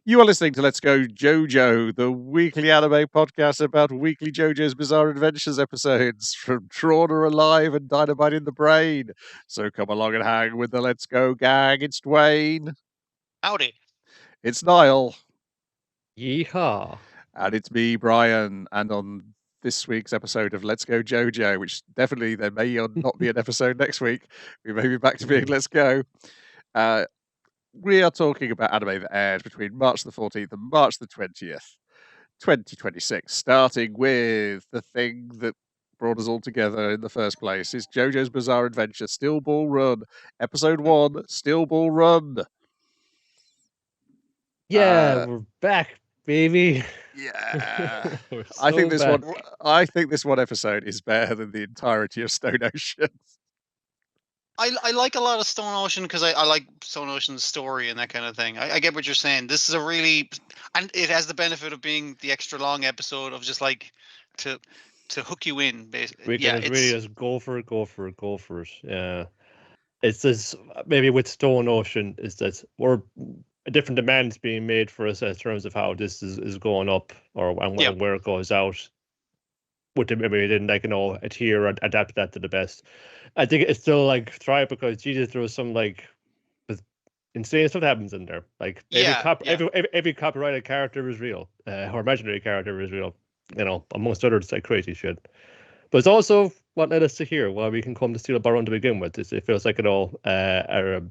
You are listening to Let's Go JoJo, the weekly anime podcast about weekly JoJo's Bizarre Adventures episodes from Drawn or Alive and Dynamite in the Brain. So come along and hang with the Let's Go gang. It's Dwayne, Howdy. it's Niall, Yeehaw. and it's me, Brian. And on this week's episode of Let's Go JoJo, which definitely there may or not be an episode next week, we may be back to being Let's Go. We are talking about anime that aired between March the 14th and March the 20th, 2026, starting with the thing that brought us all together in the first place is JoJo's Bizarre Adventure Steel Ball Run, Episode 1, Steel Ball Run. Yeah, we're back, baby. Yeah. We're I think so this back. one episode is better than the entirety of Stone Ocean. I like a lot of Stone Ocean because I like Stone Ocean's story and that kind of thing. I get what you're saying. This is a really, and it has the benefit of being the extra long episode of just like to hook you in. Basically, yeah, Weekend is really just go for it. Yeah, it's this maybe with Stone Ocean is that we're different demands being made for us in terms of how this is going up or and where it goes out. Would maybe they didn't adhere or adapt that to the best. I think it's still like thrive because Jesus, there was some like insane stuff happens in there. Like every copyrighted character is real, or imaginary character is real. Amongst others like crazy shit. But it's also what led us to here. Why we can come to Steel Ball Run to begin with. It feels like a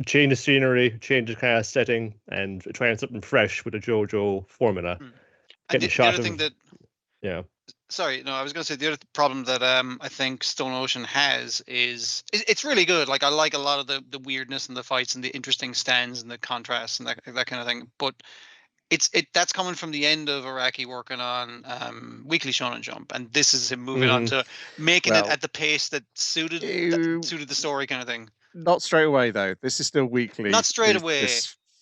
change of scenery, change of kind of setting, and trying something fresh with the JoJo formula. And the other thing that yeah. Sorry, no, I was going to say the other problem that I think Stone Ocean has is it's really good. Like I like a lot of the weirdness and the fights and the interesting stands and the contrasts and that kind of thing. But that's coming from the end of Araki working on Weekly Shonen Jump, and this is him moving on to making it at the pace that suited the story kind of thing. Not straight away though. This is still weekly. Not straight away.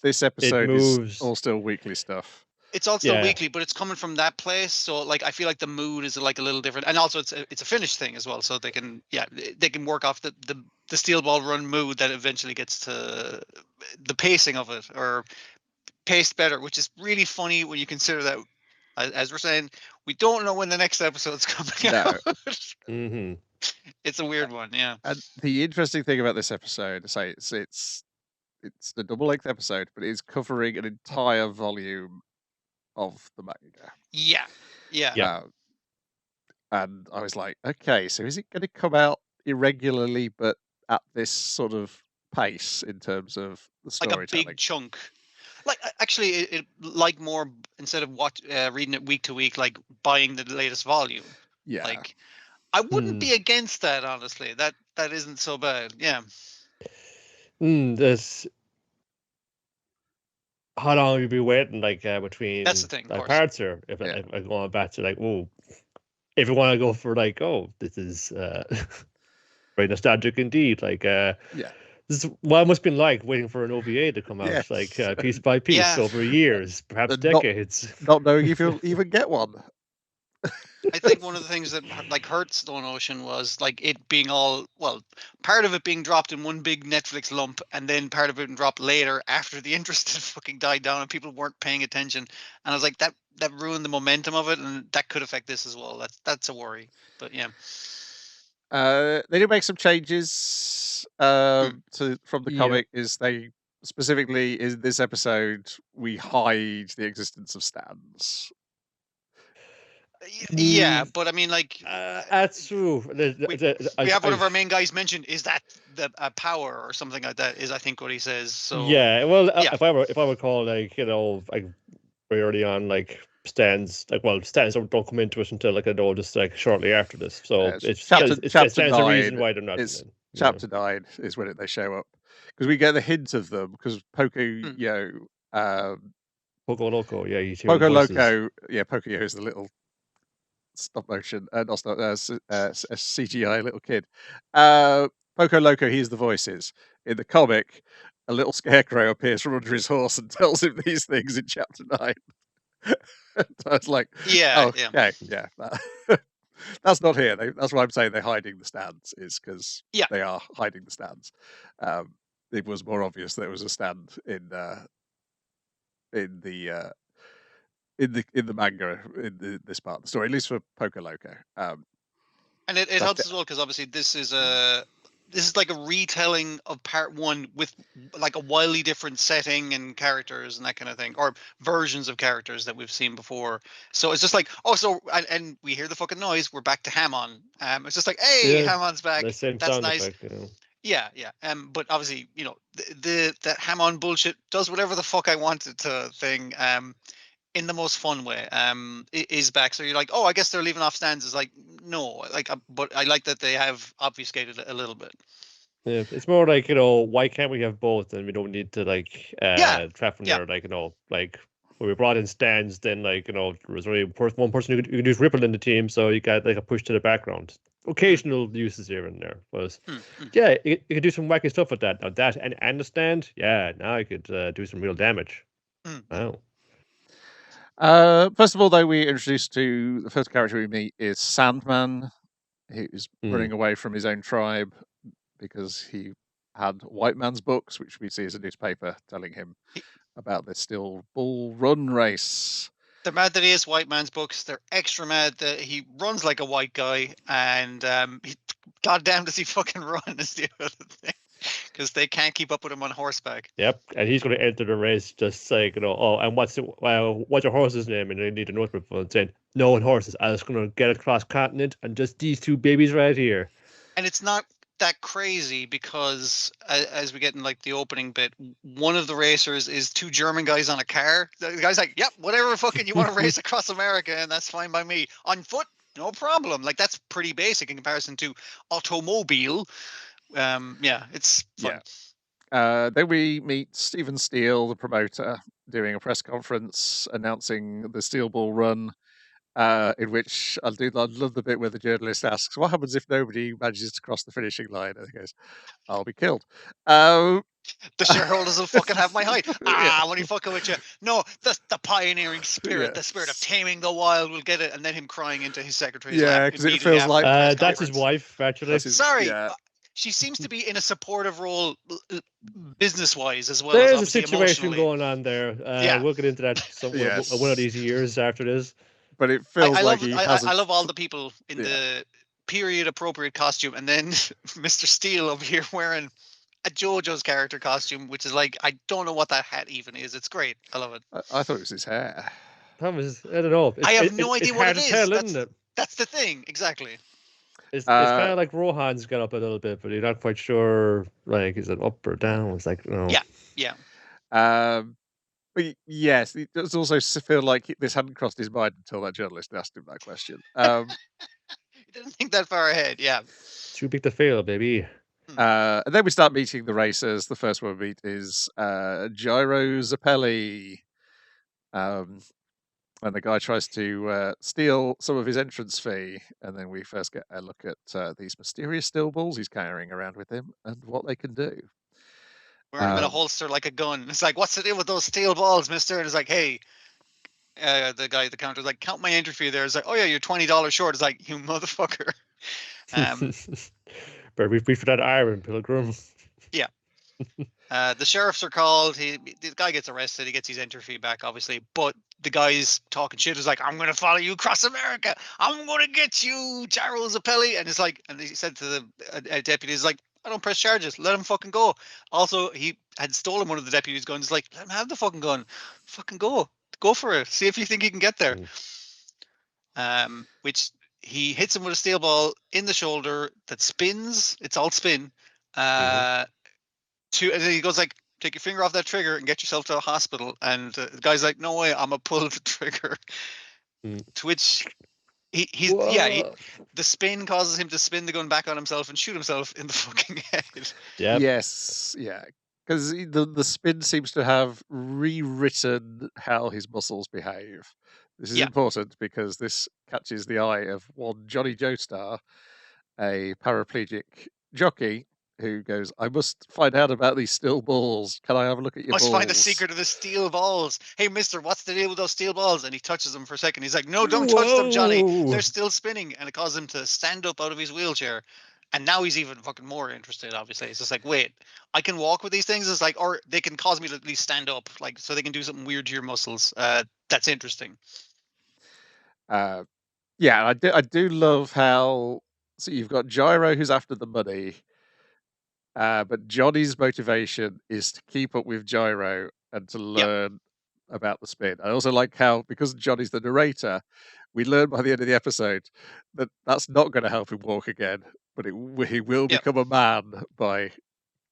This episode is all still weekly stuff. It's also weekly, but it's coming from that place. So like I feel like the mood is like a little different, and also it's a finished thing as well. So they can work off the Steel Ball Run mood that eventually gets to the pacing of it or paced better, which is really funny when you consider that, as we're saying, we don't know when the next episode's coming out. It's a weird one, yeah. And the interesting thing about this episode, say it's the double-length episode, but it's covering an entire volume of the manga. Yeah. And I was like, okay, so is it going to come out irregularly, but at this sort of pace in terms of the storytelling? Like a big chunk. Like actually, it like more instead of reading it week to week, like buying the latest volume. Yeah. Like I wouldn't be against that, honestly. That isn't so bad. Yeah. This. How long will you be waiting, like between that's the thing, parts here? If I'm going back to like, if you want to go for like, this is very nostalgic indeed. Like, this is what it must have been like waiting for an OVA to come out, like piece by piece over years, perhaps decades. Not knowing if you'll even get one. I think one of the things that like hurt Stone Ocean was like it being part of it being dropped in one big Netflix lump, and then part of it being dropped later after the interest had fucking died down and people weren't paying attention. And I was like, that ruined the momentum of it, and that could affect this as well. That's a worry. But yeah. They did make some changes from the comic. Is they specifically in this episode we hide the existence of stands. Yeah, but I mean, like that's true. We have one of our main guys mentioned. Is that the power or something like that? Is I think what he says. So if I recall, like like very early on, like stands don't come into it until just like shortly after this. So it stands a reason why they're not. Chapter 9 is when they show up because we get the hint of them because Poco Loco, Poco Loco, Poco is the little stop motion, not CGI little kid. Poco Loco, hears the voices. In the comic, a little scarecrow appears from under his horse and tells him these things in chapter 9. So it's like, that's not here. That's why I'm saying they're hiding the stands, is because they are hiding the stands. It was more obvious there was a stand in in the manga in this part of the story, at least for Poker Loco. And it But helps as well because obviously this is like a retelling of part one with like a wildly different setting and characters and that kind of thing, or versions of characters that we've seen before. So it's just like, and we hear the fucking noise. We're back to Hamon. It's just like, hey, Yeah, Hamon's back. the same That's sound nice. effect. You know. Yeah. But obviously, that Hamon bullshit does whatever the fuck I want it to thing. In the most fun way, is back. So you're like, oh, I guess they're leaving off stanzas. Like, no, but I like that they have obfuscated it a little bit. Yeah, it's more like, why can't we have both? And we don't need to like trap from there. Like, like when we brought in stands, then like, there was only one person who could use Ripple in the team, so you got like a push to the background. Occasional uses here and there, but yeah, you could do some wacky stuff with that. Now that and the stand, yeah, now I could do some real damage. Wow. First of all, though, we introduced to the first character we meet is Sandman, who's running away from his own tribe because he had White Man's books, which we see as a newspaper telling him about the Steel Bull Run race. They're mad that he has White Man's books. They're extra mad that he runs like a white guy, and goddamn does he fucking run is the other thing. Because they can't keep up with him on horseback. Yep, and he's going to enter the race just like, and what's your horse's name? And they need a notebook for it saying, no one horses. I was going to get across continent and just these two babies right here. And it's not that crazy because as we get in like the opening bit, one of the racers is two German guys on a car. The guy's like, yep, whatever fucking you want to race across America, and that's fine by me. On foot, no problem. Like that's pretty basic in comparison to automobile. It's fun. Then we meet Stephen Steele, the promoter, doing a press conference announcing the Steel Bull Run, in which I love the bit where the journalist asks, "What happens if nobody manages to cross the finishing line?" And he goes, "I'll be killed." The shareholders will fucking have my hide. When he fucking with you. No, the pioneering spirit, the spirit of taming the wild will get it, and then him crying into his secretary's lap. Yeah, because it feels like that's his wife, actually. Sorry. She seems to be in a supportive role business-wise as well. There's a situation going on there. We'll get into that one of these years after this. But it feels I love all the people in the period-appropriate costume, and then Mr. Steele over here wearing a JoJo's character costume, which is like, I don't know what that hat even is. It's great. I love it. I thought it was his hair. I don't know. I have no idea what it is. Isn't it? That's the thing, exactly. It's kind of like Rohan's got up a little bit, but you're not quite sure, like, is it up or down? It's like, no. Yeah. But yes, it does also feel like this hadn't crossed his mind until that journalist asked him that question. He didn't think that far ahead, yeah. Too big to fail, baby. And then we start meeting the racers. The first one we meet is Gyro Zappelli. And the guy tries to steal some of his entrance fee. And then we first get a look at these mysterious steel balls he's carrying around with him and what they can do. Wearing them in a holster like a gun. It's like, what's the deal with those steel balls, mister? And it's like, hey, the guy at the counter is like, count my entry fee there. It's like, oh yeah, you're $20 short. It's like, you motherfucker. Better be for that iron, Pilgrim. Yeah. The sheriffs are called. The guy gets arrested. He gets his entry fee back, obviously. But the guy's talking shit. Is like, I'm going to follow you across America. I'm going to get you, Gyro Zappelli. And it's like, and he said to the deputy, he's like, I don't press charges. Let him fucking go. Also, he had stolen one of the deputies' guns. He's like, let him have the fucking gun. Fucking go. Go for it. See if you think he can get there. Which he hits him with a steel ball in the shoulder that spins. It's all spin. And then he goes like, take your finger off that trigger and get yourself to the hospital. And the guy's like, no way, I'm going to pull the trigger. To which the spin causes him to spin the gun back on himself and shoot himself in the fucking head. Yes, yeah. Because the spin seems to have rewritten how his muscles behave. This is important because this catches the eye of one Johnny Joestar, a paraplegic jockey, who goes, I must find out about these steel balls. Can I have a look at your balls? Must find the secret of the steel balls. Hey, mister, what's the deal with those steel balls? And he touches them for a second. He's like, no, don't touch them, Johnny. They're still spinning. And it causes him to stand up out of his wheelchair And now he's even fucking more interested. Obviously, it's just like, wait, I can walk with these things. It's like, or they can cause me to at least stand up, like, so they can do something weird to your muscles. That's interesting. Yeah, I do love how so you've got Gyro who's after the money, but Johnny's motivation is to keep up with Gyro and to learn about the spin. I also like how because Johnny's the narrator, we learn by the end of the episode that that's not going to help him walk again, but he will Yep. become a man by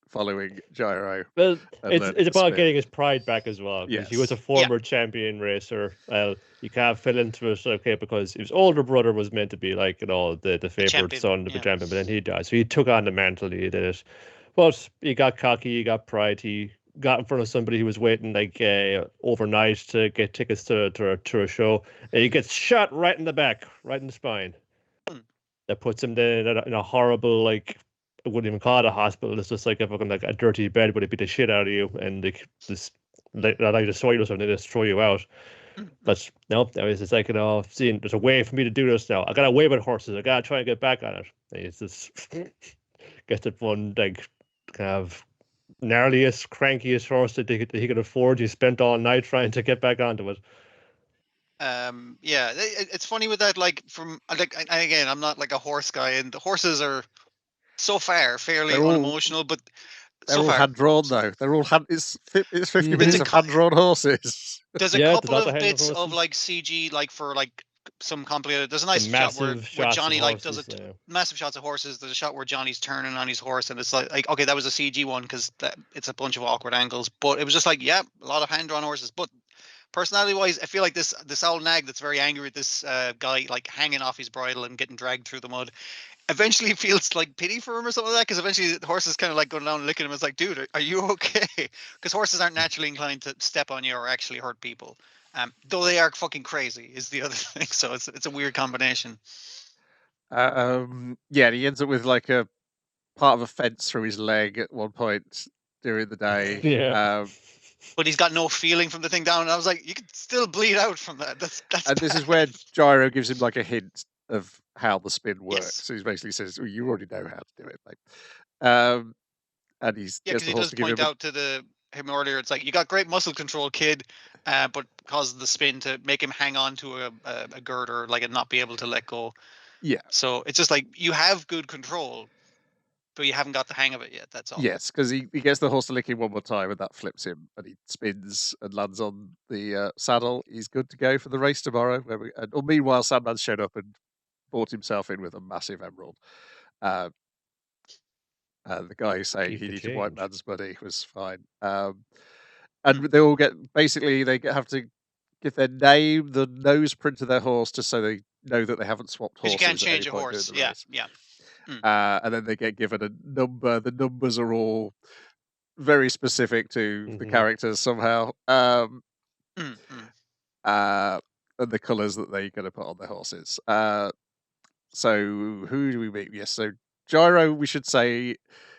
following Gyro. Well, and it's learning to about spin. getting his pride back as well. Because he was a Yes. former champion racer. You can't fill into it, okay, because his older brother was meant to be like, the favorite champion, son of yeah. the champion, but then he died. So he took on the mantle, he did it. But he got cocky, he got pride, he got in front of somebody who was waiting like overnight to get tickets to a show, and he gets shot right in the back, right in the spine. That puts him then in a horrible, like, I wouldn't even call it a hospital. It's just like a fucking like a dirty bed, but it beat the shit out of you, and like this, like just throw you or something, they just throw you out. But no, it's like, seeing there's a way for me to do this now. I gotta weigh with horses. I gotta try and get back on it. And it's just gets it one like kind of gnarliest, crankiest horse that he could afford. He spent all night trying to get back onto it. Yeah, it's funny with that. Like from like, and again, I'm not like a horse guy, and the horses are so far fairly They're all- unemotional, but They're so all far hand drawn though. They're all hand. It's 50 Mhm. minutes of hand drawn horses. there's a Yeah, there's couple lots of of hand-drawn bits of horses. like CG, like for like some complicated. There's a nice The shot where massive shots of Johnny like does horses, it. yeah. Massive shots of horses. There's a shot where Johnny's turning on his horse, and it's like okay, that was a CG one because it's a bunch of awkward angles. But it was just like, yeah, a lot of hand drawn horses. But personality wise, I feel like this old nag that's very angry at this guy like hanging off his bridle and getting dragged through the mud. Eventually feels like pity for him or something like that, because eventually the horse is kind of like going down and licking him. It's like, dude, are you okay? Because horses aren't naturally inclined to step on you or actually hurt people. Though they are fucking crazy is the other thing. So it's a weird combination. Yeah, he ends up with like a part of a fence through his leg at one point during the day. Yeah. But he's got no feeling from the thing down. And I was like, you could still bleed out from that. That's And this is bad. where Gyro gives him like a hint of how the spin works. Yes. So he basically says, "Oh, you already know how to do it." Like, and he's Yeah, gets because the he horse does to give point him. out to him earlier. It's like, you got great muscle control, kid, but causes the spin to make him hang on to a girder, like, and not be able to let go. Yeah. So it's just like, you have good control, but you haven't got the hang of it yet. That's all. Yes, because he gets the horse to lick him one more time, and that flips him, and he spins and lands on the saddle. He's good to go for the race tomorrow. Meanwhile, Sandman's showed up and bought himself in with a massive emerald. The guy saying Keep he the needed white change. man's money was fine. And they all get basically have to give their name, the nose print of their horse, just so they know that they haven't swapped Because horses. you can't at any change a point horse. during the race. Yeah. And then they get given a number. The numbers are all very specific to the characters somehow. And the colours that they're going to put on their horses. So who do we meet? Yes, so Gyro, we should say,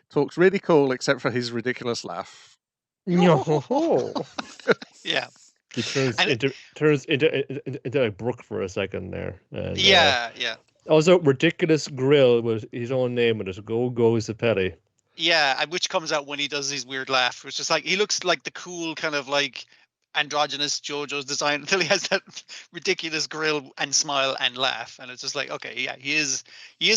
talks really cool, except for his ridiculous laugh. No. Yeah. He turns into like Brooke for a second there. And, Yeah. Also, ridiculous grill with his own name on it. Go Zappelli. Yeah, which comes out when he does his weird laugh. It's just like, he looks like the cool kind of like androgynous JoJo's design until he has that ridiculous grill and smile and laugh, and it's just like, okay, yeah, he is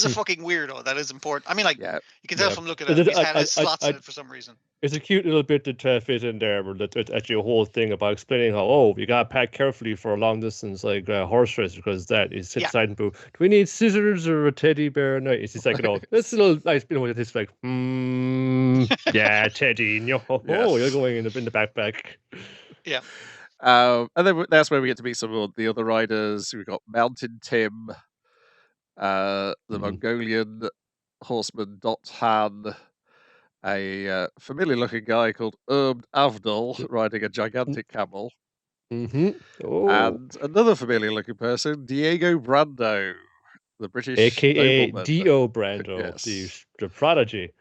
a fucking weirdo. That is important. I mean, like, you can tell from looking at it, his head has slots in it for some reason. It's a cute little bit to fit in there, where it's actually a whole thing about explaining how, you gotta pack carefully for a long distance like horse race, because that is sit side and boo. Do we need scissors or a teddy bear? No, it's just like, this little nice, it's like, yeah, Teddy, you're going in the backpack. Yeah. And then that's where we get to meet some of the other riders. We've got Mountain Tim, the Mongolian horseman Dot Han, a familiar-looking guy called Avdol riding a gigantic camel, and another familiar-looking person, Diego Brando, the British AKA nobleman. Dio Brando, the prodigy.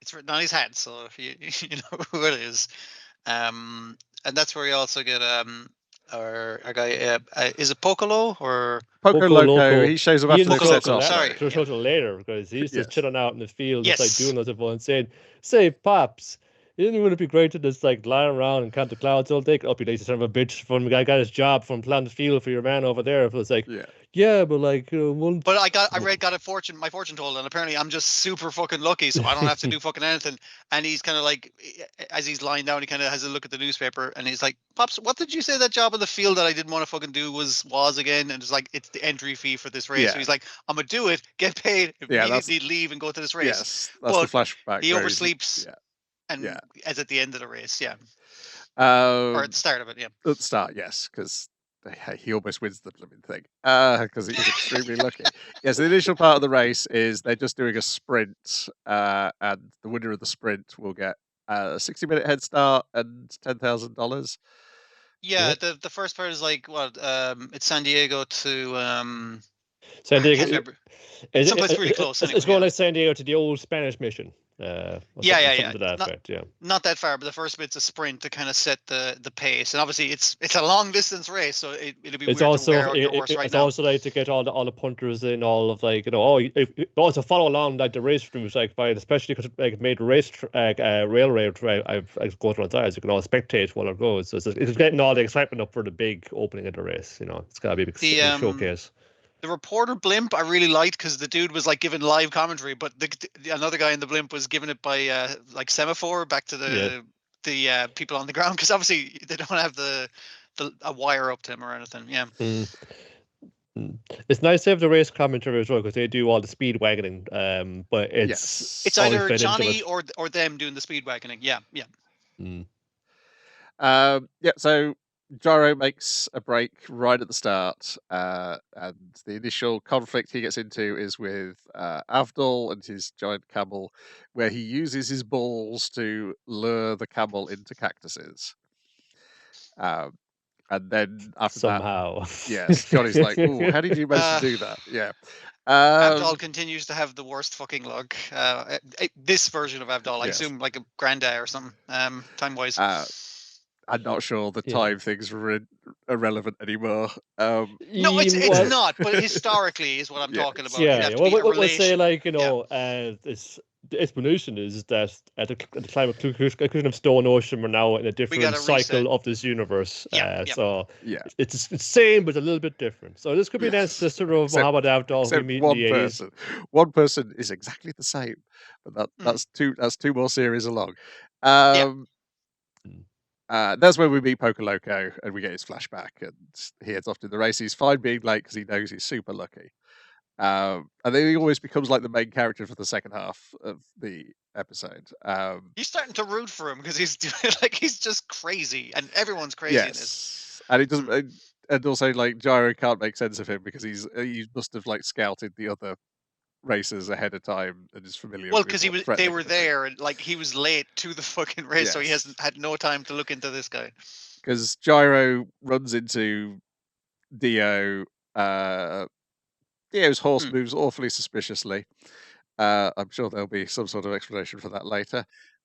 It's written on his hat, so if you know who it is. And that's where you also get our guy, is it Pocolo or Poco Poco Loco, Loco, he shows up he after didn't they've show set till off. Sorry, show yeah. till later because he's just Yes. chilling out in the field, just like Yes. doing other and saying, "Say, Pops, isn't it be great to just like lie around and count the clouds all day? Up, you lazy son of a bitch! From the guy got his job from planting the field for your man over there." It was like, Yeah. yeah, but like, one. But I read my fortune told, and apparently I'm just super fucking lucky, so I don't have to do fucking anything. And he's kind of like, as he's lying down, he kind of has a look at the newspaper, and he's like, "Pops, what did you say that job in the field that I didn't want to fucking do was again?" And it's like, it's the entry fee for this race. Yeah. So he's like, "I'm gonna do it, get paid, Yeah, that's- immediately leave and go to this race." Yes, that's the But flashback. he where he's- oversleeps, Yeah. and Yeah. as at the end of the race, yeah, or Um, at the start of it, yeah. At the start, yes, because he almost wins the blooming thing. Because he's extremely lucky. Yes, the initial part of the race is they're just doing a sprint, and the winner of the sprint will get a 60-minute head start and $10,000. Yeah, Yep. the first part is like what? It's San Diego to San I Diego. can't remember. Someplace really close. It's Anyway, going yeah. like San Diego to the old Spanish mission. Yeah. Something to that Not- effect. Yeah. Not that far, but the first bit's a sprint to kind of set the pace, and obviously it's a long distance race, so it'll be It's weird also to wear out your horse right it's now. also like to get all the punters in, all of like also follow along like the race routes, like by especially because like made race railway I've go to tires. You can all spectate while it goes. So it's getting all the excitement up for the big opening of the race. It's gotta be a big showcase. The reporter blimp I really liked because the dude was like giving live commentary, but another guy in the blimp was giving it by like semaphore back to the people on the ground, because obviously they don't have a wire up to him or anything. Yeah. It's nice to have the race commentary as well because they do all the speed wagoning. But Yes. It's always either fed into Johnny it. or them doing the speed wagoning. Yeah. So Gyro makes a break right at the start, and the initial conflict he gets into is with Avdol and his giant camel, where he uses his balls to lure the camel into cactuses. And then after Somehow. that, yes, Johnny's like, "Ooh, how did you manage to do that?" Yeah. Avdol continues to have the worst fucking luck. This version of Avdol, I Yes. assume like a Granda or something, time wise. I'm not sure the Yeah. time things are irrelevant anymore. No, it's not. But historically, is what I'm talking about. It'd have to be a we'll say relation. like the explanation is that at the climate conclusion of Stone Ocean, we're now in a different gotta cycle reset. of this universe. Yeah. So Yeah. it's the same but a little bit different. So this could be an ancestor of Except- Muhammad Avdol who Except we meet one in the 80s. person. One person is exactly the same, but that's two more series along. That's where we meet Poco Loco and we get his flashback, and he heads off to the race. He's fine being late because he knows he's super lucky. And then he always becomes like the main character for the second half of the episode. You're starting to root for him because he's doing he's just crazy, and everyone's crazy in this. Yes, and it doesn't. And also, like Gyro can't make sense of him because he must have like scouted the other racers ahead of time and is familiar. Well, with because what they threat were can be. there, and like he was late to the fucking race, so he Yes. hasn't had no time to look into this guy. Because Gyro runs into Dio. Dio's horse moves awfully suspiciously. I'm sure there'll be some sort of explanation for that later.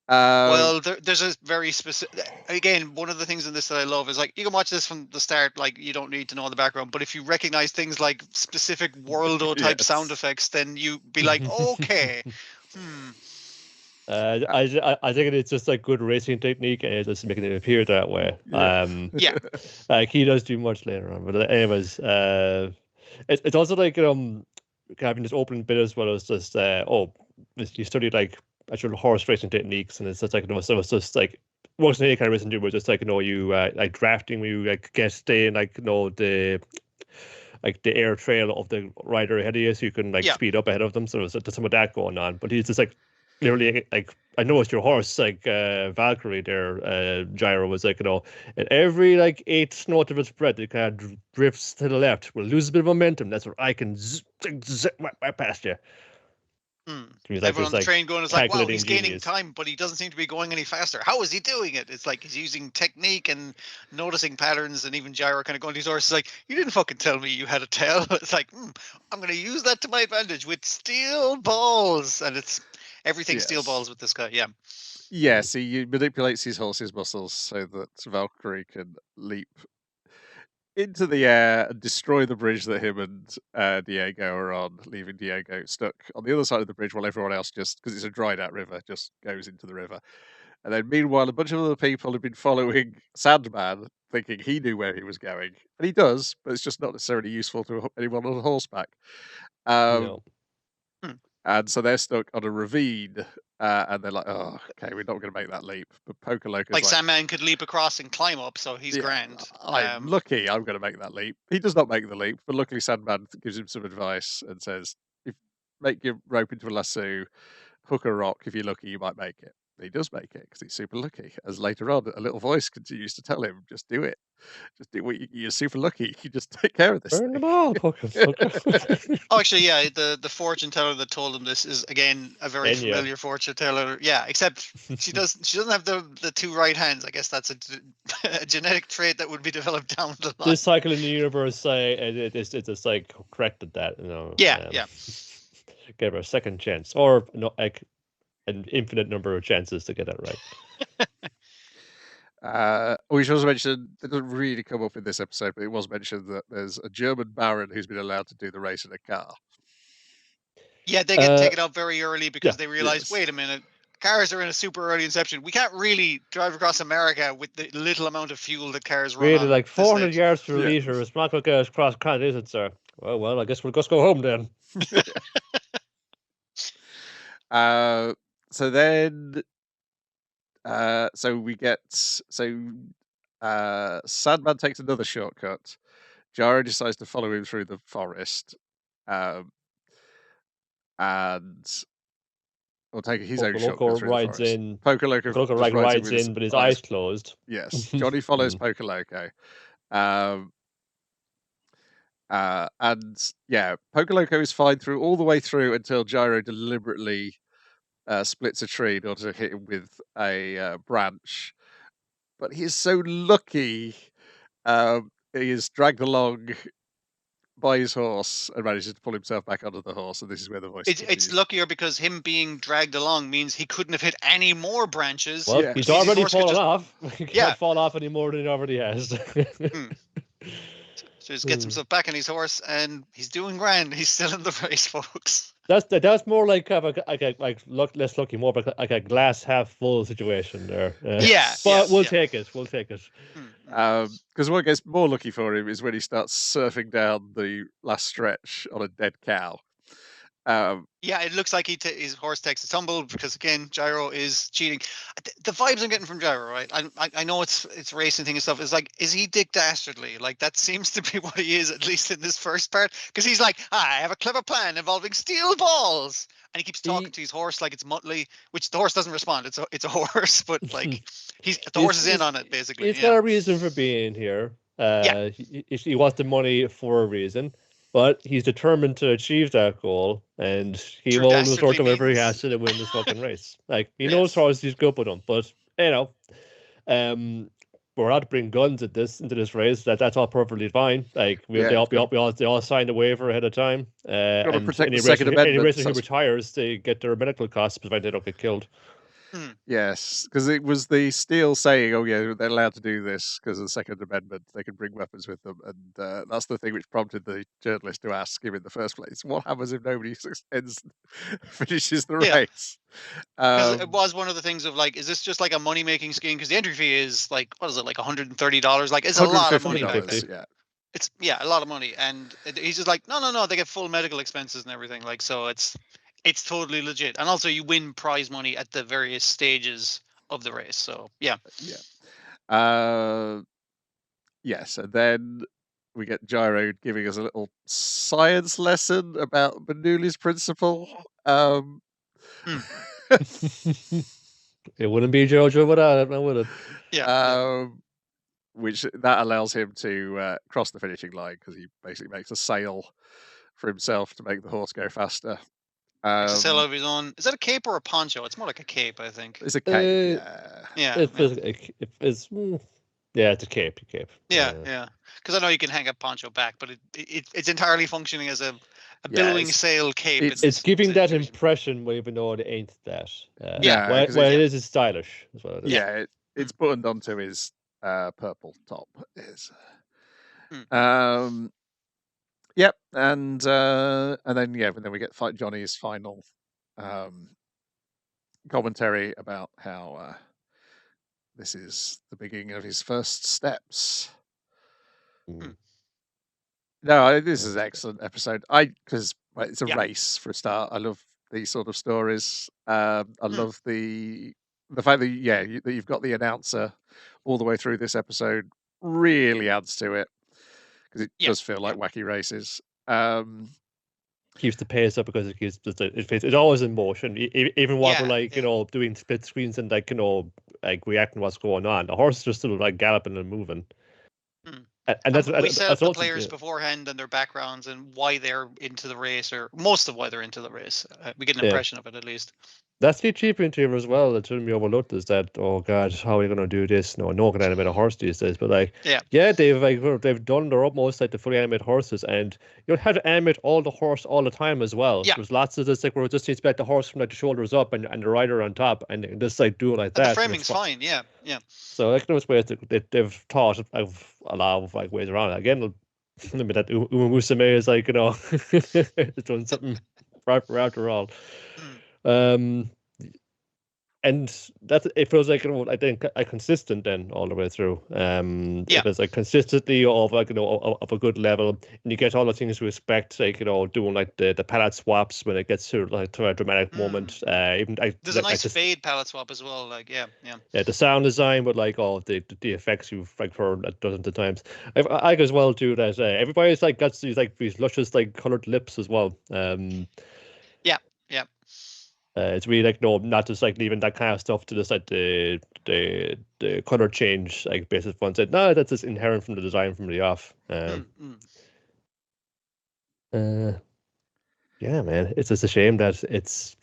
Well, there's a very specific. Again, one of the things in this that I love is like you can watch this from the start, like you don't need to know the background. But if you recognize things like specific Worldo type sound effects, then you be like, okay. I think it's just like good racing technique and it's just making it appear that way. Yeah. Like he does do much later on, but anyways, it's also like having this opening bit as well as just you study like actual horse racing techniques, and it's just like so it's just like most of any kind of racing do, but just like you like drafting, where you like stay in like the air trail of the rider ahead of you, so you can like speed up ahead of them. So there's some of that going on, but he's just like literally like I noticed your horse like Valkyrie there, Gyro was like at every like 8th note of its breath it kind of drifts to the left, will lose a bit of momentum. That's where I can zip right past you. Everyone on the train going is like, wow, he's gaining genius. time, but he doesn't seem to be going any faster. How is he doing it? It's like he's using technique and noticing patterns, and even Gyro kind of going to his horse like, you didn't fucking tell me you had a tail. It's like, I'm going to use that to my advantage with steel balls, and it's everything steel balls with this guy. Yeah. Yes, he manipulates his horse's muscles so that Valkyrie can leap into the air and destroy the bridge that him and Diego are on, leaving Diego stuck on the other side of the bridge while everyone else just, because it's a dried out river, just goes into the river. And then meanwhile, a bunch of other people have been following Sandman, thinking he knew where he was going. And he does, but it's just not necessarily useful to anyone on horseback. No. And so they're stuck on a ravine, and they're like, "Oh, okay, we're not going to make that leap." But Poker Loco's Like Sandman could leap across and climb up, so he's "Yeah, grand. I'm lucky. I'm going to make that leap." He does not make the leap, but luckily Sandman gives him some advice and says, "If make your rope into a lasso, hook a rock. If you're lucky, you might make it." He does make it because he's super lucky. As later on, a little voice continues to tell him, "Just do it. Just do what you're super lucky. You just take care of this." Burn thing." them all, Poker. Oh, actually, yeah, the fortune teller that told him this is again a very Enya. familiar fortune teller. Yeah, except she doesn't have the two right hands. I guess that's a genetic trait that would be developed down the line. This cycle in the universe say it's a psych corrected that, you know. Yeah, yeah. Give her a second chance, or no, like an infinite number of chances to get it right. We should also mention, it doesn't really come up in this episode, but it was mentioned that there's a German baron who's been allowed to do the race in a car. Yeah, they get taken out very early because yeah, they realize, yes. wait a minute, cars are in a super early inception. We can't really drive across America with the little amount of fuel that cars run Really, on like this 400 stage. yards per Yeah. liter. It's not going to get us across country, is it, sir? Well, I guess we'll just go home then. So then, Sandman takes another shortcut. Gyro decides to follow him through the forest, and will take his own Poker shortcut Loco through the rides forest. in. Poker Loco Poker Loco just rides with his in, but his eyes eyes closed. Yes, Johnny follows Poker Loco. And yeah, Poker Loco is fine through all the way through until Gyro deliberately splits a tree in order to hit him with a branch. But he is so lucky. He is dragged along by his horse and manages to pull himself back onto the horse. And this is where the voice. It's luckier because him being dragged along means he couldn't have hit any more branches. Well, Yeah. he's His already horse could fallen just- off. He can't Yeah. fall off any more than he already has. So he just gets himself back on his horse and he's doing grand. He's still in the race, folks. That's more like less lucky, more like a glass half full situation there. Yeah, but we'll yeah. take it. We'll take it. Because what gets more lucky for him is when he starts surfing down the last stretch on a dead cow. Yeah, it looks like his horse takes a tumble because again, Gyro is cheating. The vibes I'm getting from Gyro, right? I know it's racing thing and stuff. Is like, is he Dick Dastardly? Like that seems to be what he is, at least in this first part. Because he's like, I have a clever plan involving steel balls, and he keeps talking to his horse like it's Muttley, which the horse doesn't respond. It's a horse, but like the horse is in on it basically. He's got a reason for being here. Yeah. He wants the money for a reason. But he's determined to achieve that goal, and he Through will always dastardly work whatever he means. has to win this fucking race. Like he Yes. knows horses, he's good with them, but you know, we're allowed to bring guns into this race. That's all perfectly fine. Like they all signed a waiver ahead of time. Gotta And protect any the Second racer, any Amendment, racer who that's- retires, they get their medical costs provided they don't get killed. Yes, because it was the Steel saying, "Oh yeah, they're allowed to do this because of the Second Amendment. They can bring weapons with them," and that's the thing which prompted the journalist to ask him in the first place, "What happens if nobody finishes the Yeah. race?" Because it was one of the things of like, is this just like a money making scheme? Because the entry fee is like, what is it, like $130? Like, it's a lot of money back then. $150, yeah. It's a lot of money, and he's just like, no, they get full medical expenses and everything. Like, so it's totally legit, and also you win prize money at the various stages of the race. So yeah. Yes, and then we get Gyro giving us a little science lesson about Bernoulli's principle. It wouldn't be JoJo without it, would it? Yeah. Which that allows him to cross the finishing line because he basically makes a sail for himself to make the horse go faster. Makes a sail of his own. Is that a cape or a poncho? It's more like a cape, I think. It's a cape. Yeah. It's a cape. Yeah. Because I know you can hang a poncho back, but it's entirely functioning as a billowing sail cape. It's giving that impression, even though it ain't that. Well, it is stylish as well. Yeah, it's buttoned onto his purple top. Yep, and then we get Johnny's final commentary about how this is the beginning of his first steps. No, this is an excellent episode. Because it's a race for a start. I love these sort of stories. I love the fact that that you've got the announcer all the way through this episode really adds to it, because it does feel like wacky races. Keeps the pace up because it keeps it's always in motion. Even while we're like doing split screens and like reacting to what's going on, the horses are still like galloping and moving. And we set up the players beforehand and their backgrounds and why they're into the race, or most of why they're into the race. We get an impression of it, at least. That's the achievement here as well. That shouldn't be overlooked. Is that, oh God, how are you going to do this? No one can animate a horse these days. But they've done their utmost to fully animate horses, and you don't have to animate all the horse all the time as well. Yeah. There's lots of this where it just needs to be the horse from the shoulders up and the rider on top, and just do it like that. The framing's fine. Yeah. So there's ways that they've thought of a lot of ways around it. Again, maybe that Uma Musume is doing something proper after all. And it feels like I think consistent then all the way through. It feels like consistently of of a good level, and you get all the things to expect, doing like the palette swaps when it gets to a dramatic moment. There's a nice fade palette swap as well. The sound design with all the effects you've heard dozens of times. I as well do that. Everybody's got these luscious colored lips as well. It's really not just leaving that kind of stuff to just the color change basis fun. Said no, that's just inherent from the design from the off. Yeah, man, it's just a shame that it's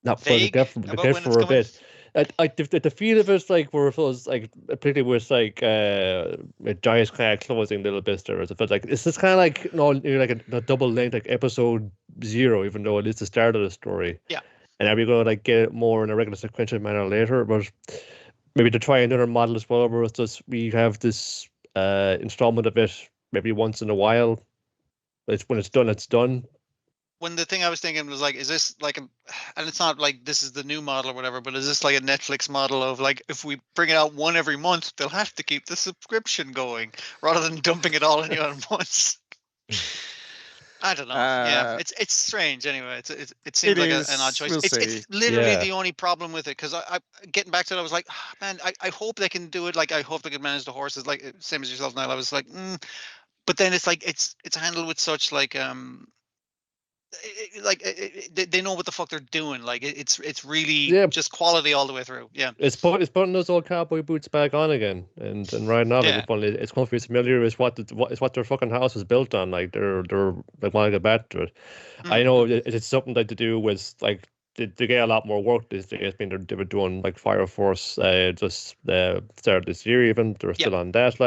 not further depth for a bit. The feel of it where it feels particularly with Giants kind of closing little bit there, it feels it's just kind of a double length episode 0, even though it is the start of the story. And are we going to get it more in a regular sequential manner later? But maybe to try another model as well, where it's just we have this installment of it maybe once in a while. When it's done, it's done. When the thing I was thinking was is this and it's not this is the new model or whatever, but is this a Netflix model of if we bring it out one every month, they'll have to keep the subscription going rather than dumping it all on you at once. I don't know. It's strange anyway. It seems like an odd choice. It's literally the only problem with it, because I getting back to it, I was like, oh, man, I hope they can do it. I hope they can manage the horses same as yourself, Niall. I was like, but then it's it's handled with such they know what the fuck they're doing. It's really just quality all the way through. It's putting those old cowboy boots back on again, and right now it's going to be familiar with what their fucking house was built on. They're want to get back to it. I know it's something to do with they get a lot more work these days. They were doing Fire Force just started this year, even they're still on that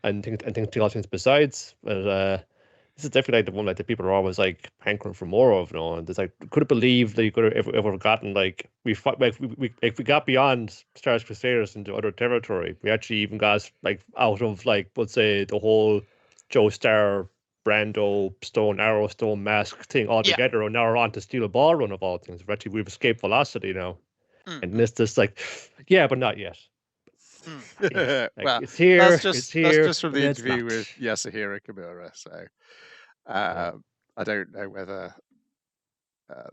and think all things besides. But this is definitely the one that people are always hankering for more of, and it's couldn't believe that you could have ever gotten we got beyond Star Crusaders into other territory. We actually even got out of let's say the whole Joe Star, Brando, Stone Arrow, Stone Mask thing altogether, and now we're on to Steel a Ball Run of all things. We've escaped Velocity now, and this just but not yet. Well, it's here. That's it's here. That's just from the interview with Yasuhiro Kimura. So I don't know whether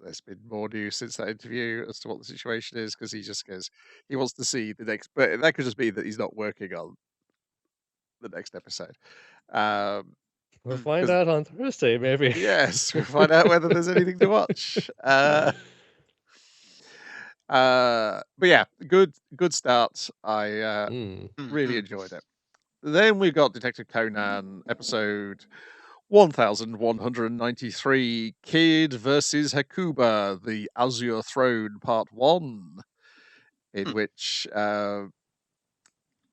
there's been more news since that interview as to what the situation is, because he just goes, he wants to see the next. But that could just be that he's not working on the next episode. We'll find out on Thursday, maybe. Yes, we'll find out whether there's anything to watch. But yeah, good start. I really enjoyed it. Then we got Detective Conan episode 1193, Kid versus Hakuba, the Azure Throne, Part 1, in which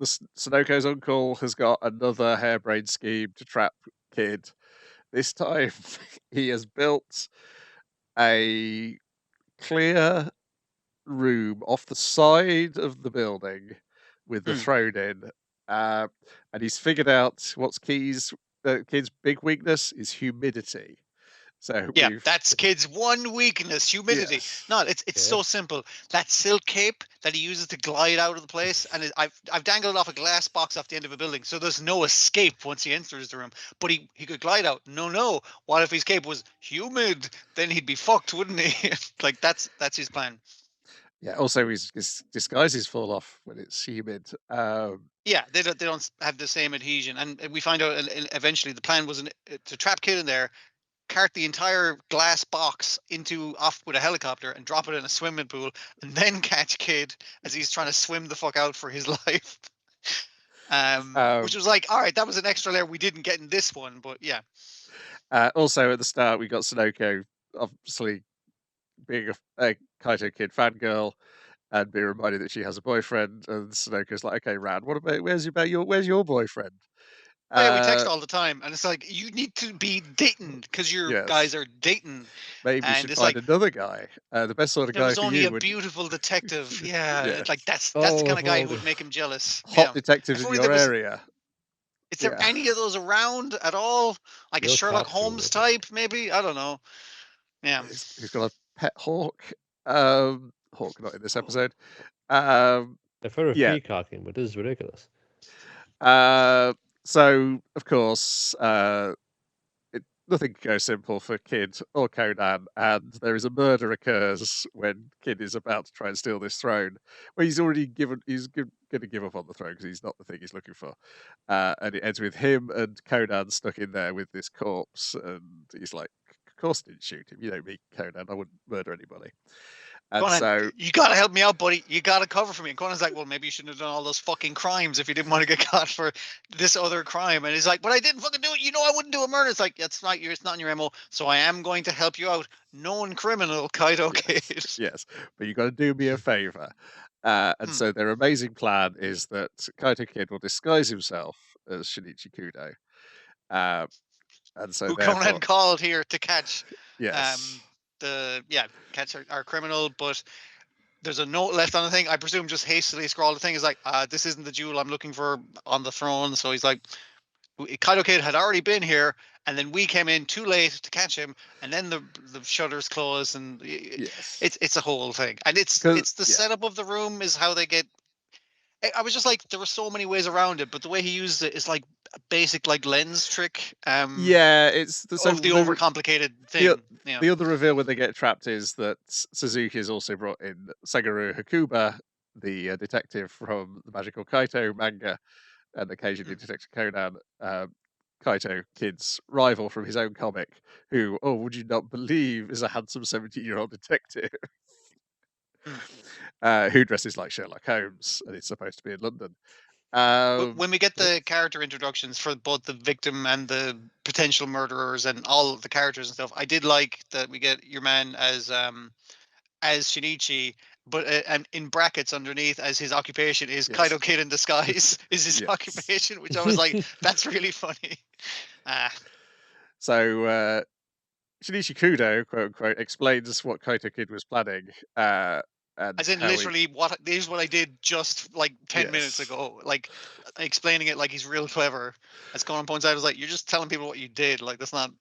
Sunoko's uncle has got another harebrained scheme to trap Kid. This time he has built a clear room off the side of the building with the throne in, and he's figured out what's Kid's big weakness is humidity. So Yeah, we've that's Kid's one weakness, humidity. yes, No, it's Yeah. so simple. That silk cape that he uses to glide out of the place, and I've dangled off a glass box off the end of a building, so there's no escape once he enters the room. But he could glide out. No. What if his cape was humid? Then he'd be fucked, wouldn't he? Like that's his plan. yeah. Also, his disguises fall off when it's humid. Yeah, they don't have the same adhesion, and we find out eventually the plan was to trap Kid in there, cart the entire glass box off with a helicopter and drop it in a swimming pool, and then catch Kid as he's trying to swim the fuck out for his life. Which was like, all right, that was an extra layer we didn't get in this one, but yeah. Also, at the start, we got Sunoco obviously being a Kaito Kid fangirl and being reminded that she has a boyfriend, and Sunoco's like, "Okay, Ran, what about where's your boyfriend?" Oh, yeah, we text all the time, and it's like you need to be dating because your Yes. guys are dating. Maybe you And should it's find like, another guy. The best sort of there guy was for only you a would beautiful detective. Yeah, Yeah. like that's the kind of guy who Oh, would make him jealous. hot Yeah. detectives If in only your there was- area. Is there Yeah. any of those around at all? Like a You'll Sherlock talk to him, Holmes wouldn't type, maybe? I don't know. Yeah. He's got a pet hawk. Hawk not in this episode. I've heard of Yeah. peacocking, but this is ridiculous. So of course, nothing goes simple for Kid or Conan, and there is a murder occurs when Kid is about to try and steal this throne. Well, he's already going to give up on the throne because he's not the thing he's looking for. And it ends with him and Conan stuck in there with this corpse, and he's like, "Of course, I didn't shoot him. You know me, Conan. I wouldn't murder anybody." And Conan, so you gotta help me out, buddy. You gotta cover for me. And Conan's like, well, maybe you shouldn't have done all those fucking crimes if you didn't want to get caught for this other crime. And he's like, but I didn't fucking do it. You know I wouldn't do a murder. It's like, it's not in your MO. So I am going to help you out. Known criminal, Kaito Kid. yes, but you got to do me a favor. And so their amazing plan is that Kaito Kid will disguise himself as Shinichi Kudo. And so Who therefore, Conan called here to catch yes, catch our criminal, but there's a note left on the thing. I presume just hastily scrawled the thing. Is like, this isn't the jewel I'm looking for on the throne. So he's like, Kaito Kid had already been here, and then we came in too late to catch him, and then the shutters closed, and yes, it's a whole thing. And it's the setup of the room is how they get. I was just like, there were so many ways around it, but the way he used it is like a basic like lens trick. yeah, it's the overcomplicated thing. The other reveal when they get trapped is that Suzuki has also brought in Sagaru Hakuba, the detective from the Magical Kaito manga, and occasionally Detective Conan, Kaito Kid's rival from his own comic, who, would you not believe, is a handsome 17-year-old detective who dresses like Sherlock Holmes, and it's supposed to be in London. When we get the character introductions for both the victim and the potential murderers and all of the characters and stuff, I did like that we get your man as Shinichi, but and in brackets underneath as his occupation is Kaito Kid in disguise is his occupation, which I was like, that's really funny. So Shinichi Kudo, quote unquote, explains what Kaito Kid was planning. As in literally here's what I did just like 10 minutes ago, like explaining it like he's real clever. As Conan points out, I was like, you're just telling people what you did. Like that's not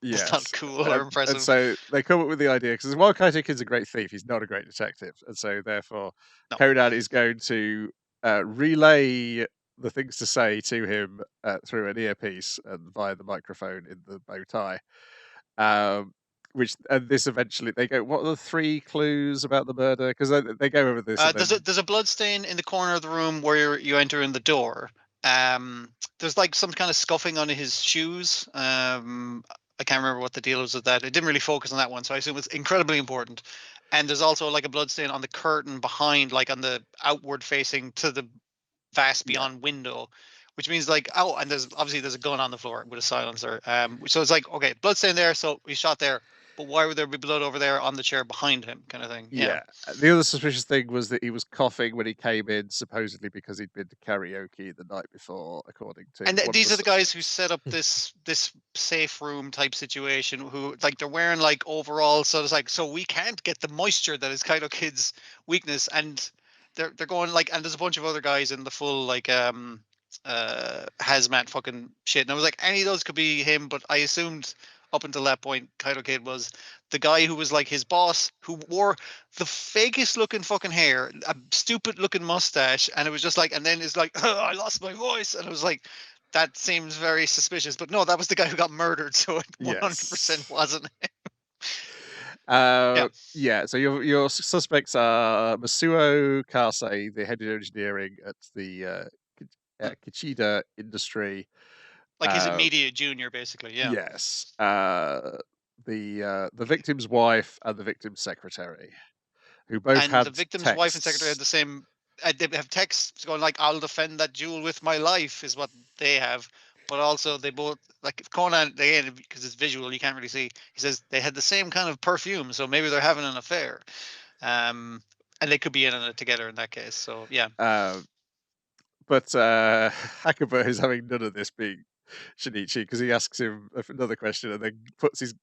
cool or impressive. And so they come up with the idea, because while Kaito Kid's a great thief, he's not a great detective. And so therefore Conan is going to relay the things to say to him through an earpiece and via the microphone in the bow tie. This eventually they go, what are the 3 clues about the murder? Because they go over this. There's a blood stain in the corner of the room where you enter in the door. There's like some kind of scuffing on his shoes. I can't remember what the deal was with that. It didn't really focus on that one, so I assume it's incredibly important. And there's also like a blood stain on the curtain behind, like on the outward facing to the vast beyond window. Which means like, and there's a gun on the floor with a silencer. So it's like, okay, blood stain there, so he shot there. But why would there be blood over there on the chair behind him, kind of thing? Yeah. The other suspicious thing was that he was coughing when he came in, supposedly because he'd been to karaoke the night before, according to. And these are the guys who set up this safe room type situation. Who like they're wearing like overalls, so it's like, so we can't get the moisture that is Kaito Kid's weakness, and they're going like, and there's a bunch of other guys in the full like hazmat fucking shit. And I was like, any of those could be him, but I assumed up until that point, Kaito Kid was the guy who was like his boss, who wore the fakest looking fucking hair, a stupid looking mustache, and it was just like, and then it's like, oh, I lost my voice, and it was like, that seems very suspicious. But no, that was the guy who got murdered, so it 100% wasn't him. Yeah. So your suspects are Masuo Kase, the head of engineering at the Kichida Industry. Like he's a media junior, basically. Yeah. Yes. The victim's wife and the victim's secretary, who both had the victim's wife and secretary had the same. They have texts going like, "I'll defend that jewel with my life," is what they have. But also, they both, like Conan, again, because it's visual, you can't really see. He says they had the same kind of perfume, so maybe they're having an affair, and they could be in it together in that case. So yeah. But Hakuba is having none of this being Shinichi, because he asks him another question and then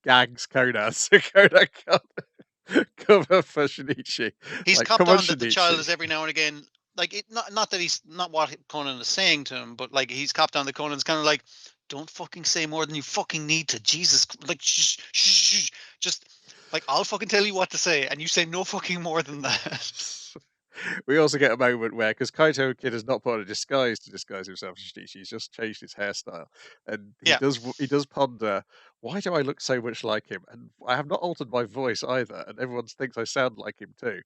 gags Conan, so Conan can't cover for Shinichi. He's copped on that the child is every now and again, like, not that he's not what Conan is saying to him, but like he's copped on that Conan's kind of like, don't fucking say more than you fucking need to. Jesus, like, shh, just like, I'll fucking tell you what to say, and you say no fucking more than that. We also get a moment where, because Kaito Kid has not put on a disguise to disguise himself as Shinichi, he's just changed his hairstyle, and he does ponder, why do I look so much like him? And I have not altered my voice either, and everyone thinks I sound like him too.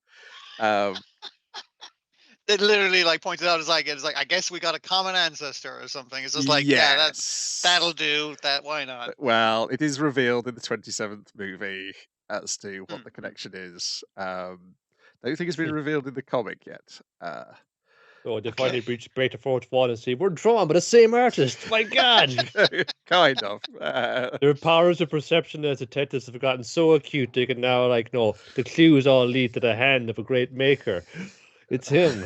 It literally like pointed out as it's like, I guess we got a common ancestor or something. It's just like, that'll do. Why not? Well, it is revealed in the 27th movie as to what the connection is. I don't think it's been revealed in the comic yet. They finally break the fourth wall and see we're drawn by the same artist. My God, kind of. Their powers of perception as detectives have gotten so acute they can now, like, no, the clues all lead to the hand of a great maker. It's him.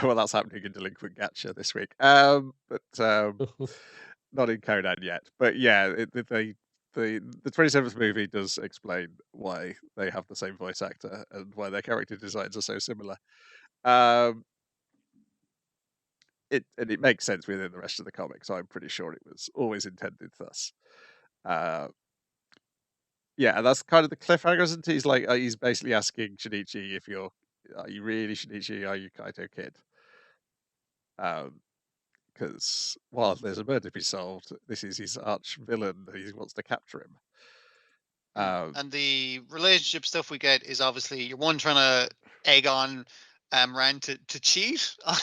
Well, that's happening in Delinquent Gacha this week, but not in Conan yet. But yeah, the 27th movie does explain why they have the same voice actor and why their character designs are so similar. It makes sense within the rest of the comics. I'm pretty sure it was always intended thus. Yeah, and that's kind of the cliffhanger, isn't it? He's like, he's basically asking Shinichi are you really Shinichi? Are you Kaito Kid? Because while there's a murder to be solved, this is his arch villain. He wants to capture him. And the relationship stuff we get is obviously you're trying to egg on Ran to cheat on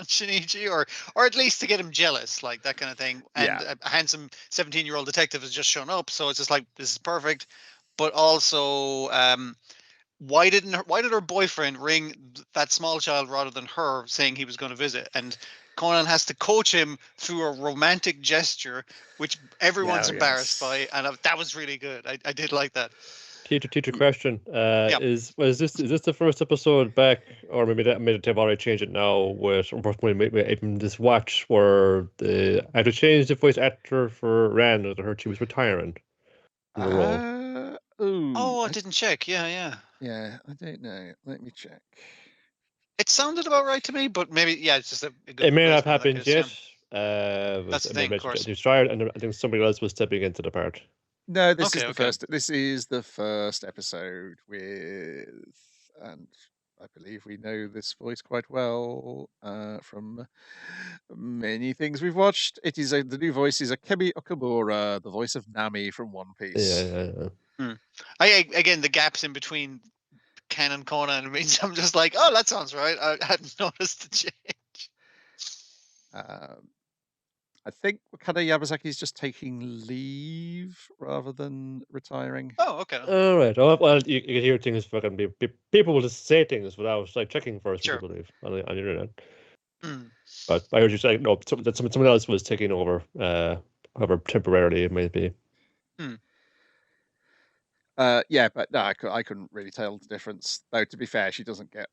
Shinichi, or at least to get him jealous, like that kind of thing. And a handsome 17-year-old detective has just shown up, so it's just like, this is perfect. But also, why did her boyfriend ring that small child rather than her, saying he was going to visit? And Conan has to coach him through a romantic gesture, which everyone's embarrassed by, and that was really good. I did like that. Teacher question: Is this the first episode back, or maybe they've already changed it now with this watch where I had to change the voice actor for Ran, that I heard she was retiring. I didn't check. Yeah, I don't know. Let me check. It sounded about right to me, but maybe it's just a good. It may not have happened yet. That's the thing, of course. They tried, and I think somebody else was stepping into the part. No, this is the first. This is the first episode with, and I believe we know this voice quite well from many things we've watched. It is the new voice is Akemi Okamura, the voice of Nami from One Piece. Yeah. Again, the gaps in between Ken and Conan means I'm just like, oh, that sounds right. I hadn't noticed the change. I think Wakanda Yamazaki is just taking leave rather than retiring. Oh, okay. All right. Well, you can hear things. Fucking people will just say things without like checking first. Sure. I believe on the internet. But I heard you say no. That someone else was taking over. However temporarily it might be. Yeah, but no, I couldn't really tell the difference. Though to be fair, she doesn't get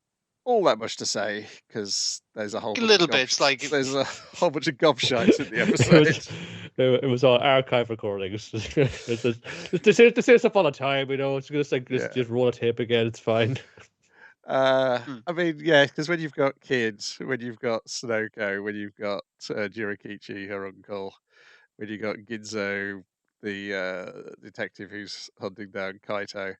all that much to say because there's a whole little bits like there's a whole bunch of gobshites in the episode. It was all archive recordings. They say stuff all the time, you know. It's just like just roll a tape again. It's fine. I mean, yeah, because when you've got kids, when you've got Sunoco, when you've got Jirikichi, her uncle, when you got Ginzo, the detective who's hunting down Kaito.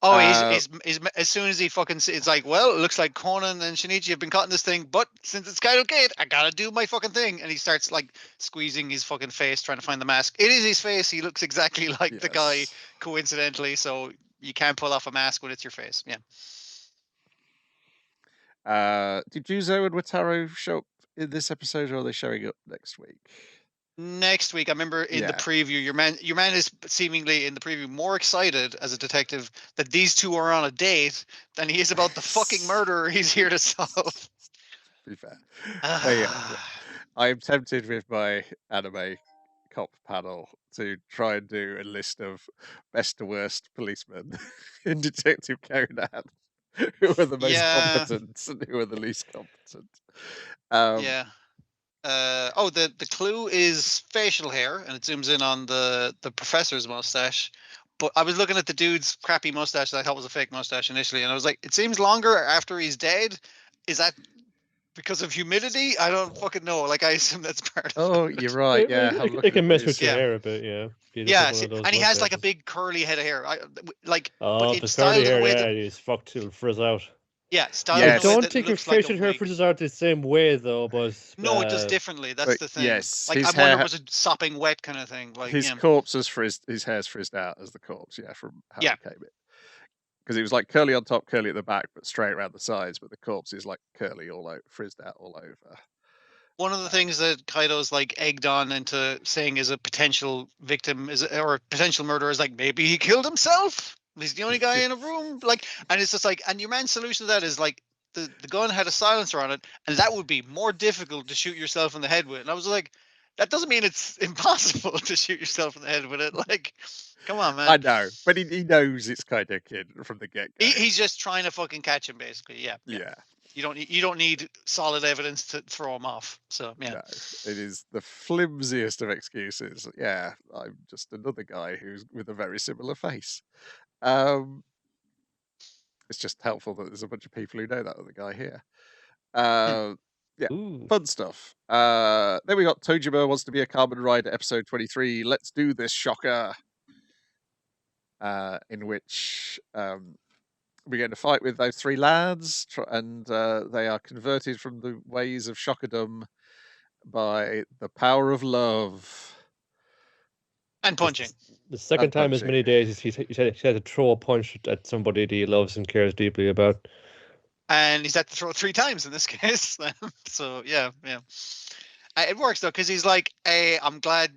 Oh, Uh, he's as soon as he fucking it's like, well, it looks like Conan and Shinichi have been caught in this thing, but since it's Kaido Kid, I gotta do my fucking thing. And he starts like squeezing his fucking face, trying to find the mask. It is his face. He looks exactly like the guy, yes. coincidentally. So you can't pull off a mask when it's your face. Yeah. Did Juzo and Wataru show up in this episode, or are they showing up next week? Next week, I remember in the Yeah. preview, your man is seemingly in the preview more excited as a detective that these two are on a date than he is about the fucking murder he's here to solve. To be fair. I am tempted with my anime cop panel to try and do a list of best to worst policemen in Detective Conan. Who are the most competent and who are the least competent? Yeah. The clue is facial hair, and it zooms in on the professor's mustache. But I was looking at the dude's crappy mustache that I thought was a fake mustache initially, and I was like, it seems longer after he's dead. Is that because of humidity? I don't fucking know. Like, I assume that's part of Oh, it. you're right. Yeah, it can mess with your Yeah. hair a bit. Yeah. Yeah, and he has like a big curly head of hair. But Oh, it's the styled curly in a hair, way yeah, that he's fucked till frizz out. yeah, styled Yes. in I a way don't that think your looks like a facial hair wig. frizzes out the same way though, but No, it does differently. That's but the thing. yes, Like, I his wonder, hair- was it sopping wet kind of thing? Like, his yeah. corpse has frizzed. His hair's frizzed out as the corpse. Yeah, from how Yeah. he came in. Because it was like curly on top, curly at the back, but straight around the sides. But the corpse is like curly all over, frizzed out all over. One of the things that Kaido's like egged on into saying is a potential victim or a potential murderer is like, maybe he killed himself. He's the only guy in a room. Like, and it's just like, and your man's solution to that is like, the gun had a silencer on it, and that would be more difficult to shoot yourself in the head with. And I was like, that doesn't mean it's impossible to shoot yourself in the head with it. Like, come on, man. I know, but he knows it's Kaido Kid from the get go. He's just trying to fucking catch him, basically. Yeah. You don't need solid evidence to throw him off. So yeah. No, it is the flimsiest of excuses. Yeah, I'm just another guy who's with a very similar face. It's just helpful that there's a bunch of people who know that other guy here. Yeah, Ooh. fun stuff. Then we got Tojima wants to be a Kamen Rider episode 23. Let's do this, shocker. In which we get in a fight with those three lads, and they are converted from the ways of shockerdom by the power of love. And punching. The second time as many days he had to throw a punch at somebody that he loves and cares deeply about. And he's had to throw it 3 times in this case. So yeah. It works though, because he's like, "Hey, I'm glad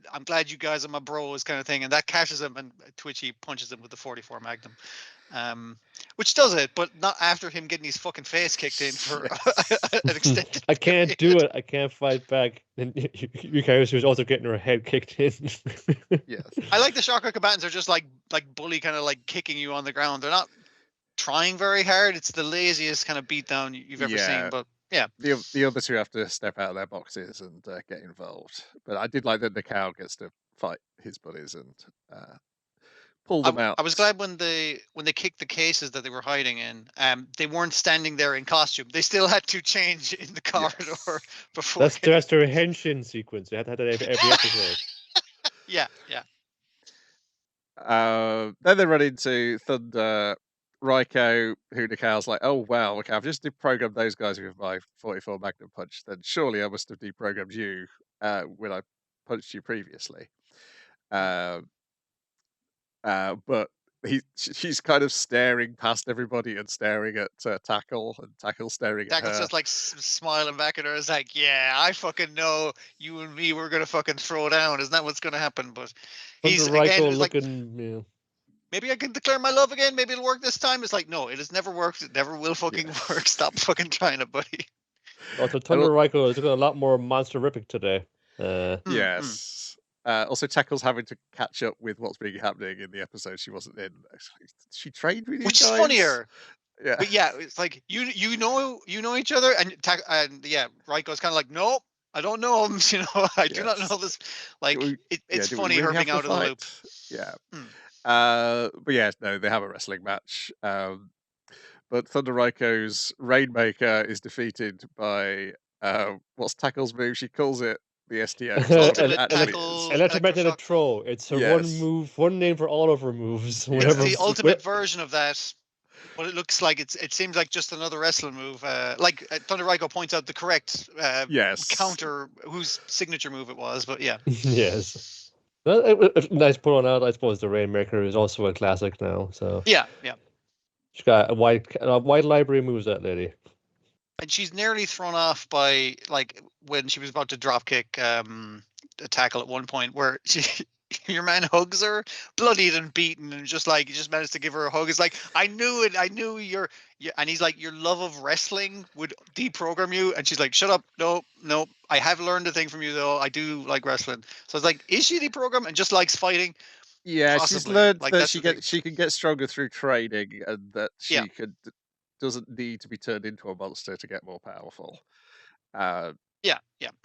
you guys are my bros," kind of thing, and that catches him, and Twitchy punches him with the 44 Magnum, which does it, but not after him getting his fucking face kicked in for an extended. I can't do it. I can't fight back. And Yukari was also getting her head kicked in. Yes, I like the shocker combatants are just like bully, kind of like kicking you on the ground. They're not trying very hard. It's the laziest kind of beatdown you've ever seen, but. Yeah, the others who have to step out of their boxes and get involved. But I did like that Nikao gets to fight his buddies and pull them out. I was glad when they kicked the cases that they were hiding in. They weren't standing there in costume. They still had to change in the corridor before. That's their henshin sequence. They had that every episode. Yeah. Then they run into Thunder. Raiko, who Nikao's like, oh wow, okay, I've just deprogrammed those guys with my 44 Magnum punch. Then surely I must have deprogrammed you when I punched you previously. But she's kind of staring past everybody and staring at Tackle, and Tackle staring at her. Tackle's just like smiling back at her. It's like, yeah, I fucking know you and me were gonna fucking throw down. Isn't that what's gonna happen? But he's again looking. Maybe I can declare my love again. Maybe it'll work this time. It's like, no, it has never worked. It never will fucking work. Stop fucking trying it, buddy. Also, Thunder Raiko is looking a lot more monster-rific today. Yes. Also, Tackle's having to catch up with what's been happening in the episode she wasn't in. She trained with you Which guys? is funnier. Yeah. But yeah, it's like you know each other, and yeah, Raiko's kind of like, no, I don't know him. I do not know this. Like, it's funny her being out of the loop. Yeah. But yeah, no, they have a wrestling match. but Thunder Raiko's Rainmaker is defeated by what's Tackle's move? She calls it the STO. Ultimate Actually, Tackle Electromagnetic Electroshock. throw. It's her Yes. one move, one name for all of her moves. It's Whenever the ultimate version of that. But it looks like it seems like just another wrestling move. Like Thunder Raiko points out the correct yes. counter, whose signature move it was. But yeah, Yes. Well, nice put on out. I suppose the Rainmaker is also a classic now. So yeah. she's got a wide library of moves, that lady. And she's nearly thrown off by like when she was about to drop kick a Tackle at one point where your man hugs her, bloodied and beaten, and just managed to give her a hug. It's like, I knew it. I knew and he's like, your love of wrestling would deprogram you. And she's like, shut up. No. I have learned a thing from you though. I do like wrestling. So it's like, is she deprogrammed and just likes fighting? Yeah, Possibly. she's learned Like, that that's the she can get stronger through training, and that she Yeah. doesn't need to be turned into a monster to get more powerful. Yeah.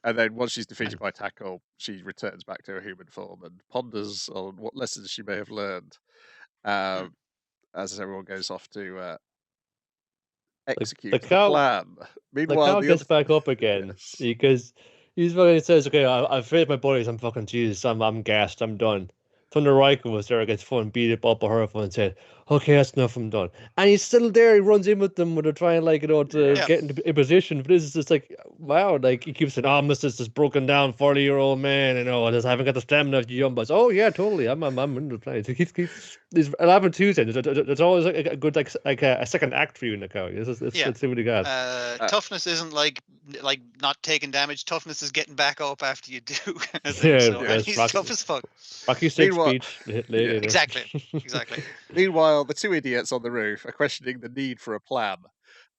And then once she's defeated by Tackle, she returns back to her human form and ponders on what lessons she may have learned as everyone goes off to execute the plan. Meanwhile, the cow gets back up again because he's fucking says, "Okay, I've failed my buddies. I'm fucking Jesus. I'm gassed. I'm done." Thunder Raiko was there, gets fun, beat it up by her and said, "Okay, that's enough. I'm done." And he's still there. He runs in with them when they're trying, to get into position. But this is just like, wow, like he keeps saying, "Oh, Mister, this broken down 40-year-old man, I just haven't got the stamina to jump." Oh yeah, totally. I'm in the play. So keep these 11 Tuesday. There's always a good like a second act for you in the cow. Let's see what he got. Toughness isn't like not taking damage. Toughness is getting back up after you do. And he's tough as fuck. Rocky Six speech. Exactly. Meanwhile, the two idiots on the roof are questioning the need for a plan.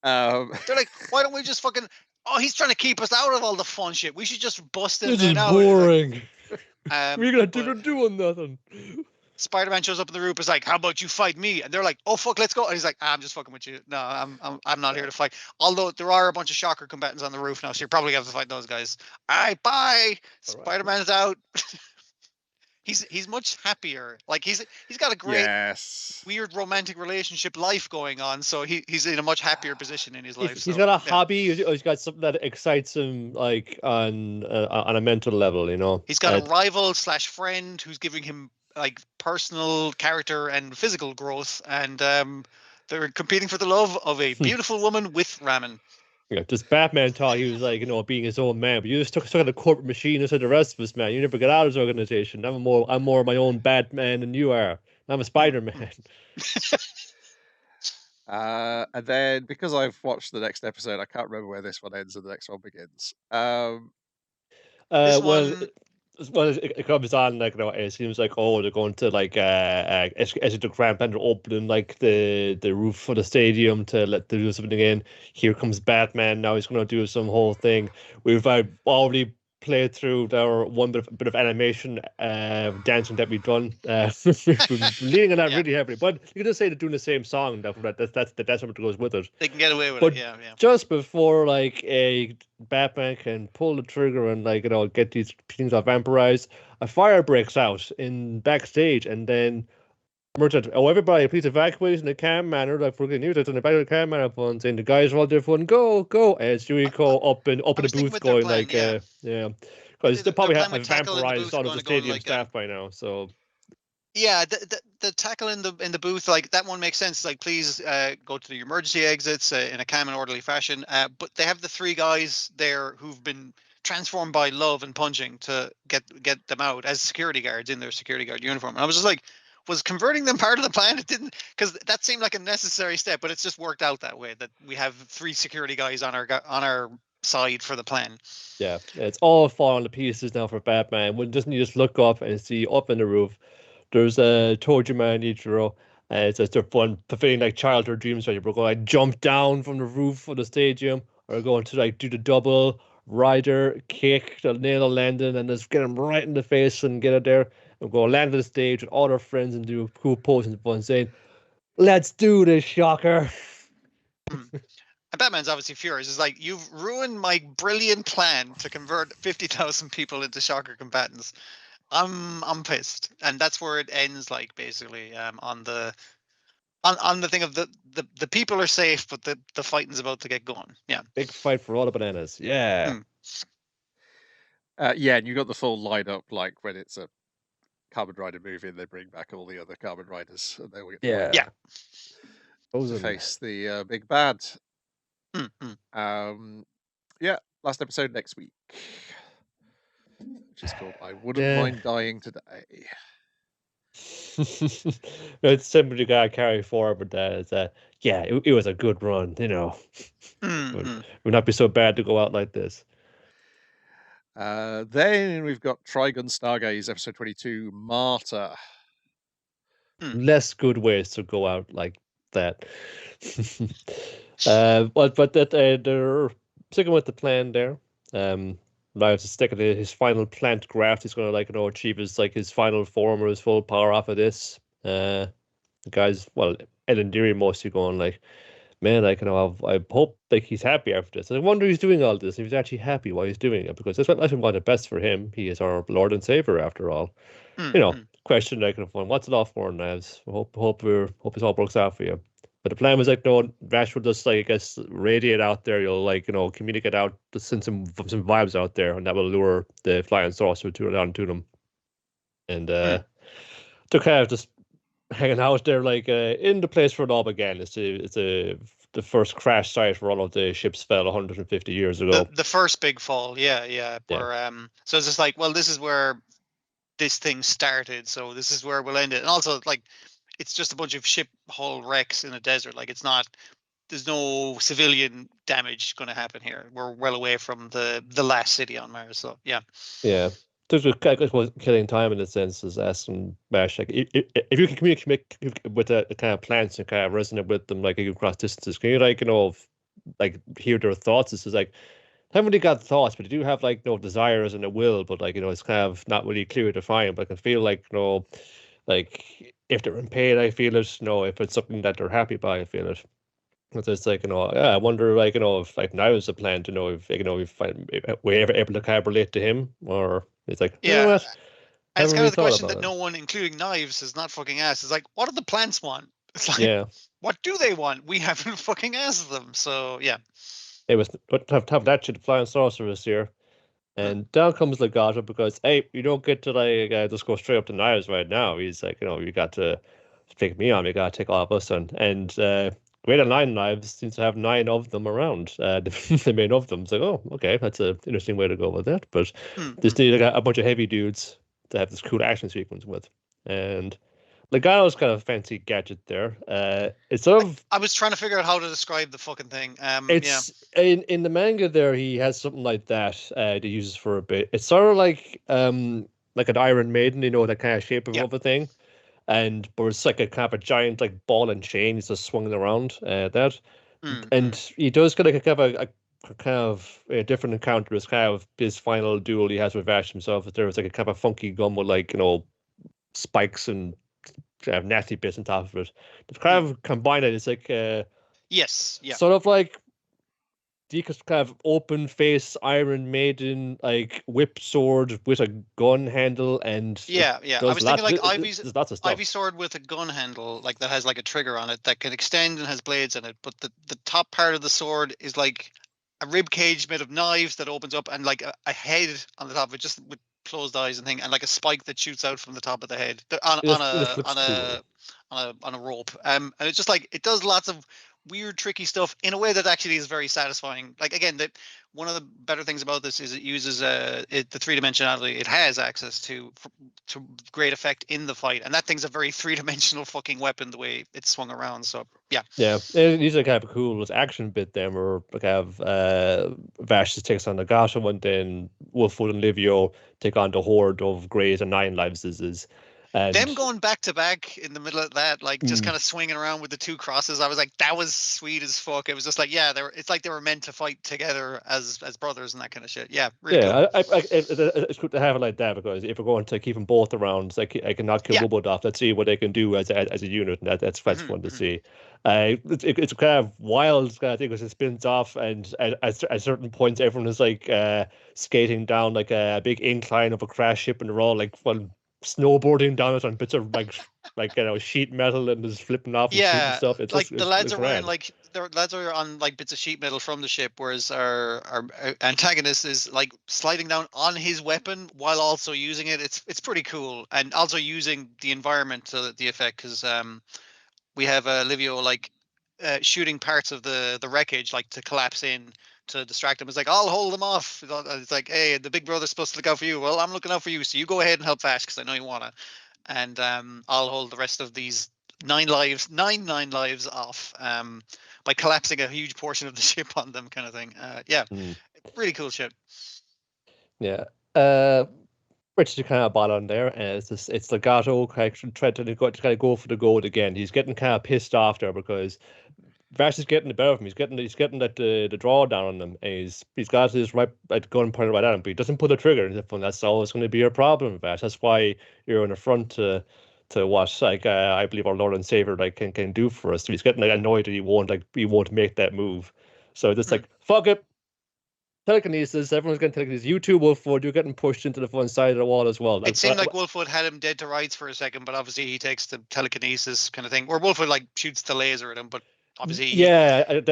They're like, why don't we just fucking... Oh, he's trying to keep us out of all the fun shit. We should just bust in this there is now. Boring. We're doing nothing. Spider-Man shows up in the roof. Is like, how about you fight me? And they're like, oh fuck, let's go. And he's like, I'm just fucking with you. No, I'm not here to fight. Although there are a bunch of Shocker combatants on the roof now, so you're probably gonna have to fight those guys. All right, bye. Spider-Man's out. He's much happier. Like he's got a great weird romantic relationship life going on, so he's in a much happier position in his life. He's got a hobby. He's got something that excites him, like on a mental level. He's got a rival / friend who's giving him like personal character and physical growth, and they're competing for the love of a beautiful woman with ramen. Yeah, just Batman thought he was like, being his own man, but you just stuck in the corporate machine instead of the rest of us, man. You never get out of this organization. I'm more my own Batman than you are. I'm a Spider-Man. And then because I've watched the next episode, I can't remember where this one ends and the next one begins. It comes on like it seems like they're going to like as the Grand Plan, they're opening like the roof for the stadium to let them do something again. Here comes Batman. Now he's going to do some whole thing. We've already played through our one bit of animation dancing that we've done. We're leaning on that really heavily, but you can just say they're doing the same song. That's what goes with it. They can get away with it. Yeah. Just before like a Batman can pull the trigger and get these things off vampirize, a fire breaks out in backstage, and then everybody please evacuate in a calm manner. Like we're getting used to the back of the calm manner phone saying the guys are all there fun, go. And Stewie up in the booth going plan, like because they probably have vampirized all of the stadium staff by now. So yeah, the Tackle in the booth, like that one makes sense. Like please go to the emergency exits in a calm and orderly fashion. But they have the three guys there who've been transformed by love and punching to get them out as security guards in their security guard uniform. And I was just like, was converting them part of the plan? It didn't, because that seemed like a necessary step, but it's just worked out that way, that we have three security guys on our side for the plan. Yeah, it's all falling to pieces now for Batman. When doesn't he just look up and see up in the roof? There's a Toji Man Ichiro. It's just their fun, fulfilling like childhood dreams. Where you're going to jump down from the roof of the stadium, or going to do the double rider kick, the nail landing, and just get him right in the face and get it there. And go land on the stage with all their friends and do cool poses and fun, saying, "Let's do this, Shocker." And Batman's obviously furious. It's like, you've ruined my brilliant plan to convert 50,000 people into Shocker combatants. I'm pissed, and that's where it ends. Like basically, on the on the thing of the people are safe, but the fighting's about to get going. Yeah. Big fight for all the bananas. Yeah. Yeah, and you got the full lineup, like when it's a Kamen Rider movie and they bring back all the other Kamen Riders and they all get to fight Yeah. to Frozen. face the big bad. Mm-hmm. Yeah, last episode next week, which is called I Wouldn't Yeah. Mind Dying Today. It's somebody got to carry forward that yeah, it was a good run, you know. It would not be so bad to go out like this. Then we've got Trigun Stargaze, episode 22, Martyr. Less good ways to go out like that. But that they're sticking with the plan there. Now to stick to his final plant graft, he's going to achieve his final form or his full power off of this. The guys, well, Ellen Deary mostly going man, I hope he's happy after this. I wonder he's doing all this. If he's actually happy while he's doing it, because that's what the best for him. He is our Lord and Savior after all. Question what's it all for, Navs? Hope this all works out for you. But the plan was Vash will just radiate out there. You'll communicate out, just send some vibes out there, and that will lure the flying saucer onto them. And they're kind of just hanging out there, in the place for it all began. It's the first crash site where all of the ships fell 150 years ago. The first big fall, yeah. Where so it's just well, this is where this thing started, so this is where we'll end it. And also, it's just a bunch of ship hull wrecks in a desert. There's no civilian damage going to happen here. We're well away from the last city on Mars, so yeah. There's killing time in a sense, is asking Bash if you can communicate with the kind of plants and kind of resonate with them across distances. Can you hear their thoughts? This is haven't really got thoughts, but they do have no desires and a will, but it's kind of not really clear to find. But I can feel if they're in pain, I feel it. If it's something that they're happy by, I feel it. It's I wonder if now is the plan to know if we're ever to kind of relate to him, or it's and it's kind of the question that no one, including Knives, has not fucking asked. It's what do the plants want? It's what do they want? We haven't fucking asked them. So yeah. It was have that shit flying sorceress here. And down comes Legato because hey, you don't get to just go straight up to Knives right now. He's you got to take me on, you gotta take all of us on. And Greater Nine Knives seems to have 9 of them around. The main of them. It's okay, that's an interesting way to go with that. But this need a bunch of heavy dudes to have this cool action sequence with. And Legato's got a fancy gadget there. It's sort of. I was trying to figure out how to describe the fucking thing. In the manga there, he has something like that that he uses for a bit. It's sort of like an Iron Maiden, that kind of shape of a thing. But it's a kind of a giant ball and chain. He's just swinging around that. And he does get a kind of a different encounter. It's kind of his final duel he has with Vash himself. There was a kind of a funky gun with spikes and have nasty bits on top of it. To kind of combine it, it's yes, yeah, sort of Dika's kind of open face Iron Maiden whip sword with a gun handle and yeah. I was thinking Ivy sword with a gun handle that has a trigger on it that can extend and has blades in it, but the top part of the sword is a rib cage made of knives that opens up and a head on the top of it just with closed eyes and thing, and a spike that shoots out from the top of the head on a rope. And it's just it does lots of weird, tricky stuff in a way that actually is very satisfying. Again, that one of the better things about this is it uses the 3-dimensionality it has access to great effect in the fight, and that thing's a very 3-dimensional fucking weapon the way it's swung around. So yeah, these are kind of cool action bit there where Vash takes on Nagato, and then Wolfwood and Livio take on the horde of Greys and Nine Lives is. And them going back to back in the middle of that, just kind of swinging around with the 2 crosses, I was that was sweet as fuck. It was just it's they were meant to fight together as brothers and that kind of shit. Yeah, really cool. It's good to have it like that, because if we're going to keep them both around, I cannot kill Wobot off. Let's see what they can do as a unit, and that's fun to see. It's kind of wild kind of thing because it spins off, and at certain points, everyone is skating down a big incline of a crash ship, and they're all snowboarding down it on bits of like sheet metal and is flipping off and shooting Yeah, stuff. It's like just the lads it's are wearing rad. like the lads are on like bits of sheet metal from the ship, whereas our antagonist is like sliding down on his weapon while also using it. It's pretty cool, and also using the environment to the effect, because we have Livio like shooting parts of the wreckage like to collapse in to distract him. It's like, I'll hold them off. It's like, hey, the big brother's supposed to look out for you. Well, I'm looking out for you, so you go ahead and help Vash because I know you wanna, and I'll hold the rest of these nine lives off by collapsing a huge portion of the ship on them, kind of thing. Yeah, Mm. really cool ship. Yeah. Which is kind of ball on there, and it's Legato trying to kind of go for the goal again. He's getting kind of pissed off there because Vash is getting the better of him. He's getting the draw down on him, and he's got his right gun pointed right at him, but he doesn't pull the trigger. And that's always going to be your problem, Vash. That's why you're in the front to what like I believe our Lord and Savior like can do for us. So he's getting like annoyed that he won't make that move. So just like fuck it. Telekinesis, everyone's getting telekinesis. You too, Wolfwood, you're getting pushed into the one side of the wall as well. It seemed like Wolfwood had him dead to rights for a second, but obviously he takes the telekinesis kind of thing. Or Wolfwood like shoots the laser at him, but obviously he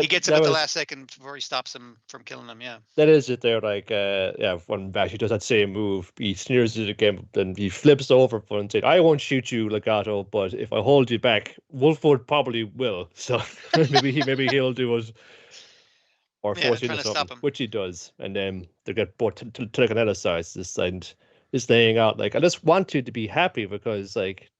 gets him at the last second before he stops him from killing him. Yeah, that is it there. Like, when Vash does that same move, he sneers it again, then he flips over and says, "I won't shoot you, Legato, but if I hold you back, Wolfwood probably will. So maybe he'll do it." Or force you into something, which he does, and then they get both telekineticized and is laying out like, I just want you to be happy because like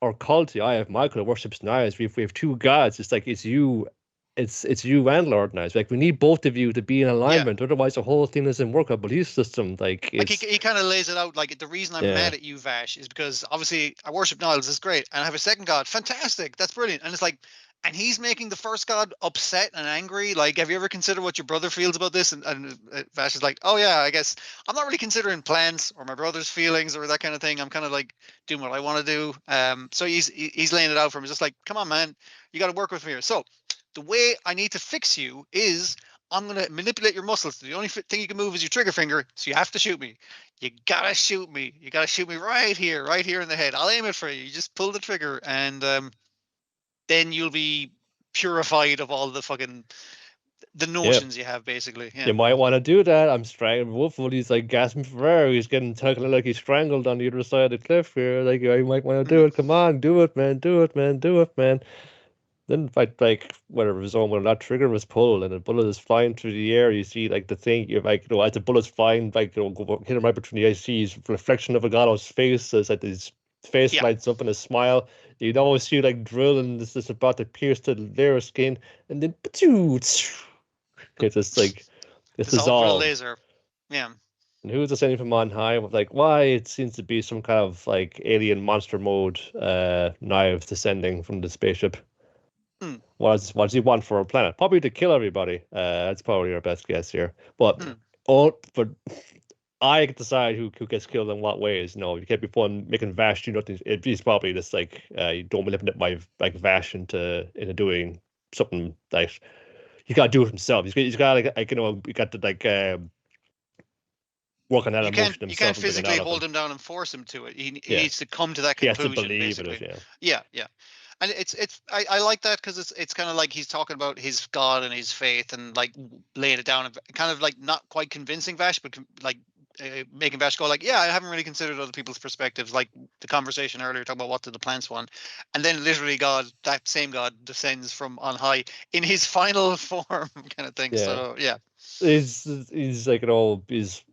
our cult, I have Michael who worships Knives. We have two gods. It's like it's you and Lord Knives. Like we need both of you to be in alignment, otherwise the whole thing doesn't work. A belief system, like he kind of lays it out like the reason I'm mad at you, Vash, is because obviously I worship Niles, is great, and I have a second god, fantastic, that's brilliant, and it's like. And he's making the first god upset and angry. Like, have you ever considered what your brother feels about this? And Vash is like, oh yeah, I guess I'm not really considering plans or my brother's feelings or that kind of thing. I'm kind of like doing what I want to do. So he's laying it out for him. He's just like, come on, man, you got to work with me here. So the way I need to fix you is I'm going to manipulate your muscles. The only thing you can move is your trigger finger. So you have to shoot me. You got to shoot me. You got to shoot me right here in the head. I'll aim it for you. You just pull the trigger and then you'll be purified of all the fucking the notions you have, basically. Yeah. You might want to do that. I'm strangling Wolfwood. He's like gasping for air. He's getting tugged like he's strangled on the other side of the cliff here. Like you might want to do it. Come on, do it, man. Do it, man. Do it, man. Then like whatever his own when that trigger was pulled and the bullet is flying through the air, you see like the thing you're like as the bullet's flying like go hit him right between the eyes, sees reflection of Agato's face as like his face lights up in a smile. You'd always see like drilling this is about to pierce the layer of skin, and then it's just like this is all laser. Yeah. And who's descending from on high? Like why it seems to be some kind of like alien monster mode knives descending from the spaceship. What does he want for a planet? Probably to kill everybody. That's probably our best guess here. But but I decide who gets killed in what ways. No, you can't be fun making Vash do nothing. He's probably just like you don't manipulate my like Vash into doing something like he's got to do it himself. He's got like you know you got to like work on that emotion himself. You can't physically hold him down and force him to it. He needs to come to that conclusion. He has to believe basically. it. Yeah. And I like that because it's kind of like he's talking about his God and his faith and like laying it down and kind of like not quite convincing Vash, but like making Vash go like, yeah, I haven't really considered other people's perspectives. Like the conversation earlier talking about what did the plants want, and then literally that same God descends from on high in his final form, kind of thing. Yeah. So yeah, he's like he's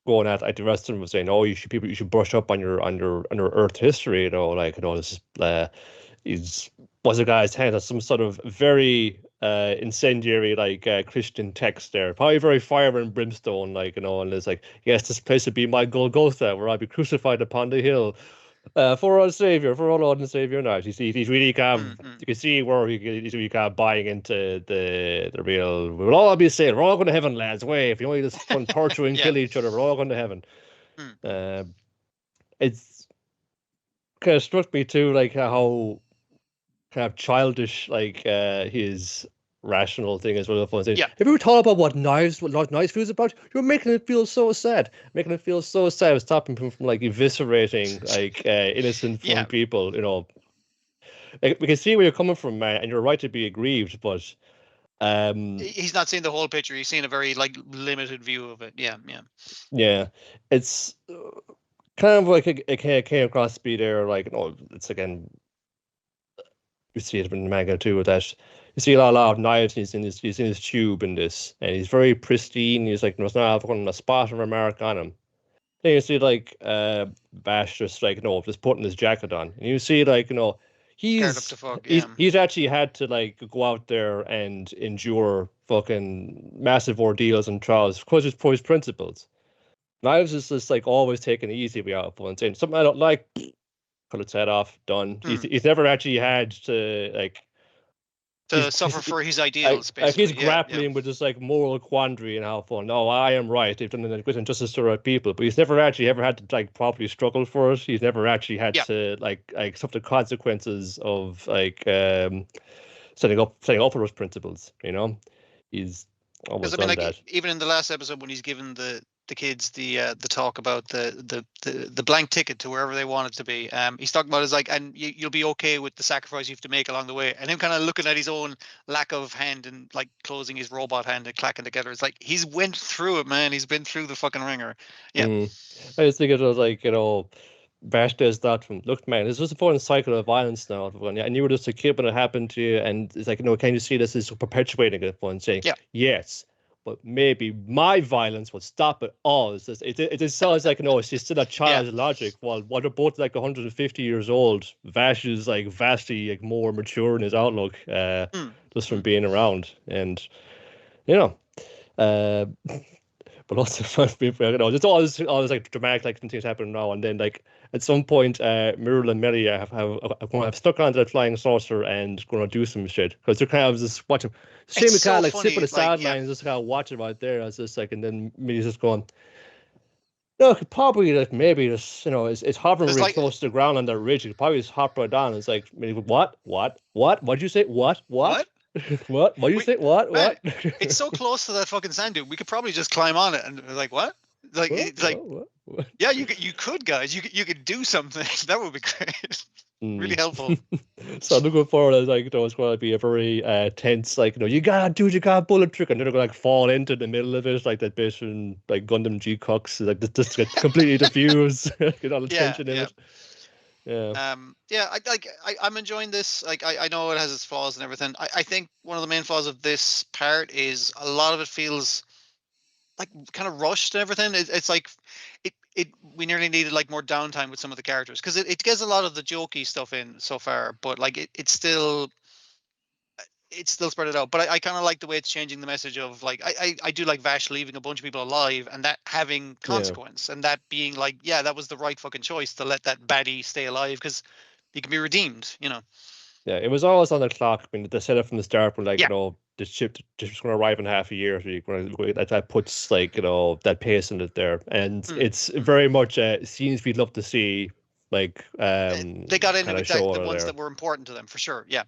going at the rest of them was saying, oh, you should brush up on your Earth history, you know, like this was a guy's hand has some sort of very incendiary like Christian text there, probably very fire and brimstone, like you know, and it's like, yes, this place would be my Golgotha, where I'd be crucified upon the hill. For our Savior, for our Lord and Savior, now he's really kind of you can see where he's really kind of buying into the real. We'll all be saved. We're all going to heaven, lads. Wait, if you only just fun torture and kill each other, we're all going to heaven. It's kind of struck me too, like how kind of childish like his rational thing as well. Saying, Yeah. have you ever thought about what knives feels about? You're making it feel so sad. Making it feel so sad. Stopping him from like eviscerating like innocent Yeah. people. You know, like, we can see where you're coming from, man, and you're right to be aggrieved, but he's not seeing the whole picture. He's seeing a very like limited view of it. Yeah, yeah. yeah, it's kind of like it came across to be there. Like, it's again. You see it in the manga too. That you see a lot of knives. He's in his tube in this, and he's very pristine. He's like, there's not a spot of a mark on him. Then you see like Bash just like just putting his jacket on, and you see like Scared up to fuck. Yeah. he's actually had to like go out there and endure fucking massive ordeals and trials for his principles. Knives is just like always taking it easy without and saying something I don't like. Cut its head off. Done. He's never actually had to like suffer for his ideals. Basically, he's grappling with this like moral quandary and how fun. No, I am right. They've done an injustice to our people, but he's never actually ever had to like properly struggle for it. He's never actually had to like suffer the consequences of like setting up for those principles. You know, he's always done that. Even in the last episode when he's given the kids the talk about the blank ticket to wherever they want it to be, he's talking about is like, and you'll be okay with the sacrifice you have to make along the way, and him kind of looking at his own lack of hand and like closing his robot hand and clacking together. It's like he's went through it, man. He's been through the fucking ringer. Yeah. I just think it was like, Bash does that from, look, man, this was a fun cycle of violence now. And you were just a kid when it happened to you, and it's like, can you see this is perpetuating it? And saying, yes, but maybe my violence will stop it all. It just sounds like, she's still a child's logic. While they're both like 150 years old, Vash is like vastly like more mature in his outlook, just from being around. And but also fun people, just all this like dramatic like things happening now and then. Like at some point, Myrtle and Melia have stuck onto that flying saucer and going to do some shit because they're kind of just watching. Shame we kind of like sit by the sidelines, just kind of watching right there. As just like, and then Millia's just going, look, probably like maybe just it's hovering really close to the ground on that ridge. It probably just hop right down. It's like, what? What'd you say? What? What? What do you say? What? Man, what? It's so close to that fucking sand dune. We could probably just climb on it and like what? Like what? It's like what? Yeah, you could guys. You could do something. That would be great. Really helpful. So looking forward, as like it's going to be a very tense, like you gotta bullet trick, and they're gonna like fall into the middle of it, like that bit from like Gundam G Cux, like just get completely diffused, get all the tension in it. Yeah. I'm enjoying this. Like I know it has its flaws and everything. I think one of the main flaws of this part is a lot of it feels like kind of rushed and everything. It's like we nearly needed like more downtime with some of the characters because it gets a lot of the jokey stuff in so far, but like it's still spread it out. But I kind of like the way it's changing the message of like I do like Vash leaving a bunch of people alive and that having consequence and that being like, yeah, that was the right fucking choice to let that baddie stay alive because he can be redeemed, Yeah, it was always on the clock. I mean, they set it from the start when like the ship is going to arrive in half a year. So that puts like that pace in it there, and it's very much scenes we'd love to see. Like they got into the ones that were important to them for sure. Yeah.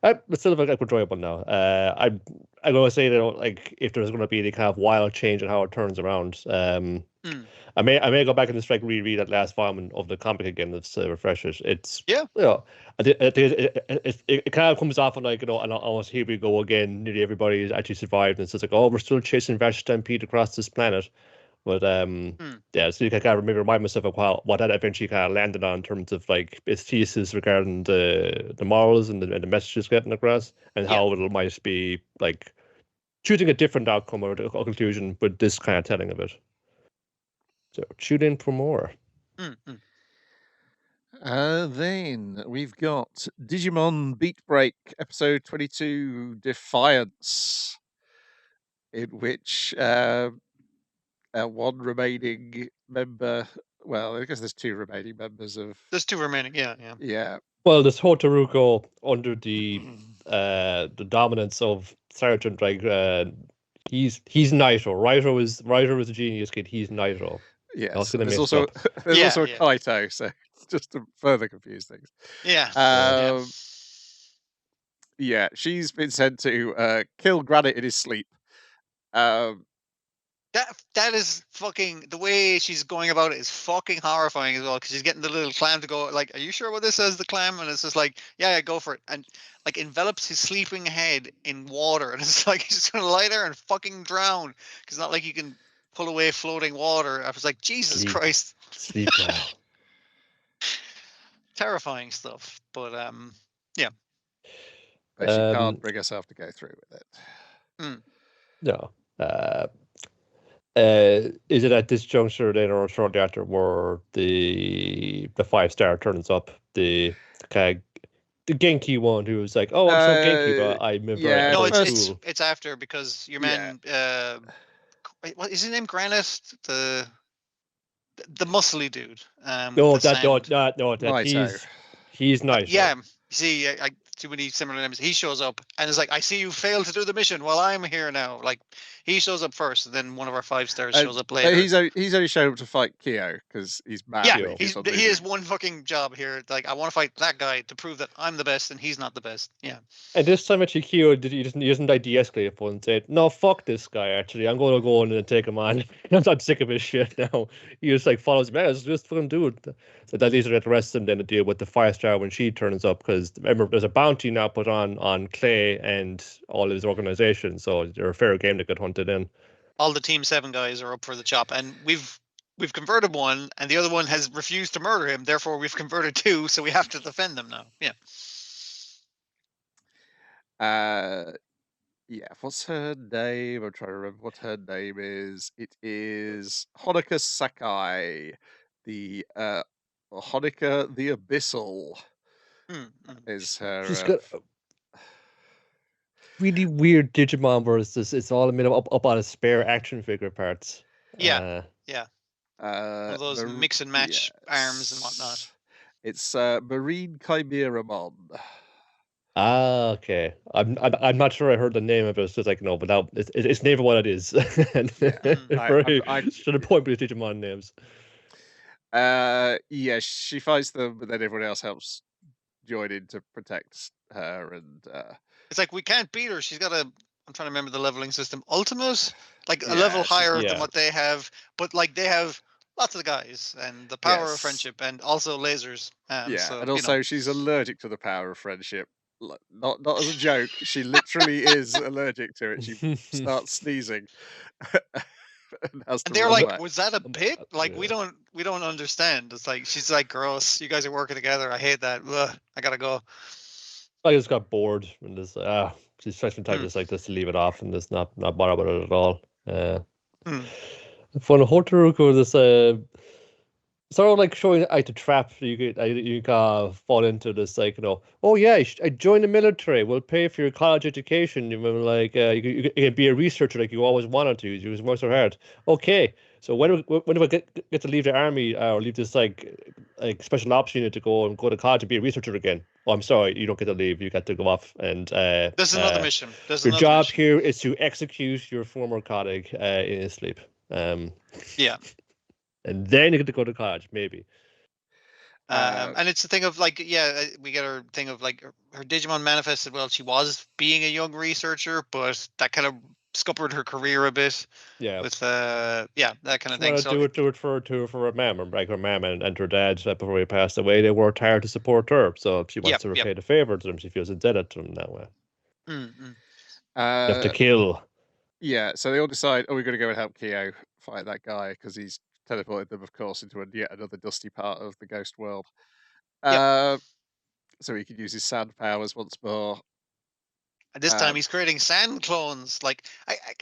But still like enjoyable now. I'm gonna say that like if there's gonna be any kind of wild change in how it turns around, I may go back and just like reread that last volume of the comic again just to refresh it. It's it kind of comes off of like and almost here we go again. Nearly everybody actually survived, and it's just like, oh, we're still chasing Vash Stampede across this planet. But so you can kind of maybe remind myself of what that eventually kind of landed on in terms of like its thesis regarding the morals and the messages getting across, and how it might be like choosing a different outcome or a conclusion with this kind of telling of it. So tune in for more. Then we've got Digimon Beat Break episode 22 Defiance, in which one remaining member. Well, I guess there's two remaining members of. There's two remaining. Yeah. Well, there's Hotaruko under the dominance of Sergeant. Like he's Naito. Raito is a genius kid. He's Naito. Yes. There's also a Kaito. So just to further confuse things. Yeah. Yeah, she's been sent to kill Granite in his sleep. That is fucking, the way she's going about it is fucking horrifying as well, because she's getting the little clam to go like, "Are you sure what this says, the clam?" And it's just like, yeah, go for it, and like envelops his sleeping head in water, and it's like he's just gonna lie there and fucking drown, because it's not like you can pull away floating water. I was like, Jesus Sleep. Christ, Sleep now. terrifying stuff. But but she can't Um, bring herself to go through with it. no. Is it at this juncture then, or shortly after, where the 5-star turns up, the kind of, the Genki one who was like, "Oh, I'm so Genki, but I'm very, yeah, I'm no, very first- cool." it's after, because your Yeah. man, what is his name? Granite, the muscly dude. No, with the that sand. Naito. he's nice. Yeah, see, I too many similar names. He shows up and is like, "I see you failed to do the mission. Well, I'm here now." Like, he shows up first, and then one of our 5-stars shows up later. He's only shown up to fight Kyo because he's mad. Yeah, when Kyo. he he has one fucking job here. Like, I want to fight that guy to prove that I'm the best and he's not the best. Yeah. And this time actually, Kyo he doesn't like de-escalate it and say, "No, fuck this guy. Actually, I'm going to go in and take him on. I'm sick of his shit now." He just like follows him. "Yeah, just fucking do it." So that leads to the rest of them then to deal with the 5-star when she turns up, because remember there's a bounty now put on Clay and all his organization, so they're a fair game to get hunted in. All the Team 7 guys are up for the chop, and we've converted one, and the other one has refused to murder him. Therefore, we've converted 2, so we have to defend them now. Yeah. Yeah, what's her name? I'm trying to remember what her name is. It is Honoka Sakai, the Honoka the Abyssal is her. She's got really weird Digimon where it's all made up out of spare action figure parts. Yeah. One of those Mar- mix and match arms and whatnot. yes. It's Marine Chimeramon. Ah, okay. I'm not sure I heard the name of it. It's just like, no, but that it's never what it is. And very to the point with Digimon names. Yeah, she fights them, but then everyone else helps join in to protect her, and it's like, we can't beat her. She's got a, I'm trying to remember the leveling system, ultimate, like a Yeah, level higher yeah. than what they have, but like they have lots of guys and the power of Yes. friendship and also lasers. yeah, so, and also she's allergic to the power of friendship. Not as a joke. She literally is allergic to it. She starts sneezing. and has to And they're run like, away. was that a bit? Like, we don't understand. It's like, she's like, "Gross, you guys are working together. I hate that. Ugh, I gotta go." I just got bored and just she's stretching time just like this to leave it off and just not bother with it at all. For the Hotaruku, this sort of like showing like the trap you fall into, this like, "Oh yeah, I joined the military. We'll pay for your college education. You know, like you can be a researcher like you always wanted to. You just work so hard. Okay, so when do I get to leave the army or leave this like special ops unit to go to college and be a researcher again? Oh, I'm sorry, you don't get to leave. You got to go off and There's another mission. Your job here is to execute your former colleague in his sleep. Yeah. And then you get to go to college, maybe. And it's the thing of like, we get her thing of like her Digimon manifested. Well, she was being a young researcher, but that kind of scuppered her career a bit. Yeah. With that kind of thing. So do it for her mom, like her mom and her dad before he passed away. They worked hard to support her, so she wants to repay the favor to them. She feels indebted to them that way. Mm-hmm. You have to kill. Yeah, so they all decide, we're going to go and help Kyo fight that guy because he's teleported them, of course, into yet another dusty part of the ghost world. So he can use his sand powers once more. And this time he's creating sand clones. Like,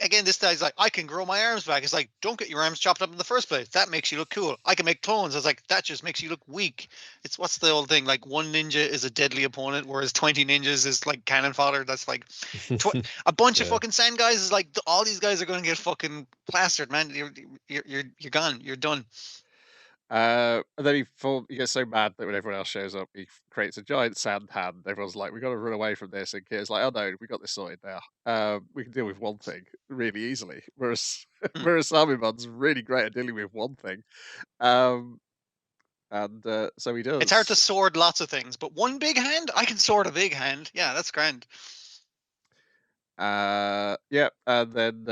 again, this guy's like, "I can grow my arms back." It's like, don't get your arms chopped up in the first place. That makes you look cool. I can make clones. I was like, that just makes you look weak. It's, what's the old thing? Like, one ninja is a deadly opponent, whereas 20 ninjas is like cannon fodder. That's like a bunch of fucking sand guys is like, all these guys are going to get fucking plastered, man. You're gone. You're done. And then he gets so mad that when everyone else shows up, he creates a giant sand hand. Everyone's like, "We got to run away from this," and Kyo's like, "Oh no, we got this sorted now. We can deal with one thing really easily." Whereas Samimon's really great at dealing with one thing. And so he does. It's hard to sword lots of things, but one big hand, I can sword a big hand. Yeah, that's grand. Yeah, and then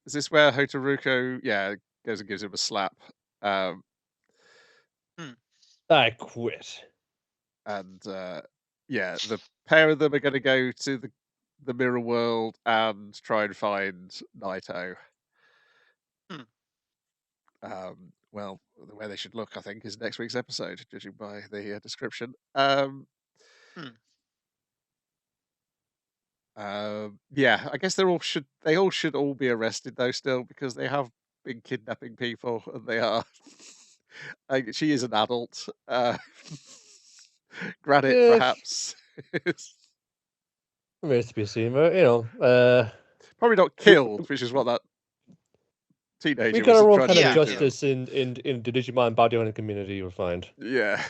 is this where Hotaruko, goes and gives him a slap? I quit. And yeah, the pair of them are going to go to the mirror world and try and find Naito. Well, where they should look, I think, is next week's episode, judging by the description. Yeah, I guess they all should all be arrested though still, because they have been kidnapping people, and they are. She is an adult. Granite, Yeah. perhaps. Remains to be seen, but Probably not killed, which is what that teenager we got was our own trying kind to of do. justice in the Digimon bounty hunting community. You'll find. Yeah.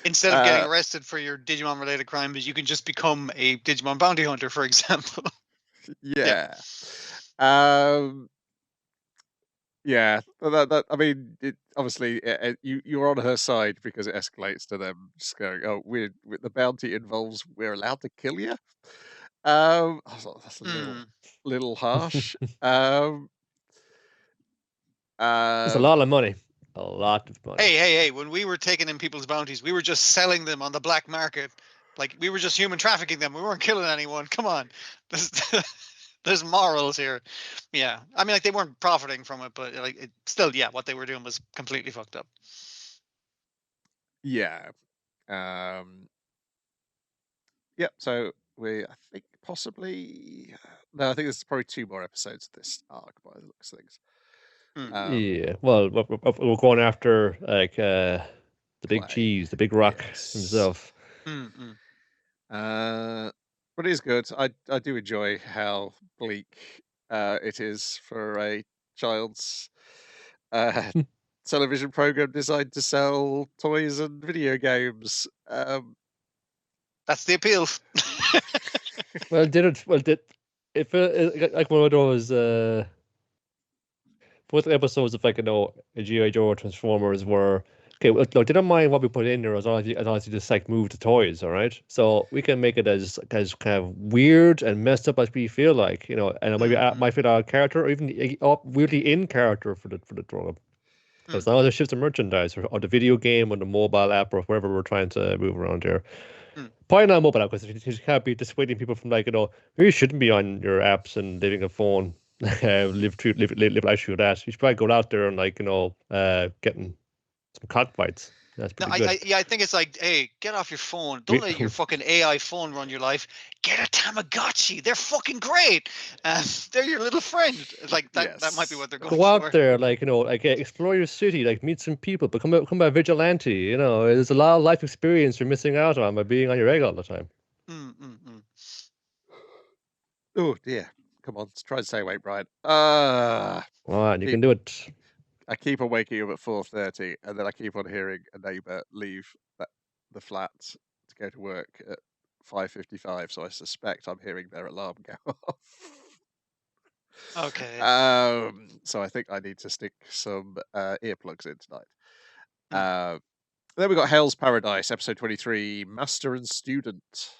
Instead of getting arrested for your Digimon related crimes, you can just become a Digimon bounty hunter, for example. Yeah. Yeah. That I mean, obviously you're on her side because it escalates to them just going, "Oh, the bounty involves we're allowed to kill you." I thought that's a little harsh. It's a lot of money. A lot of money. Hey! When we were taking in people's bounties, we were just selling them on the black market. Like, we were just human trafficking them. We weren't killing anyone. Come on, there's morals here. Yeah, I mean, like, they weren't profiting from it, but like, still, yeah, what they were doing was completely fucked up. Yeah. Yep. So I think possibly. No, I think there's probably 2 more episodes of this arc by the looks of things. Yeah. Well, we're going after like the big Clay. cheese, the big rock Yes. himself. But it is good. I do enjoy how bleak it is for a child's television program designed to sell toys and video games. That's the appeal. Well, if like one of those both episodes of like a G.I. Joe or Transformers were okay. Look, they don't mind what we put in there as long as you just like move the toys, all right. So we can make it as kind of weird and messed up as we feel like, and it might fit our character or even weirdly in character for the program. As long as it shifts the merchandise or the video game or the mobile app or wherever we're trying to move around here. Probably not mobile app, because you can't be dissuading people from you shouldn't be on your apps and living a phone. live life through that. You should probably go out there and getting some cockfights. That's pretty good. I think it's like, hey, get off your phone. Don't let your fucking AI phone run your life. Get a Tamagotchi. They're fucking great. They're your little friend. Like that. Yes. That might be what they're going Go out there, explore your city, meet some people, become a vigilante. There's a lot of life experience you're missing out on by being on your egg all the time. Oh dear. Come on, let's try and stay awake, Brian. You can do it. I keep on waking up at 4:30, and then I keep on hearing a neighbour leave the flat to go to work at 5:55. So I suspect I'm hearing their alarm go off. Okay. So I think I need to stick some earplugs in tonight. Then we got Hell's Paradise, episode 23, Master and Student.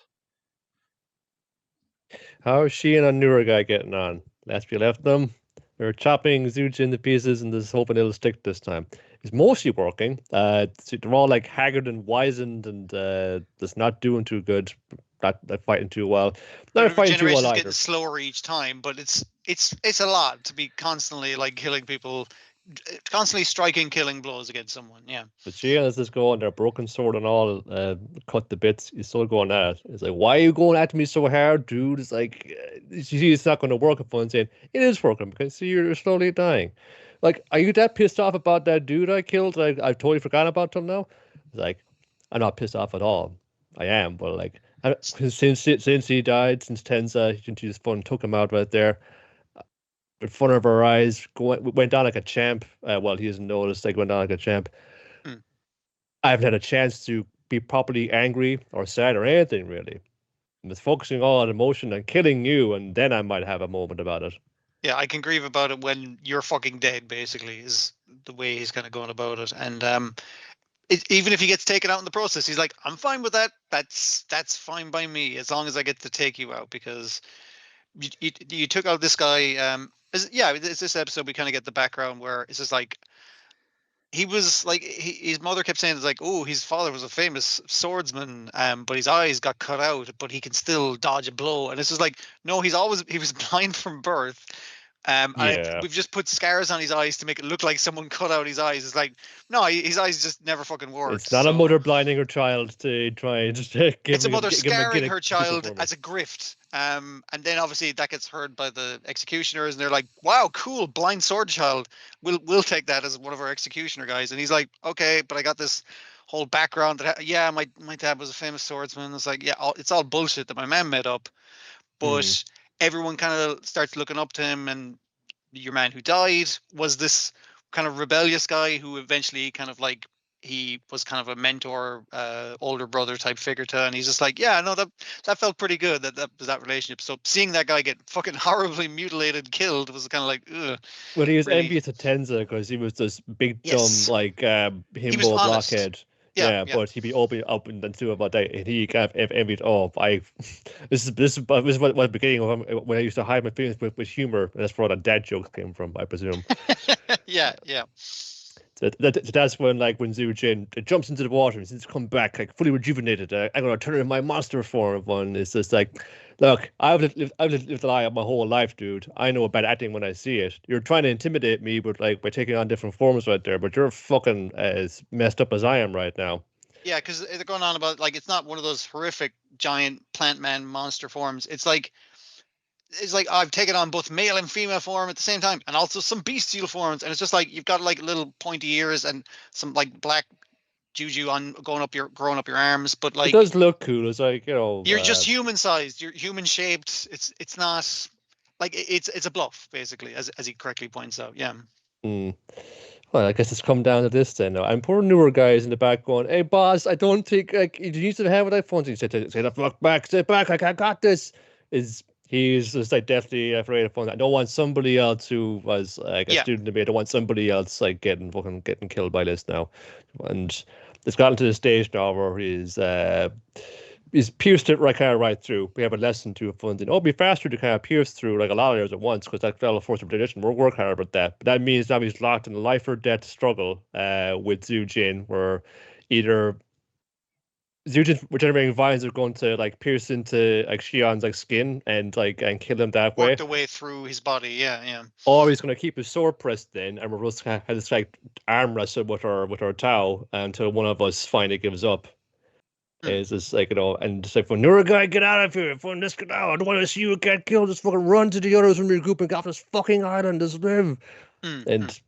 How is she and a newer guy getting on? Last we left them, they're chopping Zuchi into pieces and just hoping it'll stick this time. It's mostly working. They're all like haggard and wizened and just not doing too good. Not fighting too well. Not fighting too well either. Getting slower each time, but it's a lot to be constantly killing people, constantly striking, killing blows against someone. Yeah. But she has this going, their broken sword and all, cut to bits. He's still going at it. It's like, why are you going at me so hard, dude? It's like, it's not going to work. If I'm saying it is working because see, you're slowly dying. Like, are you that pissed off about that dude I killed? I've totally forgotten about him now. It's like, I'm not pissed off at all. I am, but since he died, since Tenza, she just took him out right there. In front of our eyes, went down like a champ. Well, he hasn't noticed. Went down like a champ. I haven't had a chance to be properly angry or sad or anything really. I'm just focusing all on emotion and killing you, and then I might have a moment about it. Yeah, I can grieve about it when you're fucking dead. Basically, is the way he's kind of going about it. And even if he gets taken out in the process, he's like, I'm fine with that. That's fine by me, as long as I get to take you out, because you took out this guy. This episode we kind of get the background where it's just like he was like his mother kept saying it's like, oh, his father was a famous swordsman, but his eyes got cut out, but he can still dodge a blow. And it's just like, no, he was blind from birth. Yeah. We've just put scars on his eyes to make it look like someone cut out his eyes. It's like, no, his eyes just never fucking worked. It's not a mother blinding her child to try and give it's a mother scarring her child performance. as a grift. And then obviously that gets heard by the executioners, and they're like, wow, cool, blind sword child. We'll take that as one of our executioner guys. And he's like, okay, but I got this whole background that my dad was a famous swordsman. It's like, yeah, it's all bullshit that my man made up. But everyone kind of starts looking up to him, and your man who died was this kind of rebellious guy who eventually kind of like, he was kind of a mentor, older brother type figure to, and he's just like, yeah, no, that felt pretty good, that was that relationship. So seeing that guy get fucking horribly mutilated, killed, was kind of like, ugh. Well, he was really. envious of Tenza because he was this big Yes. dumb like He was himbo honest. blockhead. Yeah. But he'd be open up and to about that, and he kind of envied. Oh, this is what the beginning of when I used to hide my feelings with humor. And that's where all the dad jokes came from, I presume. yeah. So that's when, like, when Zhu Jin jumps into the water and he's come back like fully rejuvenated. I'm gonna turn in my monster form. One is just like, look, I've lived a lie my whole life, dude. I know about acting when I see it. You're trying to intimidate me, but like by taking on different forms right there. But you're fucking as messed up as I am right now. Yeah, because they're going on about like, it's not one of those horrific giant plant man monster forms. It's like I've taken on both male and female form at the same time, and also some bestial forms. And it's just like, you've got like little pointy ears and some like black juju on growing up your arms, but like, it does look cool. It's like, you know, you're just human sized, you're human shaped. It's not like, it's a bluff, basically, as he correctly points out. Yeah. Well, I guess it's come down to this then. And poor newer guys in the back going, "Hey, boss, I don't think like you used to have what I phone." He said, "Say the fuck back, sit back. Like, I got this." He's just like definitely afraid of phone. I don't want somebody else who was like a student of me. I don't want somebody else like getting killed by this now. And it's gotten to the stage now where he's pierced it right through. We have a lesson to funding. It'll be faster to kind of pierce through like a lot of areas at once because that fell force of tradition. We'll work hard about that. But that means now he's locked in a life or death struggle with Zhu Jin, where either Zhu Jin regenerating vines are going to like pierce into like Xion's like skin and kill him that way. Work the way through his body, yeah. Or he's going to keep his sword pressed in, and we're just kind of have this like arm wrestle with our Tao until one of us finally gives up. It's just like, you know, and it's like, when you're a guy, get out of here. When this get out, I don't want to see you get killed. Just fucking run to the others from your group and get off this fucking island. Just live. And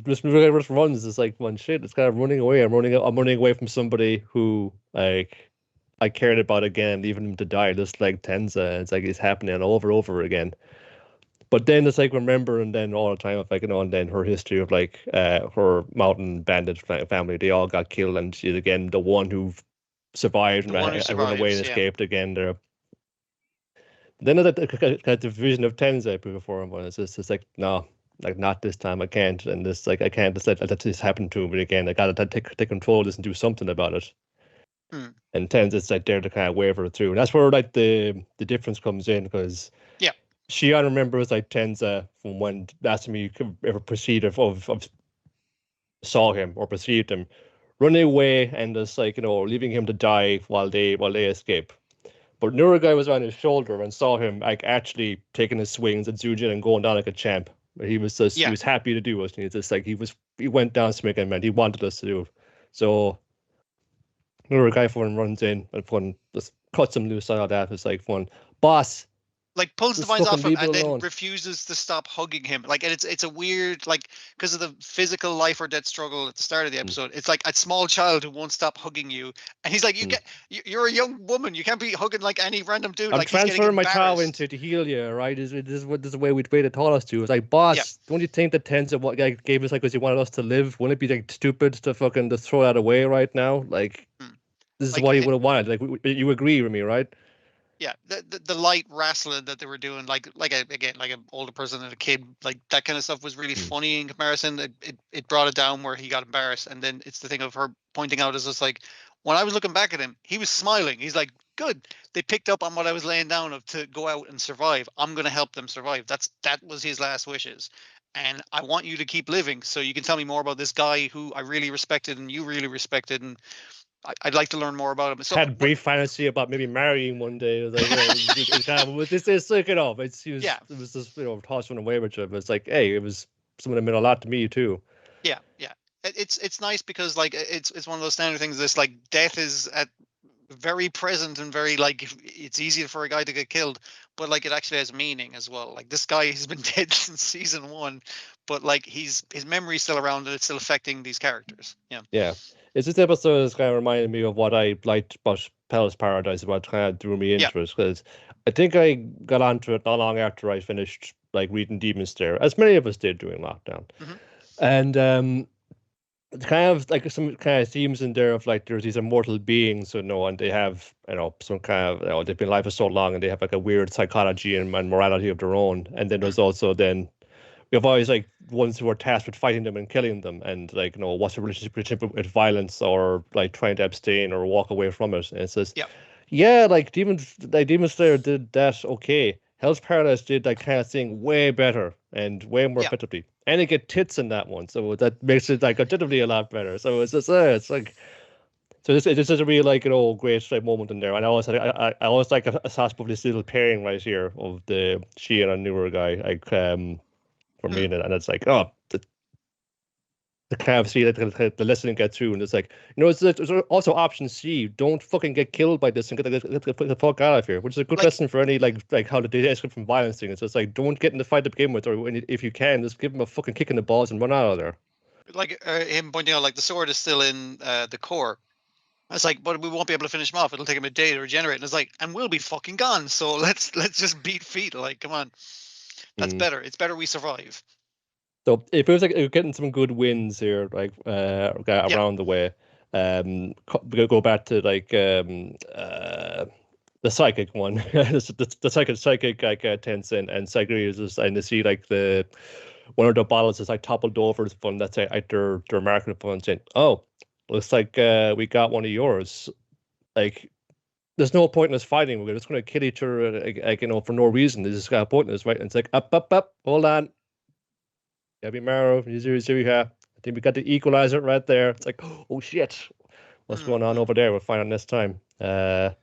this just runs. It's like, one shit. It's kind of running away. I'm running away from somebody who like I cared about again, leaving him to die. Just like Tenza. It's like it's happening over again. But then it's like remembering then all the time of like, you know, and then her history of like her mountain bandit family. They all got killed, and she's again the one who survived and run away and escaped again there. Then the vision of Tenza before him, it's just like, no, like not this time. I can't, and this like I can't just let this happen to me again. I gotta take control of this and do something about it. And Tenza's like there to kind of waver through, and that's where like the difference comes in, because Xion remembers like Tenza from when last time you could ever perceived of saw him or perceived him, running away and just like, you know, leaving him to die while they escape. But Nuragai was on his shoulder and saw him like actually taking his swings at Zhu Jin and going down like a champ. He was just he was happy to do it. And he's just like he went down swinging, man. He wanted us to do it. So Nuragai runs in and just cuts him loose out of that. It's like boss. Like pulls the vines off him and then refuses to stop hugging him. Like, and it's a weird, like, because of the physical life or death struggle at the start of the episode. It's like a small child who won't stop hugging you, and he's like, you're a young woman. You can't be hugging like any random dude. I'm like, transferring my Tao into to heal you, right? This is the way they taught us to. It's like, boss, don't you think that Tenza what guy gave us like because he wanted us to live? Wouldn't it be like stupid to fucking just throw that away right now? Like, this is what he would have wanted. Like, you agree with me, right? Yeah, the light wrestling that they were doing, like an older person and a kid, like that kind of stuff was really funny in comparison. It brought it down where he got embarrassed, and then it's the thing of her pointing out is just like when I was looking back at him, he was smiling. He's like, "Good, they picked up on what I was laying down of to go out and survive. I'm gonna help them survive." That was his last wishes, and I want you to keep living so you can tell me more about this guy who I really respected and you really respected, and I'd like to learn more about him. So Had a brief fantasy about maybe marrying one day. It was like, it kind of, this is like, it was just, tossing away with it. But it's like, hey, it was someone that meant a lot to me too. Yeah. It's nice because like it's one of those standard things. This like death is at very present and very like it's easy for a guy to get killed, but like it actually has meaning as well. Like this guy has been dead since season 1, but like his memory's still around and it's still affecting these characters. Yeah. It's this episode is kind of reminding me of what I liked about Palace Paradise, what kind of drew me into it, because I think I got onto it not long after I finished like reading Demon Slayer, as many of us did during lockdown. And it's kind of like some kind of themes in there of like there's these immortal beings, and they have some kind of they've been alive for so long and they have like a weird psychology and morality of their own. And then there's also then we have always like ones who are tasked with fighting them and killing them, and like what's the relationship with violence, or like trying to abstain or walk away from it. And it says, like Demon Slayer did that okay. Hell's Paradise did that kind of thing way better and way more effectively, and it get tits in that one, so that makes it like objectively a lot better. So it's just it's like. So this is a real like great like moment in there, and I always like a sasp of this little pairing right here of the she and a newer guy like for me, and it's like the kind of see that the listening get through, and it's like there's also option C: don't fucking get killed by this and get the fuck out of here, which is a good lesson for any like how to de-escalate from violence thing. It's just like don't get in the fight to begin with, or if you can, just give him a fucking kick in the balls and run out of there. Like him pointing out like the sword is still in the core. It's like, but we won't be able to finish him off. It'll take him a day to regenerate. And it's like, and we'll be fucking gone. So let's just beat feet. Like, come on, that's better. It's better we survive. So it feels like we're getting some good wins here, like around the way. Go back to like the psychic one, the psychic like Tenzin and Sagri and to see like one of the bottles is like toppled over from that's like their marketing fund saying, oh, looks like we got one of yours. Like, there's no point in us fighting. We're just going to kill each other, like for no reason. This is got a point in this, right? And it's like, up, hold on. Gabby Marrow, here we have. I think we got the equalizer right there. It's like, oh shit, what's going on over there? We'll find out next time. What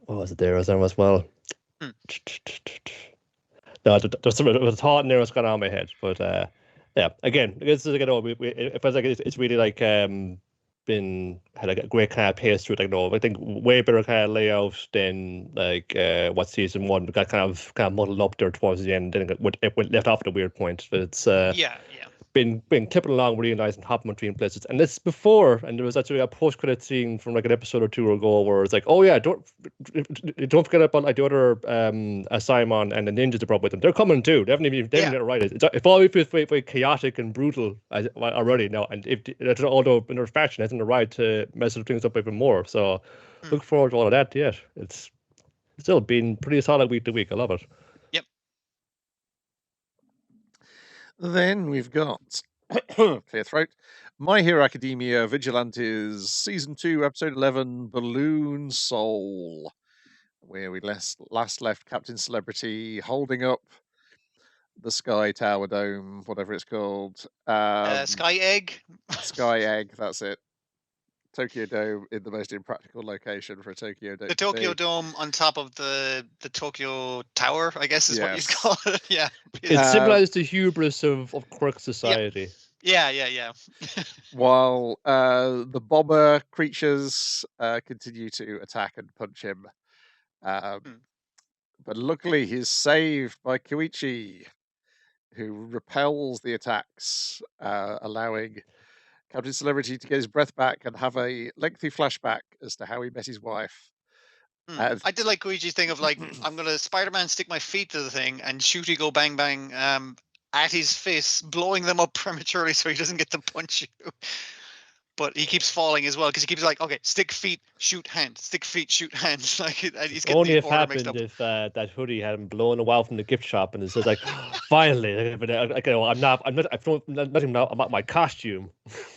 was it there as well? No, there's a thought in there that's gone on my head, but yeah, again, it's it feels like it's really like had a great kind of pace to it. Like I think way better kind of layout than like what season 1. We got kind of muddled up there towards the end. Then it went left off at a weird point. But it's been clipping along really nice and hopping between places. And this before, and there was actually a post-credit scene from like an episode or two ago where it's like, oh yeah, don't forget about like the other Simon and the ninjas that brought with them. They're coming too. They haven't even right. It's all very chaotic and brutal already now. And although in their faction hasn't arrived to mess things up even more. So look forward to all of that. Yeah, it's still been pretty solid week to week. I love it. Then we've got clear throat. My Hero Academia Vigilantes Season 2, Episode 11, Balloon Soul, where we last left Captain Celebrity holding up the Sky Tower Dome, whatever it's called. Sky Egg. Sky Egg, that's it. Tokyo Dome in the most impractical location for a Tokyo Dome. The Tokyo Dome on top of the Tokyo Tower, I guess is what you call it. Yeah. It symbolizes the hubris of Quirk society. Yeah. While the bomber creatures continue to attack and punch him. But luckily he's saved by Koichi, who repels the attacks, allowing Captain Celebrity to get his breath back and have a lengthy flashback as to how he met his wife. I did like Koichi's thing of like, I'm going to Spider-Man stick my feet to the thing and shooty go bang bang at his fists, blowing them up prematurely so he doesn't get to punch you. but he keeps falling as well because he keeps like, okay, stick feet, shoot hand, stick feet, shoot hand. Like and he's getting Only the if order mixed happened up. if that hoodie hadn't blown a wow from the gift shop, and it says like, finally, like, you know, I'm not even about my costume.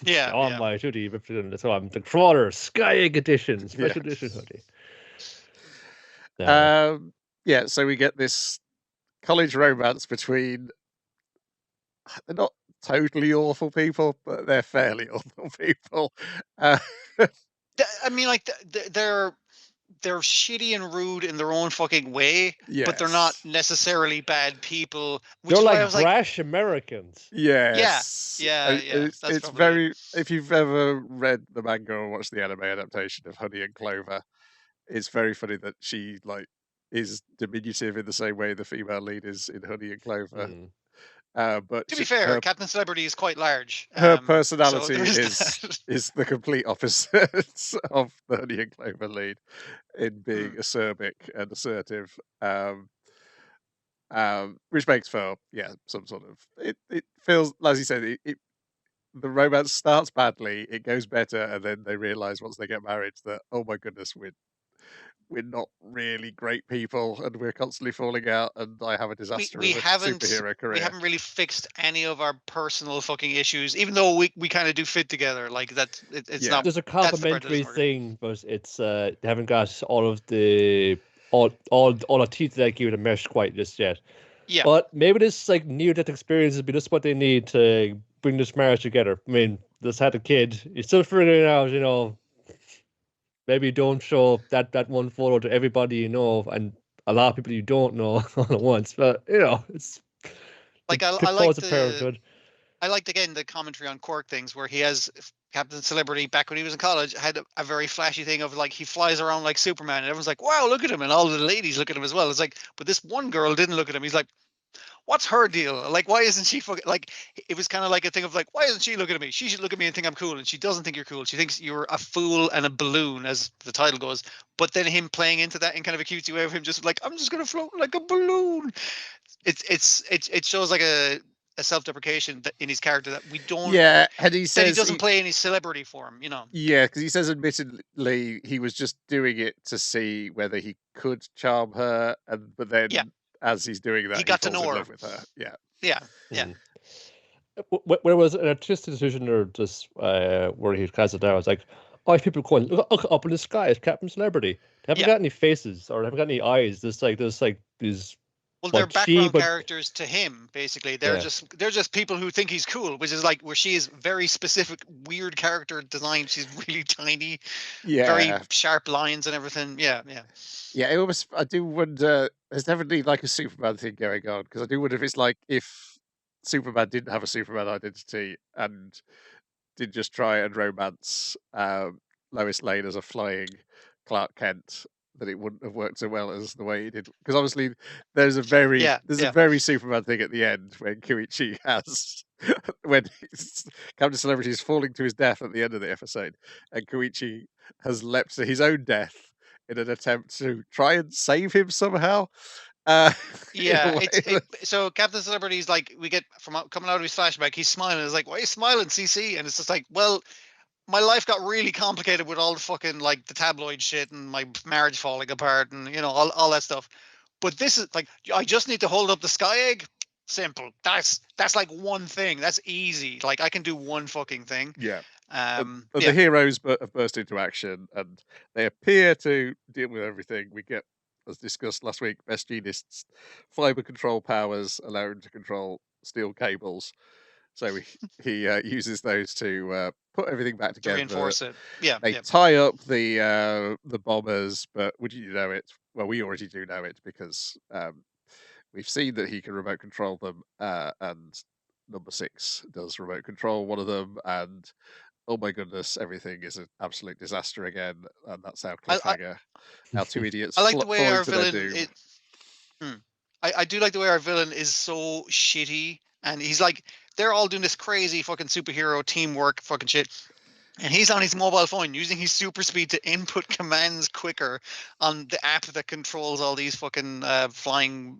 Yeah, On yeah. my hoodie, so I'm the Crawler Sky Egg Edition, special Yeah. edition hoodie. Yeah. Yeah, so we get this college romance between, they're not totally awful people, but they're fairly awful people. I mean, like they're shitty and rude in their own fucking way, but they're not Yes. necessarily bad people. Which They're is why I like was like, brash Americans. Yes. yeah. That's It's probably it. very, if you've ever read the manga or watched the anime adaptation of Honey and Clover, it's very funny that she like is diminutive in the same way the female lead is in Honey and Clover. But To be fair, Captain Celebrity is quite large. her So personality there is is the complete opposite of the Honey and Clover lead in being acerbic and assertive, which makes for some sort of it feels, as you said, the romance starts badly, it goes better, and then they realize once they get married that, oh my goodness, we're not really great people, and we're constantly falling out, and I have a disaster we of a haven't superhero career. we haven't really fixed any of our personal fucking issues, even though we kind of do fit together. Like that's it's not. There's a That's the part that complimentary doesn't work. thing, but it's they haven't got all of the all the teeth that give it a mesh quite just yet. Yeah. But maybe this like near-death experience will be just what they need to bring this marriage together. I mean, just had a kid. You're still figuring it out, you know. Maybe you don't show that one photo to everybody you know, and a lot of people you don't know all at once. But you know, it's like I liked again the commentary on quirk things where he has Captain Celebrity back when he was in college had a very flashy thing of like he flies around like Superman and everyone's like, wow, look at him, and all the ladies look at him as well. It's like, but this one girl didn't look at him. He's like, what's her deal? Like, why isn't she fucking like? It was kind of like a thing of like, why isn't she looking at me? She should look at me and think I'm cool, and she doesn't think you're cool. She thinks you're a fool and a balloon, as the title goes. But then him playing into that in kind of a cutesy way of him just like, I'm just gonna float like a balloon. It shows like a self-deprecation in his character that we don't. Yeah, and he says he doesn't play any celebrity for him, you know. Yeah, because he says admittedly he was just doing it to see whether he could charm her, but then as he's doing that, he got to know in her. love with her. Yeah. Where was an artistic decision or just where he cast it down? It's like, oh, people going look up in the sky, it's Captain Celebrity. They haven't got any faces or haven't got any eyes. There's like these. Well, they're background characters to him, basically. They're just people who think he's cool, which is like where she is very specific, weird character design. She's really tiny, very sharp lines and everything. Yeah. It almost, I do wonder. There's definitely like a Superman thing going on because I do wonder if it's like if Superman didn't have a Superman identity and did just try and romance Lois Lane as a flying Clark Kent, that it wouldn't have worked so well as the way it did. Because obviously there's a very a very Superman thing at the end when Koichi has when Captain Celebrity is falling to his death at the end of the episode, and Koichi has leapt to his own death in an attempt to try and save him somehow. So Captain Celebrity's like, we get from coming out of his flashback, he's smiling. It's like, why are you smiling, CC? And it's just like, well, my life got really complicated with all the fucking like the tabloid shit and my marriage falling apart and you know all that stuff. But this is like, I just need to hold up the sky egg. Simple. That's like one thing. That's easy. Like I can do one fucking thing. Yeah. The heroes have burst into action and they appear to deal with everything. We get, as discussed last week, Best Jeanist's fiber control powers allow him to control steel cables. So he uses those to put everything back together. To reinforce it. Yeah. They tie up the bombers, but would you know it? Well, we already do know it because we've seen that he can remote control them, and number 6 does remote control one of them, and oh my goodness, everything is an absolute disaster again, and that's our cliffhanger. Our two idiots. I like the way our villain. I do like the way our villain is so shitty, and he's like, they're all doing this crazy fucking superhero teamwork fucking shit, and he's on his mobile phone using his super speed to input commands quicker on the app that controls all these fucking flying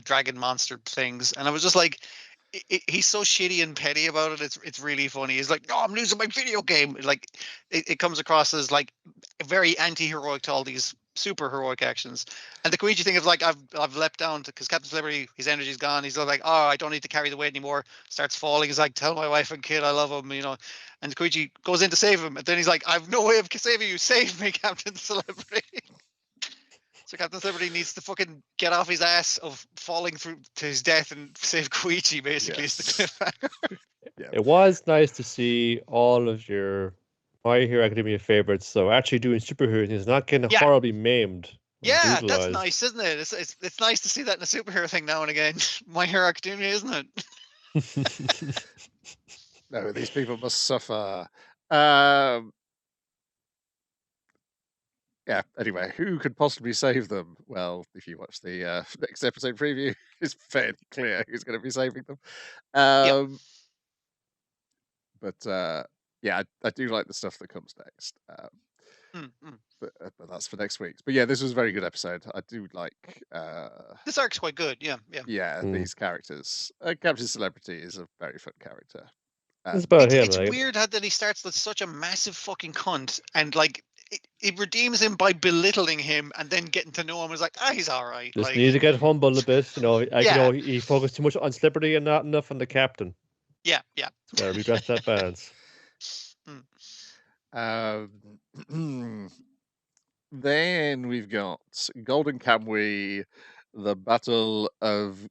dragon monster things, and I was just like, he's so shitty and petty about it. It's really funny. He's like, "No, I'm losing my video game." Like, it comes across as like very anti-heroic to all these super heroic actions. And the Koichi thing is like, I've leapt down because Captain Celebrity, his energy's gone. He's like, "Oh, I don't need to carry the weight anymore." Starts falling. He's like, "Tell my wife and kid I love him," you know. And Koichi goes in to save him, and then he's like, "I've no way of saving you. Save me, Captain Celebrity." So Captain Celebrity needs to fucking get off his ass of falling through to his death and save Koichi, basically, is the cliffhanger. It was nice to see all of your My Hero Academia favorites. So actually doing superhero things, not getting Yeah. horribly maimed. and Yeah, that's brutalized. nice, isn't it? It's nice to see that in a superhero thing now and again. My Hero Academia, isn't it? No, these people must suffer. Yeah, anyway, who could possibly save them? Well, if you watch the next episode preview, it's fairly clear who's going to be saving them. But yeah, I do like the stuff that comes next. But that's for next week. But yeah, this was a very good episode. I do like This arc's quite good. Yeah. these characters. Captain Celebrity is a very fun character. It's about him, It's right? weird how that he starts with such a massive fucking cunt, and like it redeems him by belittling him and then getting to know him. It's like, he's all right. Just Like, need to get humble a bit, you know. Yeah. You know, he focused too much on Celebrity and not enough on the captain. yeah. Gotta redress that balance. Then we've got Golden Kamui, the Battle of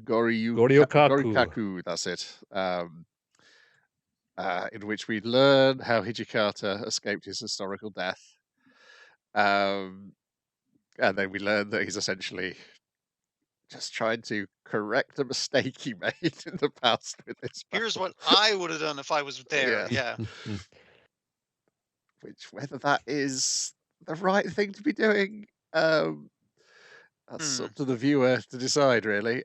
Goryokaku. That's it. In which we learn how Hijikata escaped his historical death. And then we learn that he's essentially just trying to correct a mistake he made in the past with this battle. Here's what I would have done if I was there. Yeah. Which, whether that is the right thing to be doing, that's up to the viewer to decide, really.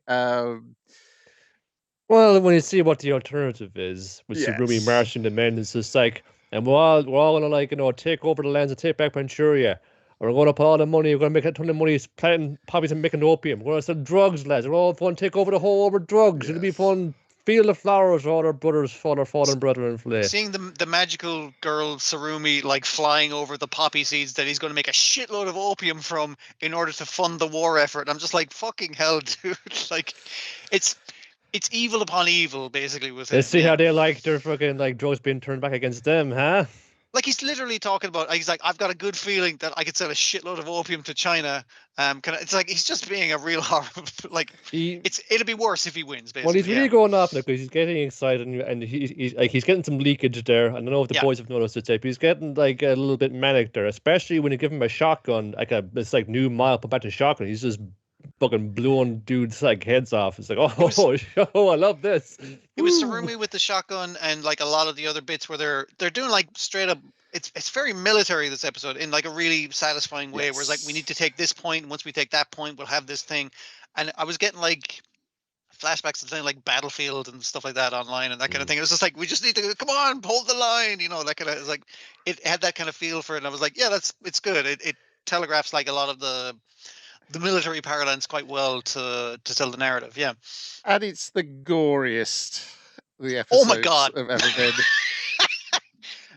Well, when you see what the alternative is, with Yes. Surumi marching the men, it's just like, and we're all gonna, like, you know, take over the lands and take back Manchuria. We're going to put all the money. We're going to make a ton of money planting poppies and making opium. We're going to sell drugs, lads. We're all going to take over the whole world with drugs. It'll be fun. Feel the flowers, all our brothers, fallen brethren flay. Seeing the magical girl Sarumi like flying over the poppy seeds that he's going to make a shitload of opium from in order to fund the war effort. I'm just like, fucking hell, dude. Like, it's evil upon evil, basically. With Let's see how they like their fucking like drugs being turned back against them, huh? Like, he's literally talking about, he's like, I've got a good feeling that I could sell a shitload of opium to China. It's like he's just being a real horrible. Like, it'll be worse if he wins. Basically, well, he's really going off because he's getting excited and he's getting some leakage there. I don't know if the boys have noticed it, but he's getting like a little bit manic there, especially when you give him a shotgun, like this like new mild pump shotgun. He's just fucking blowing dudes like heads off. It's like, I love this. It was Sarumi with the shotgun and like a lot of the other bits where they're doing like straight up. It's very military, this episode, in like a really satisfying way. Where it's like, we need to take this point, and once we take that point, we'll have this thing. And I was getting like flashbacks to something like Battlefield and stuff like that online and that kind of thing. It was just like, we just need to come on, hold the line, you know, that kind of. It's like, it had that kind of feel for it, and I was like, yeah, it's good. It telegraphs like a lot of the military parlance quite well to tell the narrative. Yeah, and it's the goriest the episodes have ever been.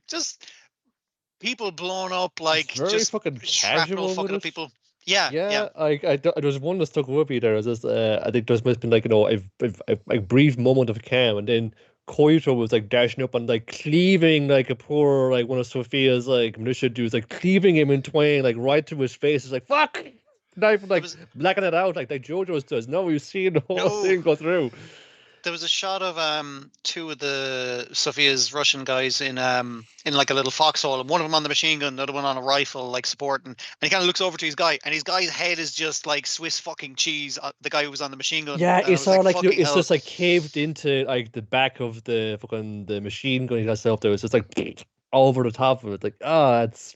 Just people blown up, like, it's very just fucking casual fucking with it. people. Yeah. There was one that stuck with me there. Just, I think there must have been like, you know, a brief moment of calm, and then Koito was like dashing up and like cleaving like a poor like one of Sophia's like militia dudes, like cleaving him in twain, like right to his face. It's like, fuck. Knife, like blacking it out like JoJo's does. No, you've seen the whole thing go through. There was a shot of two of the Sophia's Russian guys in like a little foxhole, and one of them on the machine gun, the other one on a rifle, like supporting. And he kind of looks over to his guy, and his guy's head is just like Swiss fucking cheese. The guy who was on the machine gun. Yeah, it's all like it's hell. just like caved into like the back of the fucking the machine gun he got set up there. It's just like over the top of it. Like, it's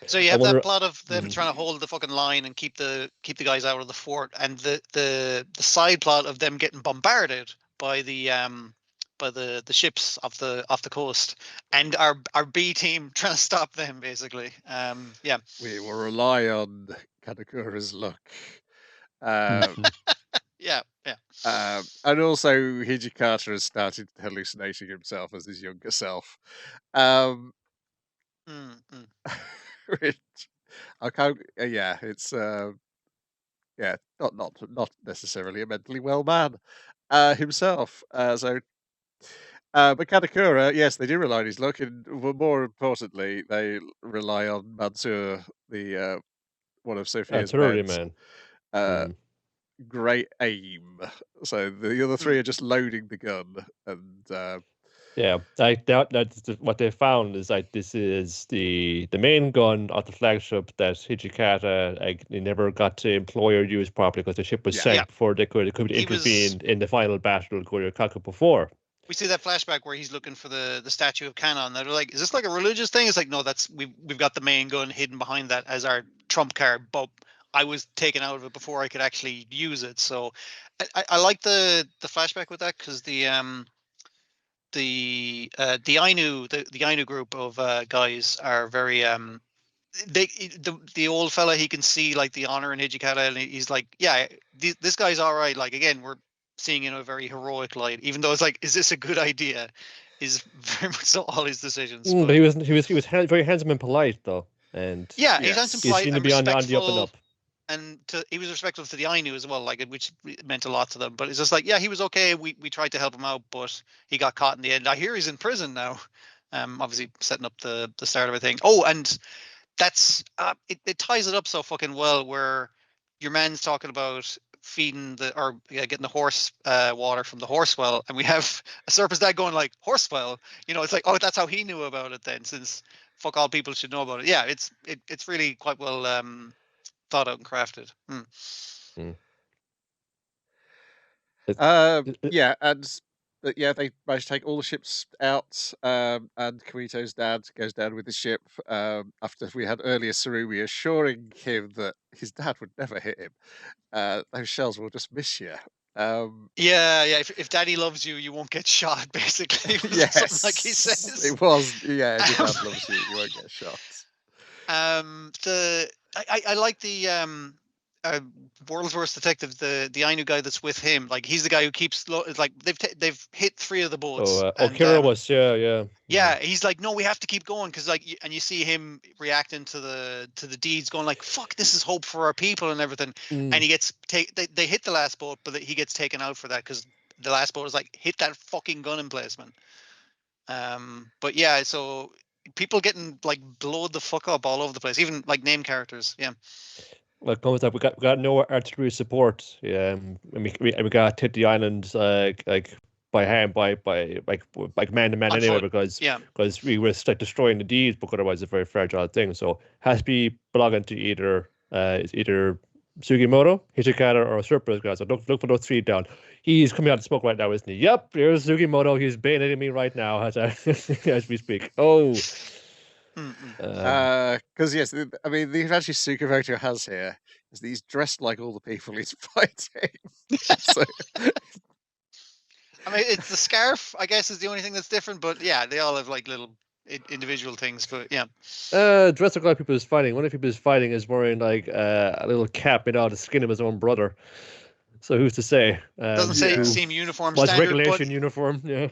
So you have that plot of them trying to hold the fucking line and keep the guys out of the fort, and the side plot of them getting bombarded by the ships off the coast, and our B team trying to stop them, basically. We will rely on Kadokura's luck. Yeah. And also, Hijikata has started hallucinating himself as his younger self. Um, which I can't. Yeah, it's yeah, not necessarily a mentally well man himself. But Katakura, yes, they do rely on his luck, and more importantly, they rely on Mansur, the one of Sophia's Artillery men's man. great aim. So the other three are just loading the gun, and Yeah, like that's what they found is like this is the main gun of the flagship that Hijikata like they never got to employ or use properly because the ship was Yeah. sank Yeah. before they could intervene in the final battle of Goryeo before. We see that flashback where he's looking for the statue of Kanon. They're like, "Is this like a religious thing?" It's like, no, that's we've got the main gun hidden behind that as our trump card. But I was taken out of it before I could actually use it. So I like the flashback with that because the Ainu group of guys are very the old fella, he can see like the honor in Hijikata, and he's like, yeah, this guy's all right. Like again, we're seeing in a very heroic light, even though it's like, is this a good idea? Is very much so all his decisions. But he was very handsome and polite though, and Yeah, he's Yes. handsome, he polite, seemed to and be on the up and respectful, up. and he was respectful to the Ainu as well, like which meant a lot to them. But it's just like, yeah, he was okay. We tried to help him out, but he got caught in the end. I hear he's in prison now. Obviously setting up the start of a thing. Oh, and that's it ties it up so fucking well where your man's talking about feeding getting the horse water from the horse well, and we have a Serpent's dad going like, horse well, it's like, oh, that's how he knew about it then, since fuck all people should know about it. Yeah, it's really quite well thought out and crafted. Yeah, but yeah, they managed to take all the ships out, and Kirito's dad goes down with the ship after we had earlier Sarumi assuring him that his dad would never hit him. Those shells will just miss you. Yeah. If daddy loves you, you won't get shot, basically. Yes, Something like he says. it was. Yeah, if your dad loves you, you won't get shot. I like the World's Worst Detective, the Ainu guy that's with him. Like, he's the guy who keeps like they've hit 3 of the boats. Oh, and, Kira was yeah. Yeah, he's like, no, we have to keep going, because like, and you see him reacting to the deeds, going like, fuck, this is hope for our people and everything. And he gets they hit the last boat, but he gets taken out for that because the last boat is like, hit that fucking gun emplacement. But yeah, so people getting like blowed the fuck up all over the place, even like name characters. Yeah. Well, comes up, we got no artillery support. And we got to hit the island like by hand, by man to man On anyway, foot, because we were like destroying the deeds, but otherwise it's a very fragile thing. So has to be belonging to either Sugimoto, Hijikata, or Surplus guys. So look for those 3 down. He's coming out of smoke right now, isn't he? Yep, here's Sugimoto. He's bayoneting me right now as we speak. Oh. Because yes, I mean, the advantage Sugimoto has here is that he's dressed like all the people he's fighting. So, I mean, it's the scarf, I guess, is the only thing that's different. But yeah, they all have like little individual things. But yeah, dressed like a lot of people is fighting. One of the people is fighting is wearing like a little cap made out of the skin of his own brother. So who's to say? Doesn't say seem uniform was standard, regulation but uniform? Yeah.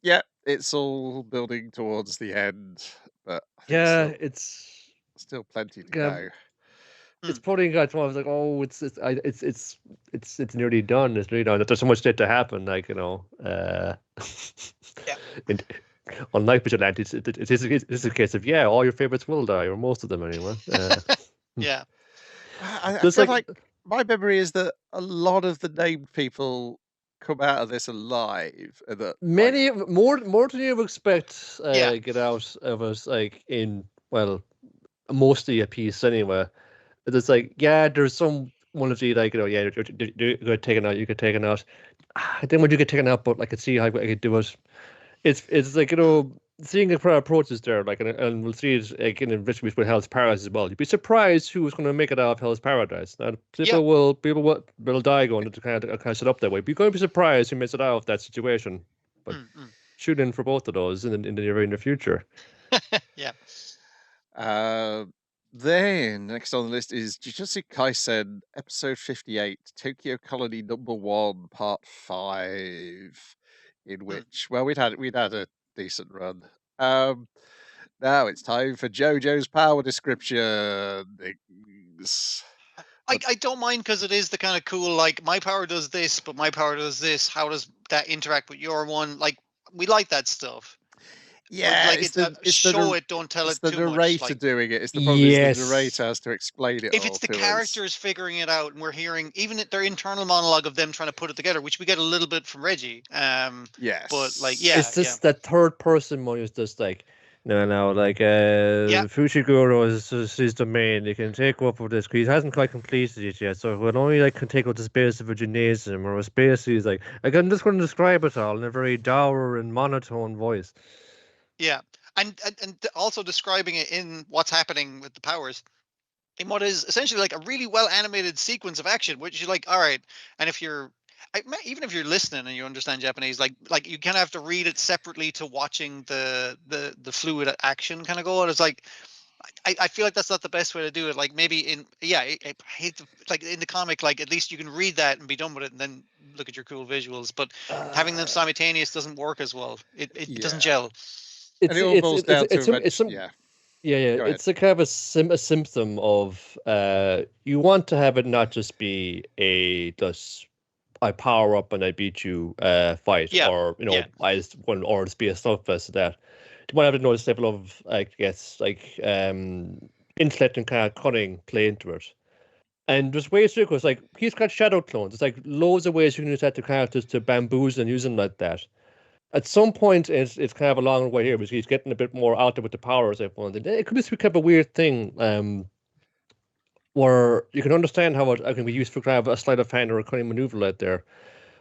Yeah, it's all building towards the end, but yeah, it's still plenty to go. It's probably got. I was like, oh, it's nearly done. It's nearly done. There's so much yet to happen. Like yeah. Unlike Vigilante, it's a case of all your favorites will die, or most of them anyway. Yeah. I feel like my memory is that a lot of the named people come out of this alive. That many more than you would expect get out of us, like in mostly a piece anyway. It's like, there's some one of the like, you get taken out, you get taken out. Then when you get taken out, but I could see how I could do it. It's like, seeing the approaches there, like, and we'll see it like in Richmond with Hell's Paradise as well. You'd be surprised who's going to make it out of Hell's Paradise. Now, people will die going to kind of set up that way. But you're going to be surprised who makes it out of that situation. But shoot in for both of those in the very near future. Yeah. Then next on the list is Jujutsu Kaisen episode 58, Tokyo Colony #1, part 5, in which we'd had a decent run. Now it's time for JoJo's power descriptions. I don't mind because it is the kind of cool, like, my power does this, but my power does this. How does that interact with your one? Like, we like that stuff. Yeah, like it's show it, don't tell it's it the too narrator much. Like, doing it. It's the problem is Yes. the narrator has to explain it if all it's the to us. characters figuring it out, and we're hearing even their internal monologue of them trying to put it together, which we get a little bit from Reggie. Yes, but like, yeah, It's just that third person one is just like, no, like Fushiguro is his domain. He can take up with this. He hasn't quite completed it yet, so it only like can take up the space of a gymnasium, or a space. He's like I'm just going to describe it all in a very dour and monotone voice. Yeah, and also describing it in what's happening with the powers in what is essentially like a really well animated sequence of action, which you're like, all right. And if you're even if you're listening and you understand Japanese, like you kind of have to read it separately to watching the fluid action kind of go. And it's like, I feel like that's not the best way to do it. Like maybe I hate like in the comic, like at least you can read that and be done with it, and then look at your cool visuals. But having them simultaneous doesn't work as well. It doesn't gel. It all boils down to It's a kind of a symptom of you want to have it not just be a just I power up and I beat you fight, or I just want or just be a slugfest of that. You want to have a notice level of intellect and kind of cunning play into it. And there's ways to it. Like he's got shadow clones. It's like loads of ways you can use that to characters to bamboozle and use them like that. At some point, it's kind of a long way here because he's getting a bit more out there with the powers. It could be kind of a weird thing where you can understand how it can be used for kind of a sleight of hand or a cunning maneuver out there.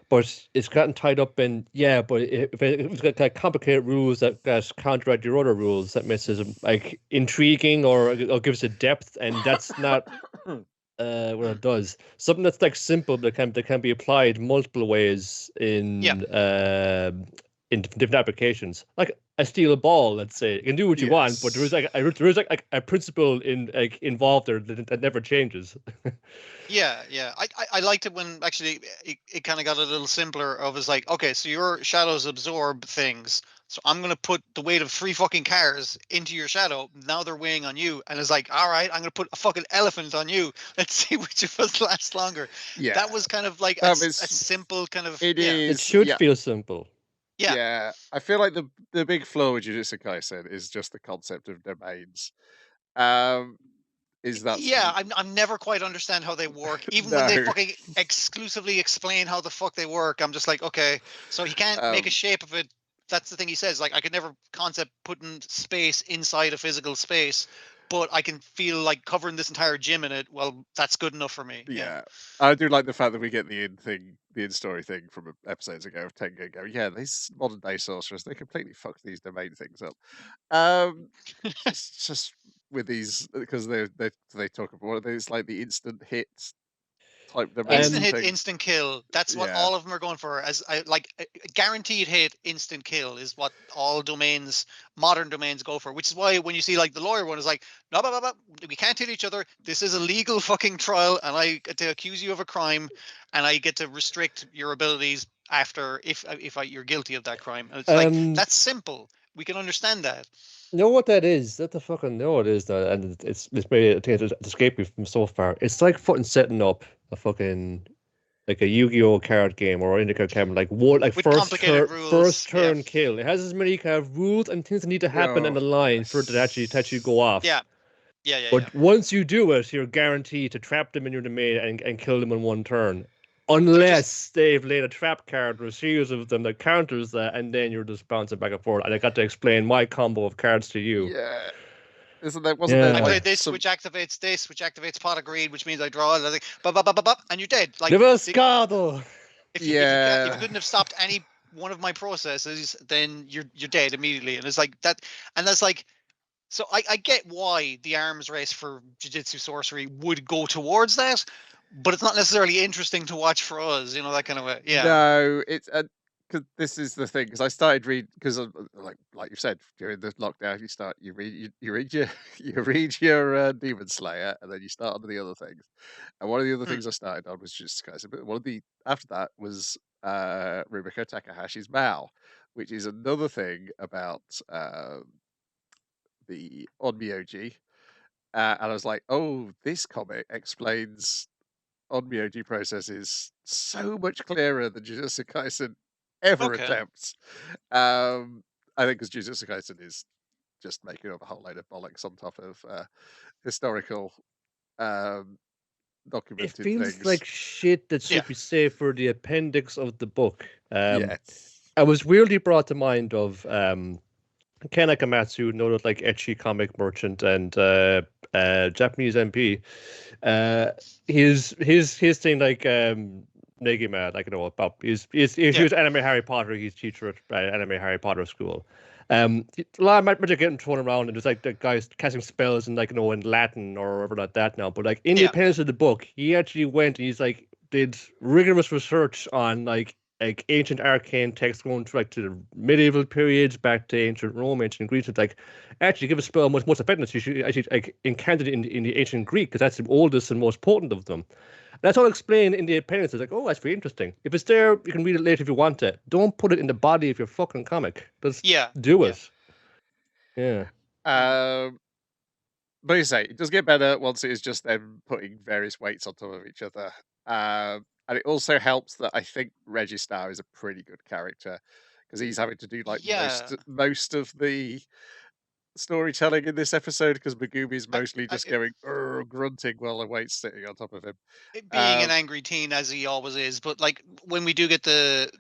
But it's gotten tied up in, but if it's got kind of complicated rules that counteract your other rules, that makes it like intriguing or gives it depth, and that's not what it does. Something that's like simple that can be applied multiple ways in different applications, like a steel ball. Let's say you can do what you want, but there is a principle involved there that never changes. I liked it when actually it kind of got a little simpler. Of it's like, okay, so your shadows absorb things, so I'm gonna put the weight of 3 fucking cars into your shadow. Now they're weighing on you, and it's like, all right, I'm gonna put a fucking elephant on you. Let's see which of us lasts longer. Yeah, that was kind of like a simple kind of. It should feel simple. Yeah, I feel like the big flaw with Jujutsu Kaisen is just the concept of domains. I'm never quite understand how they work. Even when they fucking exclusively explain how the fuck they work, I'm just like, okay, so he can't make a shape of it. That's the thing he says. Like, I could never concept putting space inside a physical space, but I can feel like covering this entire gym in it. Well, that's good enough for me. Yeah. I do like the fact that we get the in-story thing from episodes ago of Tengen going, yeah, these modern day sorcerers, they completely fuck these domain things up. It's just with these, because they talk about it's like the instant hits type domain. Instant hit, instant kill. That's what all of them are going for. As guaranteed hit, instant kill is what all modern domains go for. Which is why when you see like the lawyer one is like, no, we can't hit each other. This is a legal fucking trial, and I get to accuse you of a crime, and I get to restrict your abilities after if you're guilty of that crime. And it's like, that's simple. We can understand that. You know what that is? That the fucking know it is that, and it's maybe a thing to escape me from so far. It's like fucking setting up a fucking like a Yu-Gi-Oh card game or Indica game, like first turn kill. It has as many kind of rules and things that need to happen in the line for it to actually go off. But once you do it, you're guaranteed to trap them in your domain and kill them in one turn. Unless they've laid a trap card or a series of them that counters that, and then you're just bouncing back and forth. And I got to explain my combo of cards to you. Yeah. Wasn't there I play this, which activates this, which activates pot of greed, which means I draw it. And you're dead. Like, if you couldn't have stopped any one of my processes, then you're dead immediately. And it's like that, and that's like, so I get why the arms race for Jiu-Jitsu sorcery would go towards that, but it's not necessarily interesting to watch for us, that kind of way. Yeah. No, it's this is the thing, because I started read because like you said, during the lockdown, you read your you read your Demon Slayer, and then you start on the other things. And one of the other Hmm. things I started on was Jujutsu Kaisen, but one of the after that was Rumiko Takahashi's Mal, which is another thing about the Onmyoji. And I was like, oh, this comic explains Onmyoji processes so much clearer than Jujutsu Kaisen ever Okay. attempts. I think because Jujutsu Kaisen is just making up a whole load of bollocks on top of historical um, It documented feels things. like shit that Yeah. should be saved for the appendix of the book. Yes. I was weirdly brought to mind of Ken Akamatsu, noted like ecchi comic merchant and Japanese MP. His thing like Negima, like about he Yeah. was anime Harry Potter. He's teacher at anime Harry Potter school. A lot of magic getting thrown around, and there's like the guys casting spells and in Latin or whatever like that now. But like in the Yeah. appendix of the book, he actually went and he's like did rigorous research on like ancient arcane texts going to to the medieval periods, back to ancient Rome, ancient Greece. It's like actually give a spell most effectiveness. You should actually encounter it in the ancient Greek because that's the oldest and most potent of them. That's all explained in the appendix. It's like, oh, that's very interesting. If it's there, you can read it later if you want it. Don't put it in the body of your fucking comic. Just do it. Yeah. But you say it does get better once it is just them putting various weights on top of each other. And it also helps that I think Registar is a pretty good character because he's having to do like Yeah. most of the storytelling in this episode because Megumi's mostly just going grunting while the weight's sitting on top of him. Being an angry teen as he always is, but like when we do get the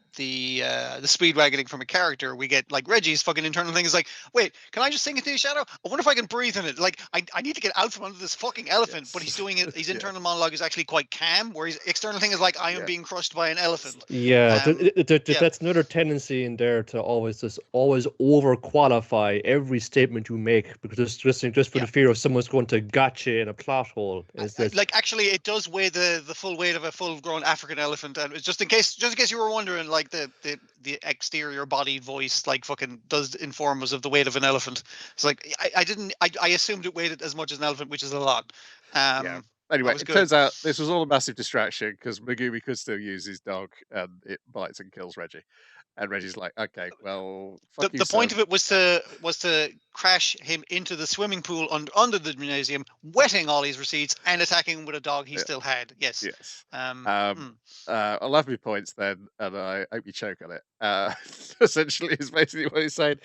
speed wagoning from a character, we get like Reggie's fucking internal thing is like, wait, can I just sing into the shadow? I wonder if I can breathe in it. Like I need to get out from under this fucking elephant. But he's doing it. His internal monologue is actually quite calm, where his external thing is like, I am being crushed by an elephant. Yeah, that's another tendency in there to always over qualify every statement you make because just for the fear of someone's going to gotcha in a plot hole. Like actually, it does weigh the full weight of a full-grown African elephant, and just in case you were wondering, like the exterior body voice like fucking does inform us of the weight of an elephant. It's like I assumed it weighed as much as an elephant, which is a lot. Anyway, it turns out this was all a massive distraction because Megumi could still use his dog and it bites and kills Reggie. And Reggie's like, okay, well, fuck you, the point son. of it was to crash him into the swimming pool under the gymnasium, wetting all his receipts and attacking him with a dog he still had. Yes. I'll have my points then, and I hope you choke on it. Essentially, is basically what he's saying.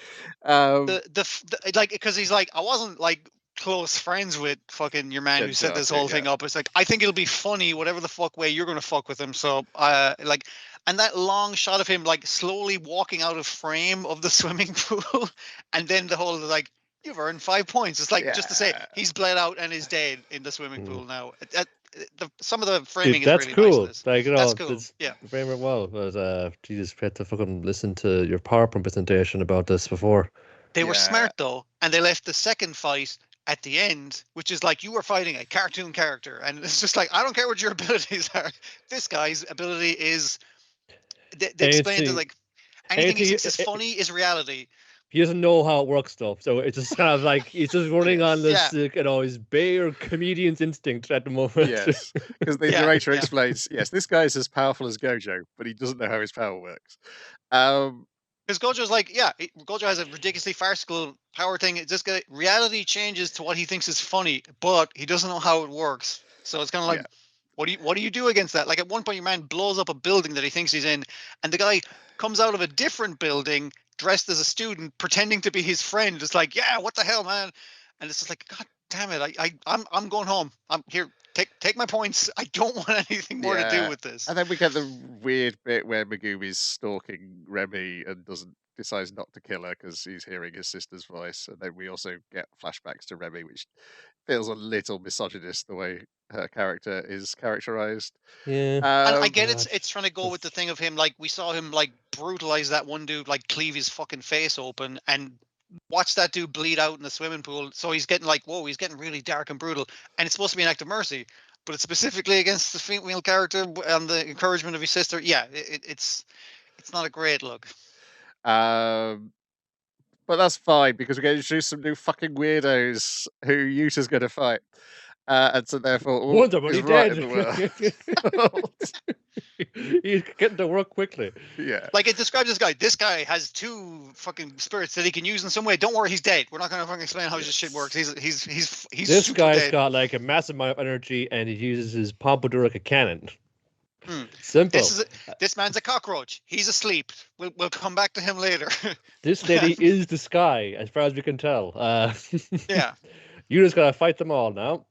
Like because he's like, I wasn't like close friends with fucking your man who set this whole thing up. It's like, I think it'll be funny whatever the fuck way you're gonna fuck with him. So like, and that long shot of him like slowly walking out of frame of the swimming pool, and then the whole like, you've earned 5 points. It's like just to say he's bled out and is dead in the swimming pool now. Some of the framing that's is really cool. nice. That's cool. Yeah, frame it well. But Jesus, we had to fucking listen to your PowerPoint presentation about this before. They were smart though, and they left the second fight at the end, which is like you were fighting a cartoon character, and it's just like, I don't care what your abilities are. This guy's ability is they explain to like anything he thinks is funny is reality. He doesn't know how it works stuff, so it's just kind of like he's just running on this, his bare comedian's instinct at the moment. Yes, because the narrator explains, yes, this guy's as powerful as Gojo, but he doesn't know how his power works. Because Gojo's like, Gojo has a ridiculously farcical power thing. It's just reality changes to what he thinks is funny, but he doesn't know how it works. So it's kind of like, what do you do against that? Like at one point, your man blows up a building that he thinks he's in, and the guy comes out of a different building dressed as a student, pretending to be his friend. It's like, yeah, what the hell, man? And it's just like, God damn it, I'm going home. I'm here. Take my points. I don't want anything more to do with this. And then we get the weird bit where Megumi's stalking Remy and decides not to kill her because he's hearing his sister's voice. And then we also get flashbacks to Remy, which feels a little misogynist the way her character is characterized. Yeah, and I get it's trying to go with the thing of him, like we saw him like brutalize that one dude, like cleave his fucking face open and watch that dude bleed out in the swimming pool. So he's getting like, whoa, he's getting really dark and brutal, and it's supposed to be an act of mercy, but it's specifically against the female character and the encouragement of his sister. Yeah, it's It's not a great look. But that's fine because we're going to introduce some new fucking weirdos who Yuta's going to fight. And so therefore, all One's is already right in dead. the world. He's getting to work quickly. Yeah. Like it describes this guy. This guy has 2 fucking spirits that he can use in some way. Don't worry, he's dead. We're not going to fucking explain how this shit works. He's This super guy's dead. got like a massive amount of energy, and he uses his pompadour like a cannon. Hmm. Simple. This man's a cockroach. He's asleep. We'll come back to him later. This lady is the sky, as far as we can tell. Yeah. You just gotta fight them all now.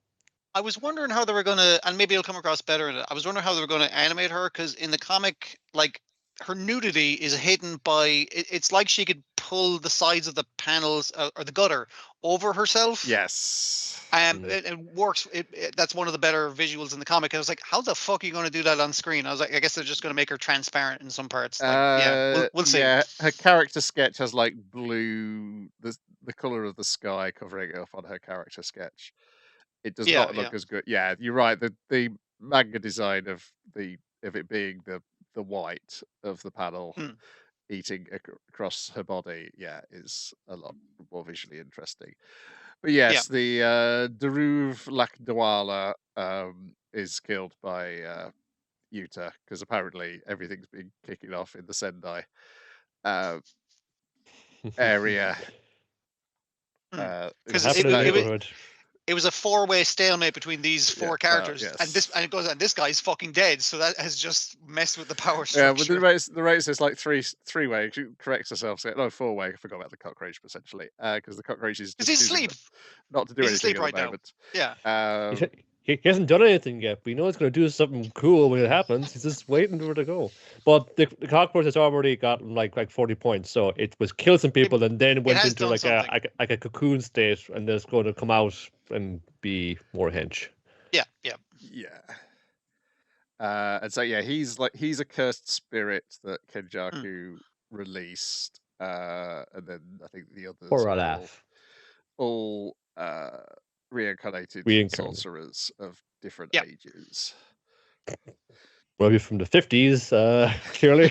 I was wondering how they were going to, and maybe it'll come across better in it. I was wondering how they were going to animate her, because in the comic, like, her nudity is hidden by, it's like she could pull the sides of the panels or the gutter over herself. Yes. It works. That's one of the better visuals in the comic. I was like, how the fuck are you going to do that on screen? I was like, I guess they're just going to make her transparent in some parts. Like, yeah, we'll see. Yeah, her character sketch has like blue, the color of the sky covering it up on her character sketch. It does not look as good. Yeah, you're right. The manga design of it being the white of the panel eating across her body, yeah, is a lot more visually interesting. But yes, the Daruv Lakdawala is killed by Yuta because apparently everything's been kicking off in the Sendai area. Because it was a 4-way stalemate between these 4 characters, and this guy's fucking dead, so that has just messed with the power structure. Yeah, but the race is like three-way. She corrects herself. So, no, 4-way. I forgot about the cockroach essentially, because the cockroach is just he's asleep. Not to do anything right at the moment. Now. Yeah. He hasn't done anything yet, but you know he's going to do something cool when it happens. He's just waiting for it to go. But the cockroach has already got like 40 points, so it was kill some people and then went into like a cocoon state, and then it's going to come out and be more hench. Yeah. And so he's a cursed spirit that Kenjaku released, and then I think the others all reincarnated sorcerers of different ages. Maybe from the 50s, clearly.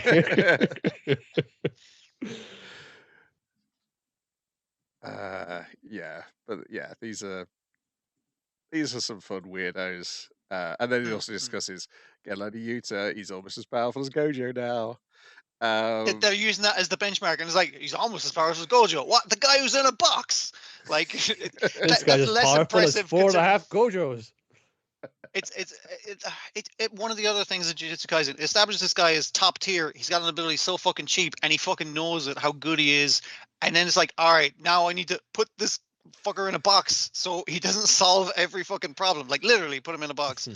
These are some fun weirdos. And then he also discusses Gelani Yuta. He's almost as powerful as Gojo now. They're using that as the benchmark, and it's like he's almost as powerful as Gojo. What? The guy who's in a box? Like this guy is less impressive. 4.5 Gojos. It's one of the other things that Jujutsu Kaisen establishes this guy as top tier. He's got an ability so fucking cheap, and he fucking knows it, how good he is. And then it's like, all right, now I need to put this fucker in a box so he doesn't solve every fucking problem. Like literally put him in a box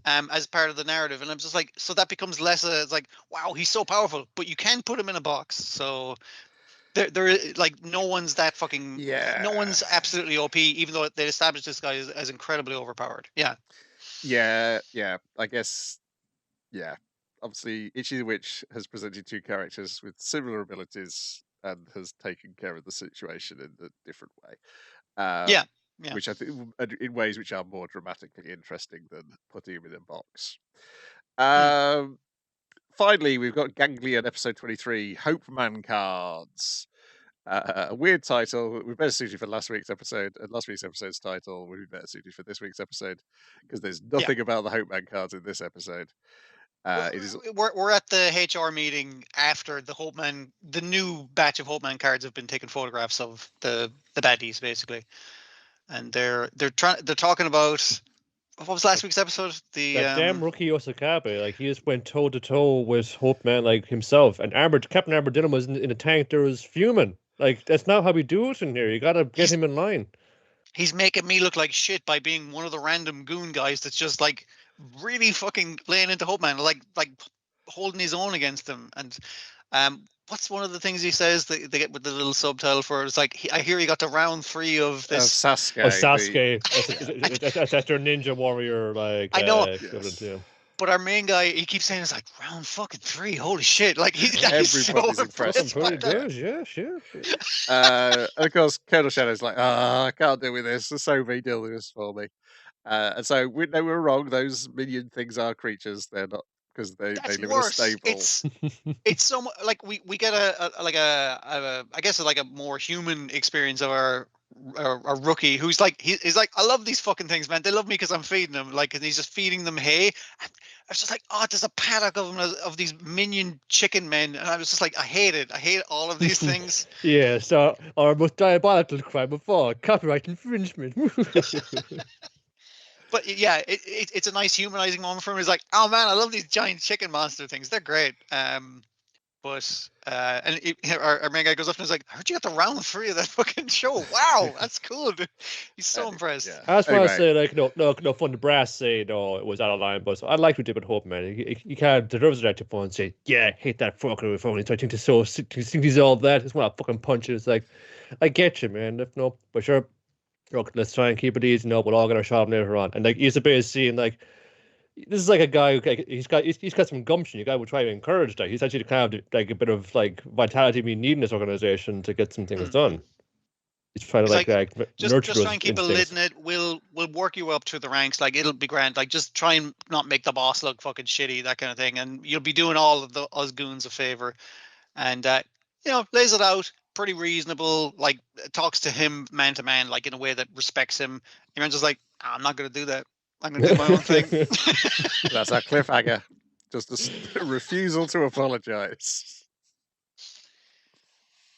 as part of the narrative. And I'm just like, so that becomes less it's like, wow, he's so powerful, but you can put him in a box. So there like no one's that fucking no one's absolutely OP, even though they established this guy as incredibly overpowered. I guess obviously Ichi the Witch has presented 2 characters with similar abilities and has taken care of the situation in a different way. Which I think in ways which are more dramatically interesting than putting him in a box. Finally, we've got Ganglion episode 23, Hope Man cards. A weird title. We're better suited for last week's episode, and last week's episode's title would be better suited for this week's episode because there's nothing about the Hope Man cards in this episode. We're at the HR meeting after the new batch of Hope Man cards have been taking photographs of the baddies basically, and they're talking about what was last week's episode? That damn rookie Osakabe, like he just went toe to toe with Hope Man like himself, and Captain Armadillo was in a tank. There was fuming. Like that's not how we do it in here. You got to get him in line. He's making me look like shit by being one of the random goon guys that's just like really fucking laying into Hope Man, like holding his own against him. And what's one of the things he says that they get with the little subtitle for it? It's like I hear he got to round 3 of this. Sasuke. That's their ninja warrior. Like I know. Yeah. But our main guy, he keeps saying it's like round fucking 3. Holy shit! Like everybody's so impressed. Pretty good, yeah, sure. And of course, Colonel Shadow's like, I can't deal with this. So me deal with this for me. And so we were wrong. Those minion things are creatures. They're not because they That's live worse. in a stable. It's so much like we get a I guess like a more human experience of our rookie who's like he's like, I love these fucking things, man. They love me because I'm feeding them, like, and he's just feeding them hay. And I was just like, oh, there's a paddock of them, of these minion chicken men, and I was just like, I hate all of these things. Yeah, so our most diabolical crime of all, copyright infringement. But yeah, it's a nice humanizing moment for him. He's like, oh man, I love these giant chicken monster things. They're great. But our main guy goes up and is like, I heard you got the round 3 of that fucking show. Wow, that's cool, dude. He's so impressed. Yeah. I just want to Anyway. say, like, no, from the brass say, no, it was out of line, but I like what David Hope, man. You can't, the deserves right to phone and say, yeah, I hate that fucker with phone. I think he's so sick, he thinks he's all that. I just want to fucking punch it. It's like, I get you, man. If no, but sure, look, let's try and keep it easy. No, we'll all get our shot later on. And like, he's a bit seeing like, this is like a guy who like, he's got some gumption. A guy would try to encourage that. He's actually kind of like a bit of like vitality we need in this organization to get some things done. He's trying to like just try and keep a lid in it. We'll work you up through the ranks. Like, it'll be grand. Like, just try and not make the boss look fucking shitty, that kind of thing. And you'll be doing all of us goons a favor. And lays it out pretty reasonable. Like, talks to him man to man, like in a way that respects him. You're just like, I'm not gonna do that. I'm gonna do my own thing. That's our cliffhanger. Just a refusal to apologize.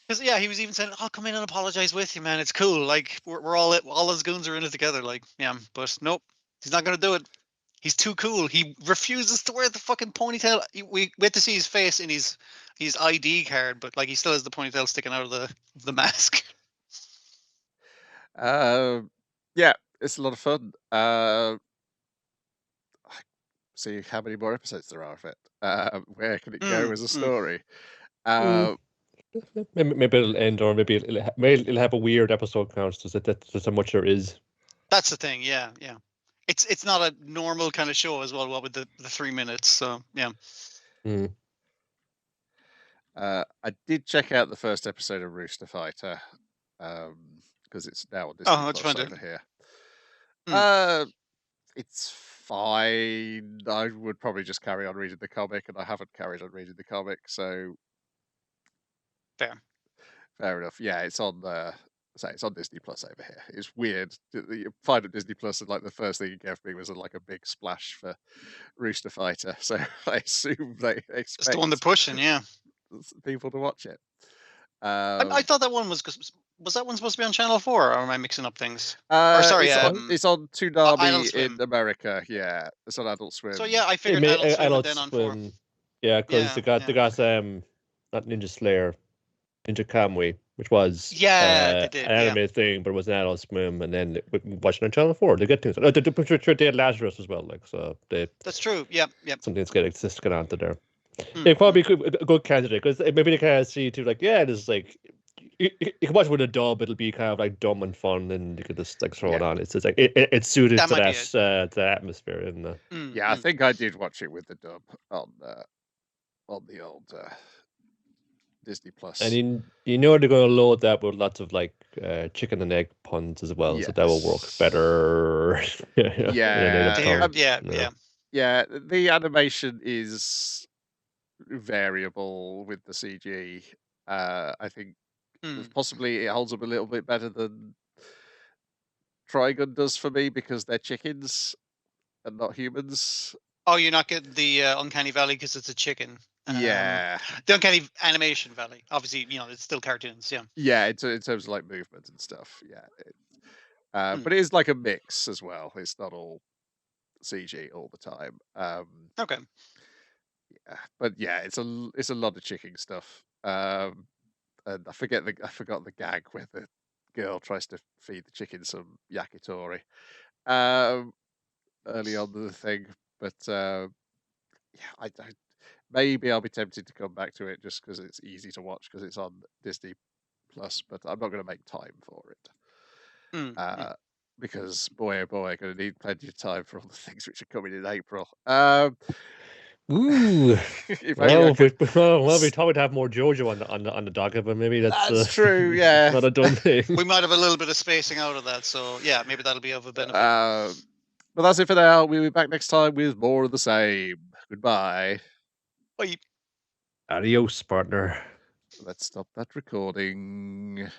Because he was even saying, "I'll come in and apologize with you, man. It's cool. Like, we're all those goons are in it together. Like, yeah." But nope, he's not gonna do it. He's too cool. He refuses to wear the fucking ponytail. We get to see his face in his ID card, but like, he still has the ponytail sticking out of the mask. Yeah, it's a lot of fun. See how many more episodes there are of it. Where can it go as a story? Maybe it'll end, or maybe it'll have a weird episode count. That's how much there is. That's the thing. Yeah. It's not a normal kind of show as well. What with the 3 minutes? So yeah. I did check out the first episode of Rooster Fighter because it's now on Disney Plus over here. It's fine. I would probably just carry on reading the comic, and I haven't carried on reading the comic, so fair enough. Yeah, it's on it's on Disney Plus over here. It's weird. You find it Disney Plus, and like the first thing you gave me was like a big splash for Rooster Fighter. So I assume they expect it's the one they're pushing, people to watch it. I thought that one was that one supposed to be on Channel 4, or am I mixing up things? Sorry, it's on Toonami in America. Yeah, it's on Adult Swim. So yeah, I figured Adult Swim then on 4. Yeah, because they got not Ninja Slayer, Ninja Kamui, which was an anime thing, but it was an Adult Swim, and then we can watch it on Channel 4. They get things. They had Lazarus as well, like, so they. That's true. Yep. Something that's get onto there. It probably could a good candidate, because maybe they kind of see too, like, yeah, this is like you can watch it with a dub. It'll be kind of like dumb and fun, and you could just like throw it on. It's just like it's suited to that atmosphere. And I think I did watch it with the dub on the old Disney Plus. And you know they're going to load that with lots of like chicken and egg puns as well, so that will work better. Yeah, the animation is variable with the CG. I think possibly it holds up a little bit better than Trigun does for me, because they're chickens and not humans. Oh, you're not getting the Uncanny Valley because it's a chicken. The Uncanny Animation Valley. Obviously, it's still cartoons. Yeah, in terms of like movement and stuff. Yeah, but it is like a mix as well. It's not all CG all the time. Okay. Yeah, but yeah, it's a lot of chicken stuff. And I forgot the gag where the girl tries to feed the chicken some yakitori early on the thing. But I maybe I'll be tempted to come back to it just because it's easy to watch because it's on Disney Plus. But I'm not going to make time for it because boy oh boy, I'm going to need plenty of time for all the things which are coming in April. Ooh, we thought we'd have more JoJo on the docket, but maybe that's true. Yeah, not a done thing. We might have a little bit of spacing out of that, so yeah, maybe that'll be of a benefit. But that's it for now. We'll be back next time with more of the same. Goodbye. Bye. Adios, partner. Let's stop that recording.